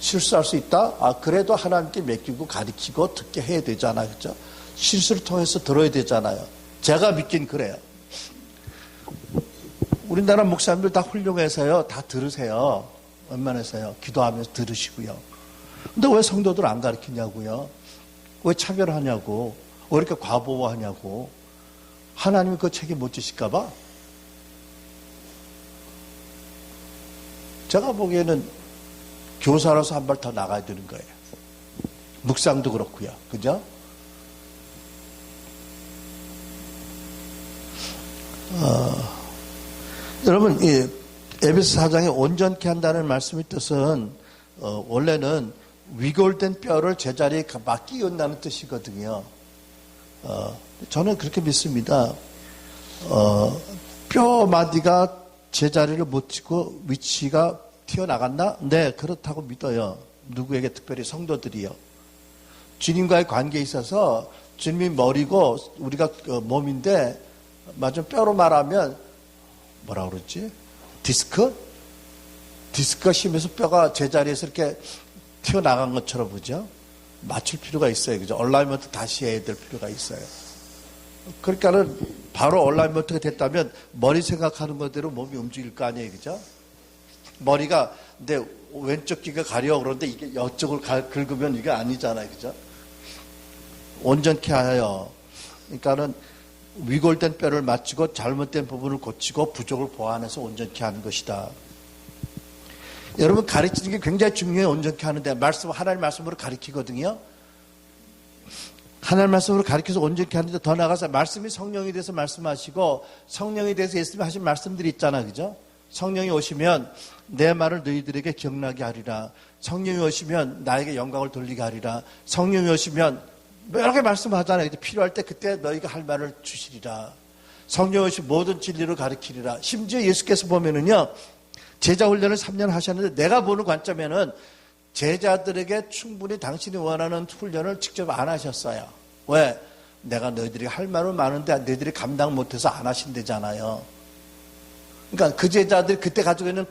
실수할 수 있다? 그래도 하나님께 맡기고 가르치고 듣게 해야 되잖아요. 그죠? 실수를 통해서 들어야 되잖아요. 제가 믿긴 그래요. 우리나라 목사님들 다 훌륭해서요. 다 들으세요. 웬만해서요. 기도하면서 들으시고요. 근데 왜 성도들 안 가르치냐고요? 왜 차별하냐고? 왜 이렇게 과보호하냐고? 하나님이 그 책임 못 지실까봐? 제가 보기에는 교사로서 한 발 더 나가야 되는 거예요. 묵상도 그렇고요. 그죠? 여러분, 이 에베소 4장에 온전케 한다는 말씀의 뜻은 원래는 위골된 뼈를 제자리에 막 끼운다는 뜻이거든요. 저는 그렇게 믿습니다. 뼈 마디가 제자리를 못 치고 위치가 튀어나갔나? 네, 그렇다고 믿어요. 누구에게? 특별히 성도들이요. 주님과의 관계에 있어서 주님이 머리고 우리가 몸인데, 맞아, 뼈로 말하면 뭐라 그러지? 디스크가 심해서 뼈가 제자리에서 이렇게 튀어나간 것처럼 보죠. 맞출 필요가 있어요. 그죠? 얼라이먼트 다시 해야 될 필요가 있어요. 그러니까는 바로 얼라이먼트가 됐다면 머리 생각하는 것대로 몸이 움직일 거 아니에요. 그죠? 머리가 내 왼쪽 귀가 가려 그러는데 이게 이쪽을 긁으면 이게 아니잖아요. 그죠? 온전케 하여. 그러니까는 위골된 뼈를 맞추고 잘못된 부분을 고치고 부족을 보완해서 온전케 하는 것이다. 여러분, 가르치는 게 굉장히 중요해요. 온전케 하는데 하나님 말씀으로 가르치거든요. 하나님 말씀으로 가르쳐서 온전케 하는데 더 나아가서 말씀이 성령에 대해서 말씀하시고 성령에 대해서 예수님이 하신 말씀들이 있잖아, 그죠? 성령이 오시면 내 말을 너희들에게 기억나게 하리라. 성령이 오시면 나에게 영광을 돌리게 하리라. 성령이 오시면 여러 개 말씀하잖아요. 필요할 때 그때 너희가 할 말을 주시리라. 성령이 오시면 모든 진리를 가르치리라. 심지어 예수께서 보면은요, 제자 훈련을 3년 하셨는데 내가 보는 관점에는 제자들에게 충분히 당신이 원하는 훈련을 직접 안 하셨어요. 왜? 내가 너희들이 할 말은 많은데 너희들이 감당 못해서 안 하신대잖아요. 그러니까 그 제자들이 그때 가지고 있는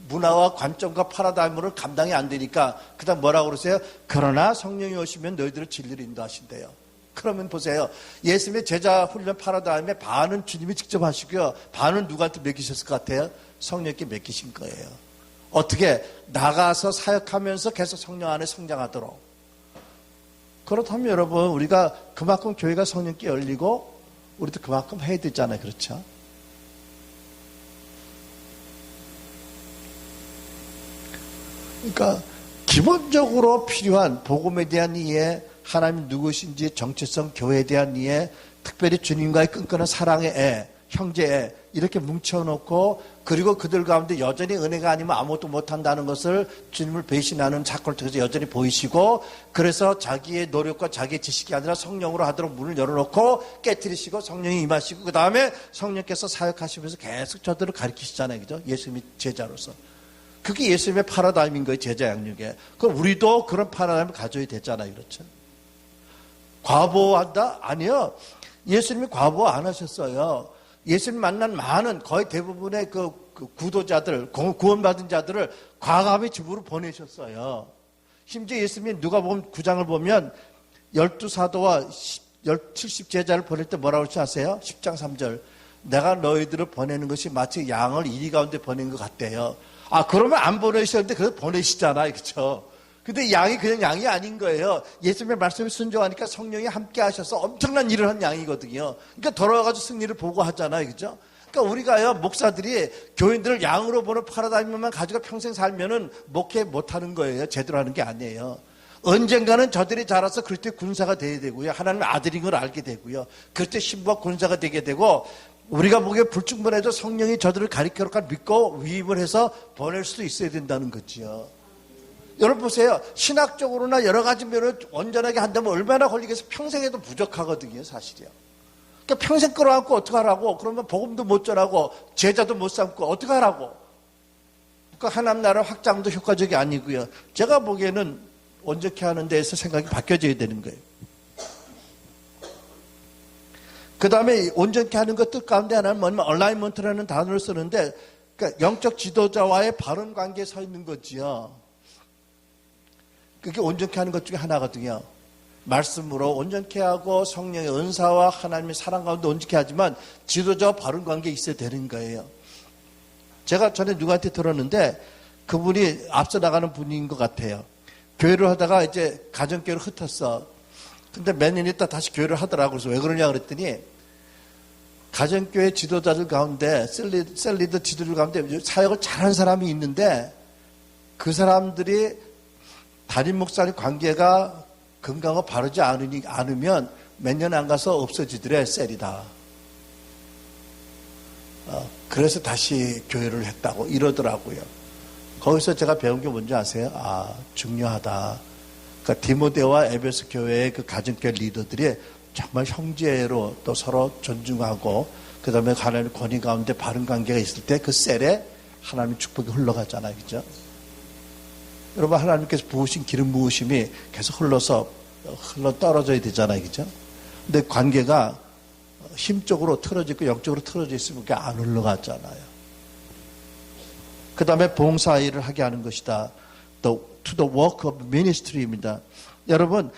문화와 관점과 파라다임으로 감당이 안 되니까 그 다음 뭐라고 그러세요? 그러나 성령이 오시면 너희들을 진리로 인도하신대요. 그러면 보세요. 예수님의 제자 훈련 파라다임에 반은 주님이 직접 하시고요. 반은 누구한테 맡기셨을 것 같아요? 성령께 맡기신 거예요. 어떻게? 나가서 사역하면서 계속 성령 안에 성장하도록. 그렇다면 여러분, 우리가 그만큼 교회가 성령께 열리고 우리도 그만큼 해야 되잖아요. 그렇죠? 그러니까 기본적으로 필요한 복음에 대한 이해, 하나님 누구신지, 정체성, 교회에 대한 이해, 특별히 주님과의 끈끈한 사랑의 애, 형제애 이렇게 뭉쳐놓고, 그리고 그들 가운데 여전히 은혜가 아니면 아무것도 못한다는 것을 주님을 배신하는 사건을 통해서 여전히 보이시고, 그래서 자기의 노력과 자기의 지식이 아니라 성령으로 하도록 문을 열어놓고 깨트리시고 성령이 임하시고, 그 다음에 성령께서 사역하시면서 계속 저들을 가르치시잖아요. 그죠? 예수님의 제자로서. 그게 예수님의 파라다임인 거예요. 제자 양육에. 그럼 우리도 그런 파라다임을 가져야 되잖아요. 그렇죠? 과보한다? 아니요. 예수님이 과보 안 하셨어요. 예수님 만난 많은, 거의 대부분의 그 구도자들, 구원받은 자들을 과감히 집으로 보내셨어요. 심지어 예수님이 누가복음 9장을 보면 12사도와 70제자를 보낼 때 뭐라고 하지 아세요? 10장 3절. 내가 너희들을 보내는 것이 마치 양을 이리 가운데 보낸 것 같대요. 아, 그러면 안 보내셨는데 그래도 보내시잖아요. 그렇죠? 근데 양이 그냥 양이 아닌 거예요. 예수님의 말씀에 순종하니까 성령이 함께 하셔서 엄청난 일을 한 양이거든요. 그러니까 돌아와가지고 승리를 보고 하잖아요. 그죠? 그러니까 우리가요, 목사들이 교인들을 양으로 보는 파라다임만 가지고 평생 살면은 목회 못하는 거예요. 제대로 하는 게 아니에요. 언젠가는 저들이 자라서 그리스도의 군사가 돼야 되고요. 하나님의 아들인 걸 알게 되고요. 그리스도의 신부와 군사가 되게 되고, 우리가 보기에 불충분해도 성령이 저들을 가리켜놓고 믿고 위임을 해서 보낼 수도 있어야 된다는 거지요. 여러분 보세요. 신학적으로나 여러 가지 면을 온전하게 한다면 얼마나 걸리겠어요. 평생 해도 부족하거든요. 사실이요. 그러니까 평생 끌어안고 어떻게 하라고. 그러면 복음도 못 전하고 제자도 못 삼고 어떻게 하라고. 그러니까 하나님 나라 확장도 효과적이 아니고요. 제가 보기에는 온전케 하는 데에서 생각이 바뀌어져야 되는 거예요. 그 다음에 온전케 하는 것 뜻 가운데 하나는 뭐냐면 얼라이먼트라는 단어를 쓰는데, 그러니까 영적 지도자와의 바른 관계에 서 있는 거지요. 그게 온전케 하는 것 중에 하나거든요. 말씀으로 온전케 하고 성령의 은사와 하나님의 사랑 가운데 온전케 하지만 지도자와 바른 관계에 있어야 되는 거예요. 제가 전에 누구한테 들었는데 그분이 앞서 나가는 분인 것 같아요. 교회를 하다가 이제 가정교회를 흩었어. 근데 몇 년 있다 다시 교회를 하더라고요. 그래서 왜 그러냐 그랬더니 가정교회 지도자들 가운데 셀리더 지도자들 가운데 사역을 잘하는 사람이 있는데 그 사람들이 담임 목사님 관계가 건강하고 바르지 않으면 몇 년 안 가서 없어지더래. 셀이다. 그래서 다시 교회를 했다고 이러더라고요. 거기서 제가 배운 게 뭔지 아세요? 아, 중요하다. 그러니까 디모데와 에베소 교회의 그 가정교회 리더들이 정말 형제로 또 서로 존중하고, 그 다음에 하나님의 권위 가운데 바른 관계가 있을 때 그 셀에 하나님의 축복이 흘러가잖아요. 그죠? 여러분, 하나님께서 부으신 기름 부으심이 계속 흘러 떨어져야 되잖아요. 그죠? 근데 관계가 힘적으로 틀어져 있고 영적으로 틀어져 있으면 그게 안 흘러갔잖아요. 그 다음에 봉사 일을 하게 하는 것이다. To the work of ministry입니다. 여러분,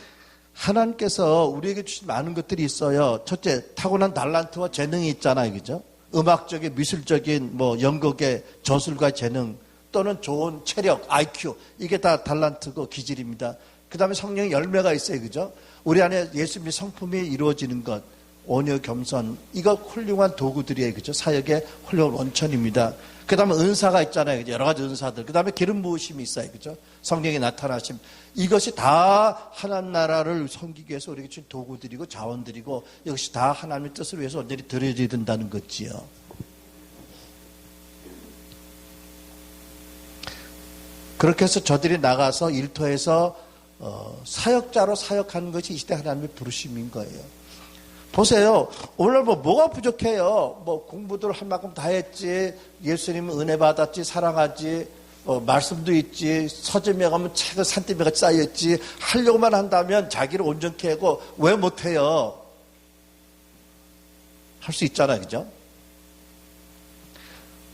하나님께서 우리에게 주신 많은 것들이 있어요. 첫째, 타고난 달란트와 재능이 있잖아요. 그죠? 음악적인, 미술적인, 연극의 저술과 재능, 또는 좋은 체력, IQ, 이게 다 달란트고 기질입니다. 그 다음에 성령의 열매가 있어요. 그죠? 우리 안에 예수님의 성품이 이루어지는 것, 온유, 겸손, 이거 훌륭한 도구들이에요. 그죠? 사역의 훌륭한 원천입니다. 그 다음에 은사가 있잖아요. 그죠? 여러 가지 은사들. 그 다음에 기름 부으심이 있어요. 그죠? 성령의 나타나심. 이것이 다 하나님 나라를 섬기기 위해서 우리에게 준 도구들이고 자원들이고 이것이 다 하나님의 뜻을 위해서 온전히 드려져야 된다는 거지요. 그렇게 해서 저들이 나가서 일터에서 사역자로 사역하는 것이 이 시대 하나님의 부르심인 거예요. 보세요. 오늘 뭐가 부족해요? 공부들 할 만큼 다 했지. 예수님은 은혜 받았지. 사랑하지. 말씀도 있지. 서점에 가면 책은 산더미같이 쌓여있지. 하려고만 한다면 자기를 온전케 하고 왜 못해요? 할 수 있잖아요. 그죠?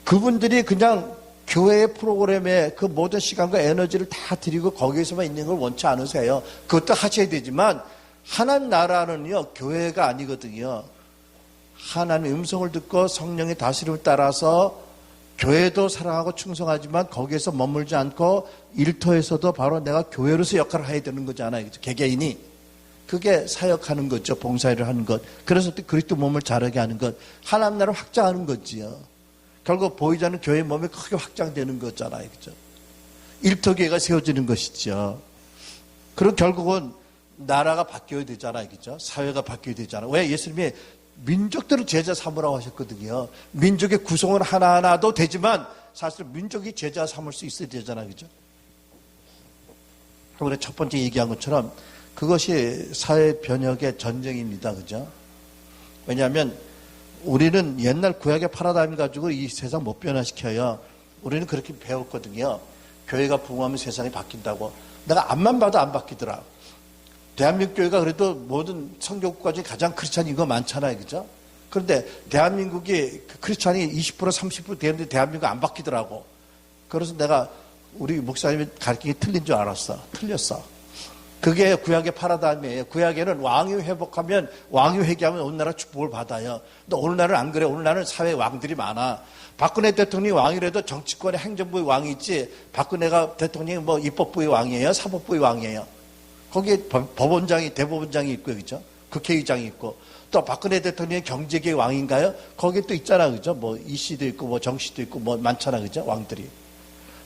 그분들이 그냥 교회의 프로그램에 그 모든 시간과 에너지를 다 드리고 거기에서만 있는 걸 원치 않으세요. 그것도 하셔야 되지만 하나님 나라는요, 교회가 아니거든요. 하나님의 음성을 듣고 성령의 다스림을 따라서 교회도 사랑하고 충성하지만 거기에서 머물지 않고 일터에서도 바로 내가 교회로서 역할을 해야 되는 거잖아요. 개개인이. 그게 사역하는 거죠. 봉사일을 하는 것. 그래서 또 그리스도 몸을 자라게 하는 것. 하나님 나라를 확장하는 거지요. 결국 보이지 않는 교회 몸이 크게 확장되는 거잖아요. 그죠? 일터교회가 세워지는 것이죠. 그리고 결국은 나라가 바뀌어야 되잖아요. 그죠? 사회가 바뀌어야 되잖아요. 왜? 예수님이 민족들을 제자 삼으라고 하셨거든요. 민족의 구성은 하나하나도 되지만 사실 민족이 제자 삼을 수 있어야 되잖아요. 그죠? 우리가 첫 번째 얘기한 것처럼 그것이 사회 변혁의 전쟁입니다. 그죠? 왜냐하면 우리는 옛날 구약의 파라다임 가지고 이 세상 못 변화시켜요. 우리는 그렇게 배웠거든요. 교회가 부흥하면 세상이 바뀐다고. 내가 앞만 봐도 안 바뀌더라. 대한민국 교회가 그래도 모든 선교국가 중에 가장 크리스찬인 거 많잖아요. 그죠? 그런데 대한민국이 크리스찬이 20% 30% 되는데 대한민국 안 바뀌더라고. 그래서 내가 우리 목사님이 가르치기 틀린 줄 알았어. 틀렸어. 그게 구약의 파라다임이에요. 구약에는 왕이 회복하면, 왕이 회개하면 온 나라 축복을 받아요. 근데 오늘날은 안 그래. 오늘날은 사회에 왕들이 많아. 박근혜 대통령이 왕이라도 정치권의 행정부의 왕이 있지, 박근혜가 대통령이 입법부의 왕이에요? 사법부의 왕이에요? 거기에 법원장이, 대법원장이 있고, 그죠? 국회의장이 있고, 또 박근혜 대통령이 경제계의 왕인가요? 거기에 또 있잖아, 그죠? 이씨도 있고, 정씨도 있고, 많잖아, 그죠? 왕들이.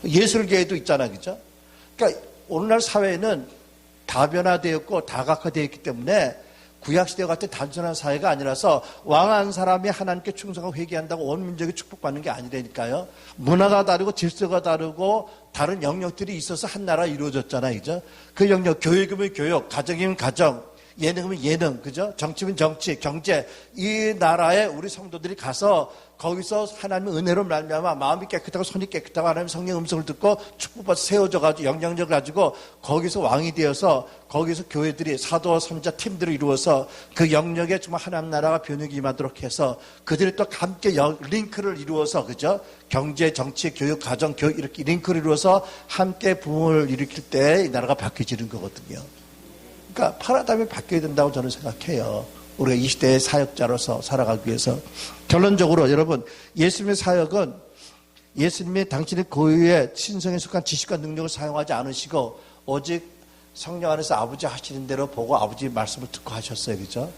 예술계에도 있잖아, 그죠? 그러니까 오늘날 사회는 다변화되었고 다각화되어 있기 때문에 구약시대 같은 단순한 사회가 아니라서 왕 한 사람이 하나님께 충성하고 회개한다고 온 민족이 축복받는 게 아니라니까요. 문화가 다르고 질서가 다르고 다른 영역들이 있어서 한 나라 이루어졌잖아요. 그죠? 그 영역, 교육이면 교육, 가정이면 가정, 예능이면 예능, 그죠? 정치면 정치, 경제. 이 나라에 우리 성도들이 가서 거기서 하나님의 은혜로 말미암아 마음이 깨끗하고 손이 깨끗하고 하나님의 성령 음성을 듣고 축복받아 세워져가지고 영향력을 가지고 거기서 왕이 되어서 거기서 교회들이 사도와 선자 팀들을 이루어서 그 영역에 정말 하나님 나라가 변혁이 임하도록 해서 그들이 또 함께 링크를 이루어서, 그죠? 경제, 정치, 교육, 가정, 교육 이렇게 링크를 이루어서 함께 부흥을 일으킬 때 이 나라가 바뀌어지는 거거든요. 그러니까 파라다임이 바뀌어야 된다고 저는 생각해요. 우리가 이 시대의 사역자로서 살아가기 위해서. 결론적으로 여러분, 예수님의 사역은 예수님이 당신의 고유의 신성에 속한 지식과 능력을 사용하지 않으시고 오직 성령 안에서 아버지 하시는 대로 보고 아버지 말씀을 듣고 하셨어요. 그죠?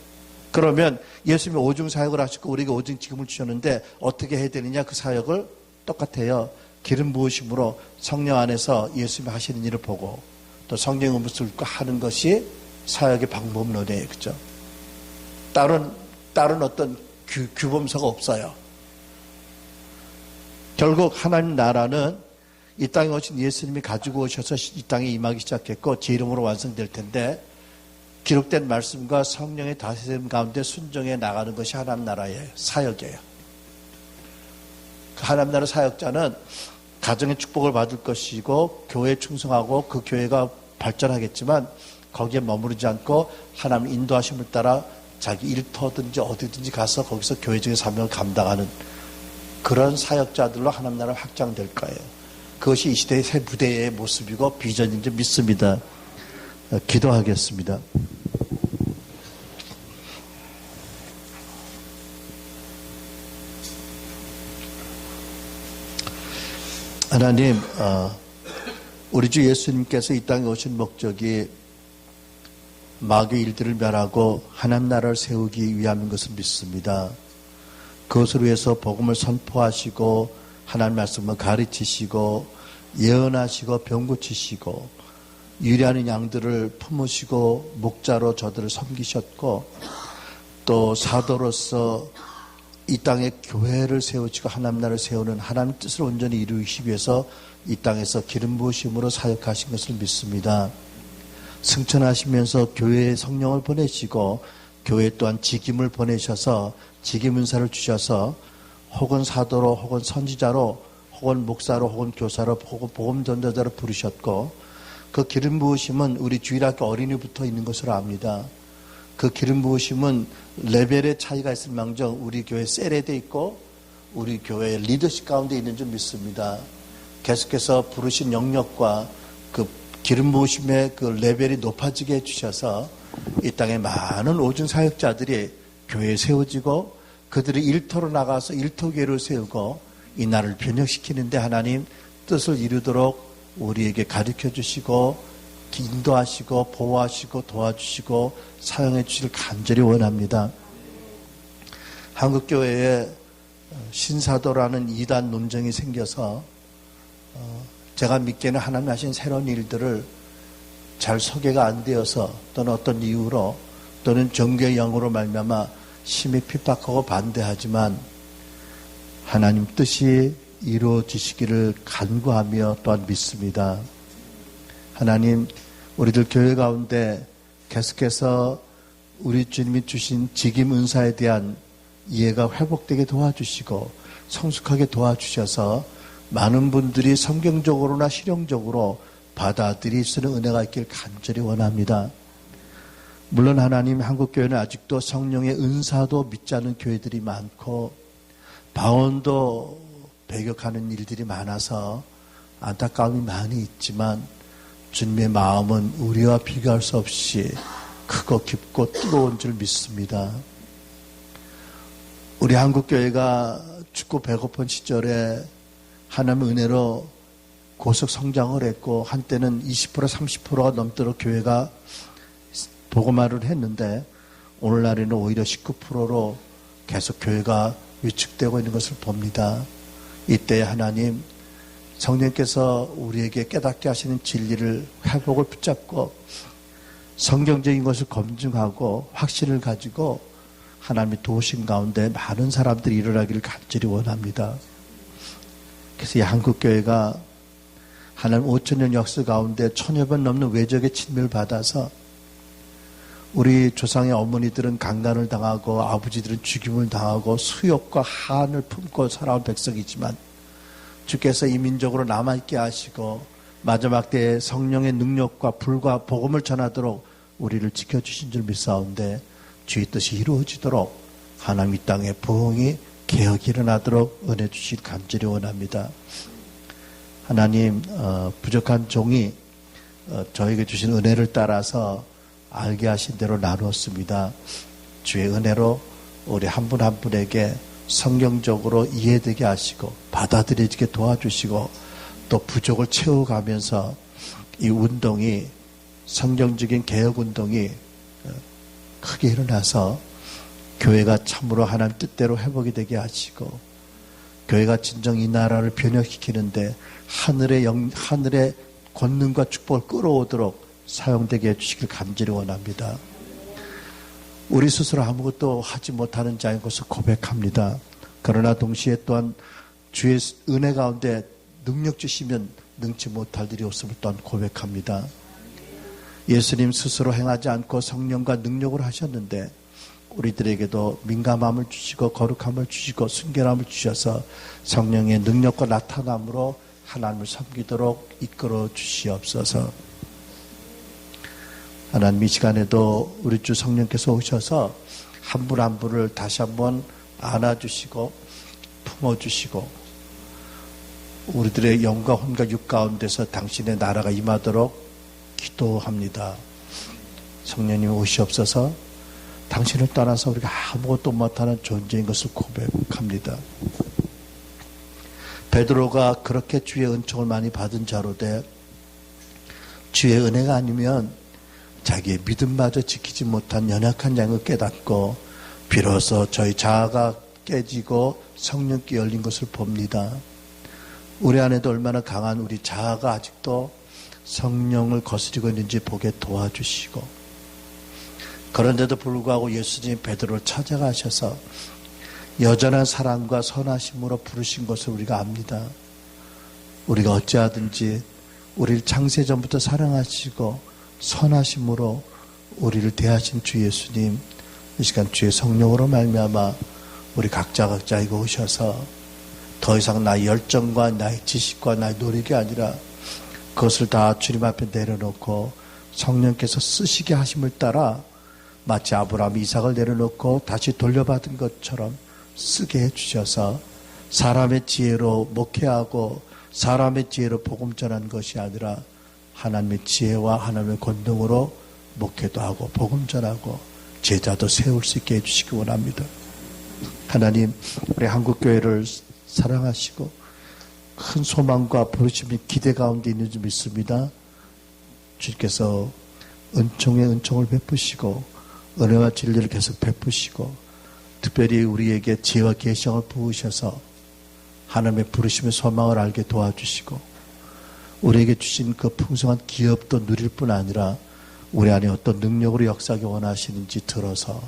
그러면 예수님이 오중 사역을 하시고 우리에게 오중 직임을 주셨는데 어떻게 해야 되느냐? 그 사역을 똑같아요. 기름 부으심으로 성령 안에서 예수님이 하시는 일을 보고 또 성령의 음성을 듣고 하는 것이 사역의 방법론이에요. 그죠? 다른 어떤 규범서가 없어요. 결국 하나님 나라는 이 땅에 오신 예수님이 가지고 오셔서 이 땅에 임하기 시작했고 제 이름으로 완성될 텐데 기록된 말씀과 성령의 다스림 가운데 순종해 나가는 것이 하나님 나라의 사역이에요. 하나님 나라 사역자는 가정의 축복을 받을 것이고 교회에 충성하고 그 교회가 발전하겠지만 거기에 머무르지 않고 하나님 인도하심을 따라 자기 일터든지 어디든지 가서 거기서 교회적인 사명을 감당하는 그런 사역자들로 하나님 나라가 확장될 거예요. 그것이 이 시대의 새 부대의 모습이고 비전인 줄 믿습니다. 기도하겠습니다. 하나님, 우리 주 예수님께서 이 땅에 오신 목적이 마귀의 일들을 멸하고 하나님 나라를 세우기 위함인 것을 믿습니다. 그것을 위해서 복음을 선포하시고 하나님 말씀을 가르치시고 예언하시고 병 고치시고 유리하는 양들을 품으시고 목자로 저들을 섬기셨고 또 사도로서 이 땅에 교회를 세우시고 하나님 나라를 세우는 하나님 뜻을 온전히 이루시기 위해서 이 땅에서 기름 부으심으로 사역하신 것을 믿습니다. 승천하시면서 교회에 성령을 보내시고 교회 또한 직임을 보내셔서 직임 은사를 주셔서 혹은 사도로 혹은 선지자로 혹은 목사로 혹은 교사로 혹은 복음 전도자로 부르셨고 그 기름 부으심은 우리 주일학교 어린이부터 있는 것으로 압니다. 그 기름 부으심은 레벨의 차이가 있을 망정 우리 교회 셀에도 있고 우리 교회 리더십 가운데 있는 줄 믿습니다. 계속해서 부르신 영역과 그 기름 부으심의 그 레벨이 높아지게 해주셔서 이 땅에 많은 오중 사역자들이 교회에 세워지고 그들이 일터로 나가서 일터교회를 세우고 이 나라를 변혁시키는데 하나님 뜻을 이루도록 우리에게 가르쳐 주시고 인도하시고 보호하시고 도와주시고 사용해 주시길 간절히 원합니다. 한국교회에 신사도라는 이단 논쟁이 생겨서 제가 믿기에는 하나님 하신 새로운 일들을 잘 소개가 안 되어서 또는 어떤 이유로 또는 종교의 영으로 말미암아 심히 핍박하고 반대하지만 하나님 뜻이 이루어지시기를 간구하며 또한 믿습니다. 하나님 우리들 교회 가운데 계속해서 우리 주님이 주신 직임 은사에 대한 이해가 회복되게 도와주시고 성숙하게 도와주셔서 많은 분들이 성경적으로나 실용적으로 받아들일 수 있는 은혜가 있길 간절히 원합니다. 물론 하나님 한국교회는 아직도 성령의 은사도 믿지 않는 교회들이 많고 방언도 배격하는 일들이 많아서 안타까움이 많이 있지만 주님의 마음은 우리와 비교할 수 없이 크고 깊고 뜨거운 줄 믿습니다. 우리 한국교회가 춥고 배고픈 시절에 하나님의 은혜로 고속 성장을 했고 한때는 20% 30%가 넘도록 교회가 복음화를 했는데 오늘날에는 오히려 19%로 계속 교회가 위축되고 있는 것을 봅니다. 이때 하나님 성령께서 우리에게 깨닫게 하시는 진리를 회복을 붙잡고 성경적인 것을 검증하고 확신을 가지고 하나님의 도우신 가운데 많은 사람들이 일어나기를 간절히 원합니다. 그래서 이 한국교회가 하나님 5천년 역사 가운데 1000여 번 넘는 외적의 침멸을 받아서 우리 조상의 어머니들은 강간을 당하고 아버지들은 죽임을 당하고 수욕과 한을 품고 살아온 백성이지만 주께서 이민족으로 남아있게 하시고 마지막 때에 성령의 능력과 불과 복음을 전하도록 우리를 지켜주신 줄 믿사온데 주의 뜻이 이루어지도록 하나님 이 땅에 부흥이 개혁이 일어나도록 은혜 주실 간절히 원합니다. 하나님 부족한 종이 저에게 주신 은혜를 따라서 알게 하신 대로 나누었습니다. 주의 은혜로 우리 한 분 한 분에게 성경적으로 이해되게 하시고 받아들여지게 도와주시고 또 부족을 채워가면서 이 운동이 성경적인 개혁운동이 크게 일어나서 교회가 참으로 하나님 뜻대로 회복이 되게 하시고 교회가 진정 이 나라를 변혁시키는데 하늘의 권능과 축복을 끌어오도록 사용되게 해주시길 간절히 원합니다. 우리 스스로 아무것도 하지 못하는 자인 것을 고백합니다. 그러나 동시에 또한 주의 은혜 가운데 능력 주시면 능치 못할 일이 없음을 또한 고백합니다. 예수님 스스로 행하지 않고 성령과 능력을 하셨는데 우리들에게도 민감함을 주시고 거룩함을 주시고 순결함을 주셔서 성령의 능력과 나타남으로 하나님을 섬기도록 이끌어 주시옵소서. 하나님 이 시간에도 우리 주 성령께서 오셔서 한 분 한 분을 다시 한번 안아주시고 품어주시고 우리들의 영과 혼과 육 가운데서 당신의 나라가 임하도록 기도합니다. 성령님 오시옵소서. 당신을 떠나서 우리가 아무것도 못하는 존재인 것을 고백합니다. 베드로가 그렇게 주의 은총을 많이 받은 자로 돼 주의 은혜가 아니면 자기의 믿음마저 지키지 못한 연약한 양을 깨닫고 비로소 저희 자아가 깨지고 성령께 열린 것을 봅니다. 우리 안에도 얼마나 강한 우리 자아가 아직도 성령을 거스리고 있는지 보게 도와주시고, 그런데도 불구하고 예수님 베드로를 찾아가셔서 여전한 사랑과 선하심으로 부르신 것을 우리가 압니다. 우리가 어찌하든지 우리를 창세전부터 사랑하시고 선하심으로 우리를 대하신 주 예수님, 이 시간 주의 성령으로 말미암아 우리 각자에게 오셔서 더 이상 나의 열정과 나의 지식과 나의 노력이 아니라 그것을 다 주님 앞에 내려놓고 성령께서 쓰시게 하심을 따라 마치 아브라함이 이삭을 내려놓고 다시 돌려받은 것처럼 쓰게 해주셔서 사람의 지혜로 목회하고 사람의 지혜로 복음 전하는 것이 아니라 하나님의 지혜와 하나님의 권능으로 목회도 하고 복음 전하고 제자도 세울 수 있게 해주시기 원합니다. 하나님, 우리 한국교회를 사랑하시고 큰 소망과 부르심이 기대 가운데 있는 줄 믿습니다. 주께서 은총의 은총을 베푸시고 은혜와 진리를 계속 베푸시고 특별히 우리에게 지혜와 계시를 부으셔서 하나님의 부르심의 소망을 알게 도와주시고 우리에게 주신 그 풍성한 기업도 누릴 뿐 아니라 우리 안에 어떤 능력으로 역사하기 원하시는지 들어서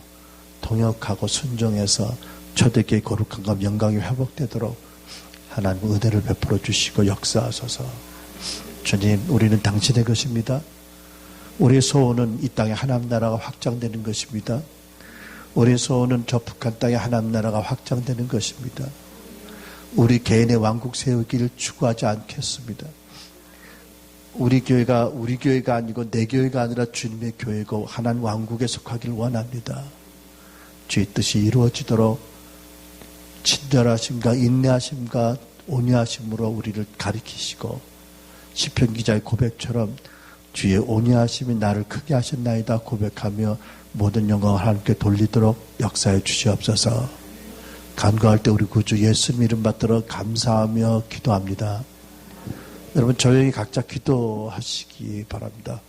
통역하고 순종해서 초대교회의 거룩함과 영광이 회복되도록 하나님 은혜를 베풀어 주시고 역사하소서. 주님, 우리는 당신의 것입니다. 우리의 소원은 이 땅에 하나님 나라가 확장되는 것입니다. 우리의 소원은 저 북한 땅에 하나님 나라가 확장되는 것입니다. 우리 개인의 왕국 세우기를 추구하지 않겠습니다. 우리 교회가 아니고 내 교회가 아니라 주님의 교회고 하나님 왕국에 속하기를 원합니다. 주의 뜻이 이루어지도록 친절하심과 인내하심과 온유하심으로 우리를 가리키시고 시편 기자의 고백처럼 주의 온유하심이 나를 크게 하셨나이다 고백하며 모든 영광을 하나님께 돌리도록 역사해 주시옵소서. 간구할 때 우리 구주 예수님 이름 받들어 감사하며 기도합니다. 여러분 조용히 각자 기도하시기 바랍니다.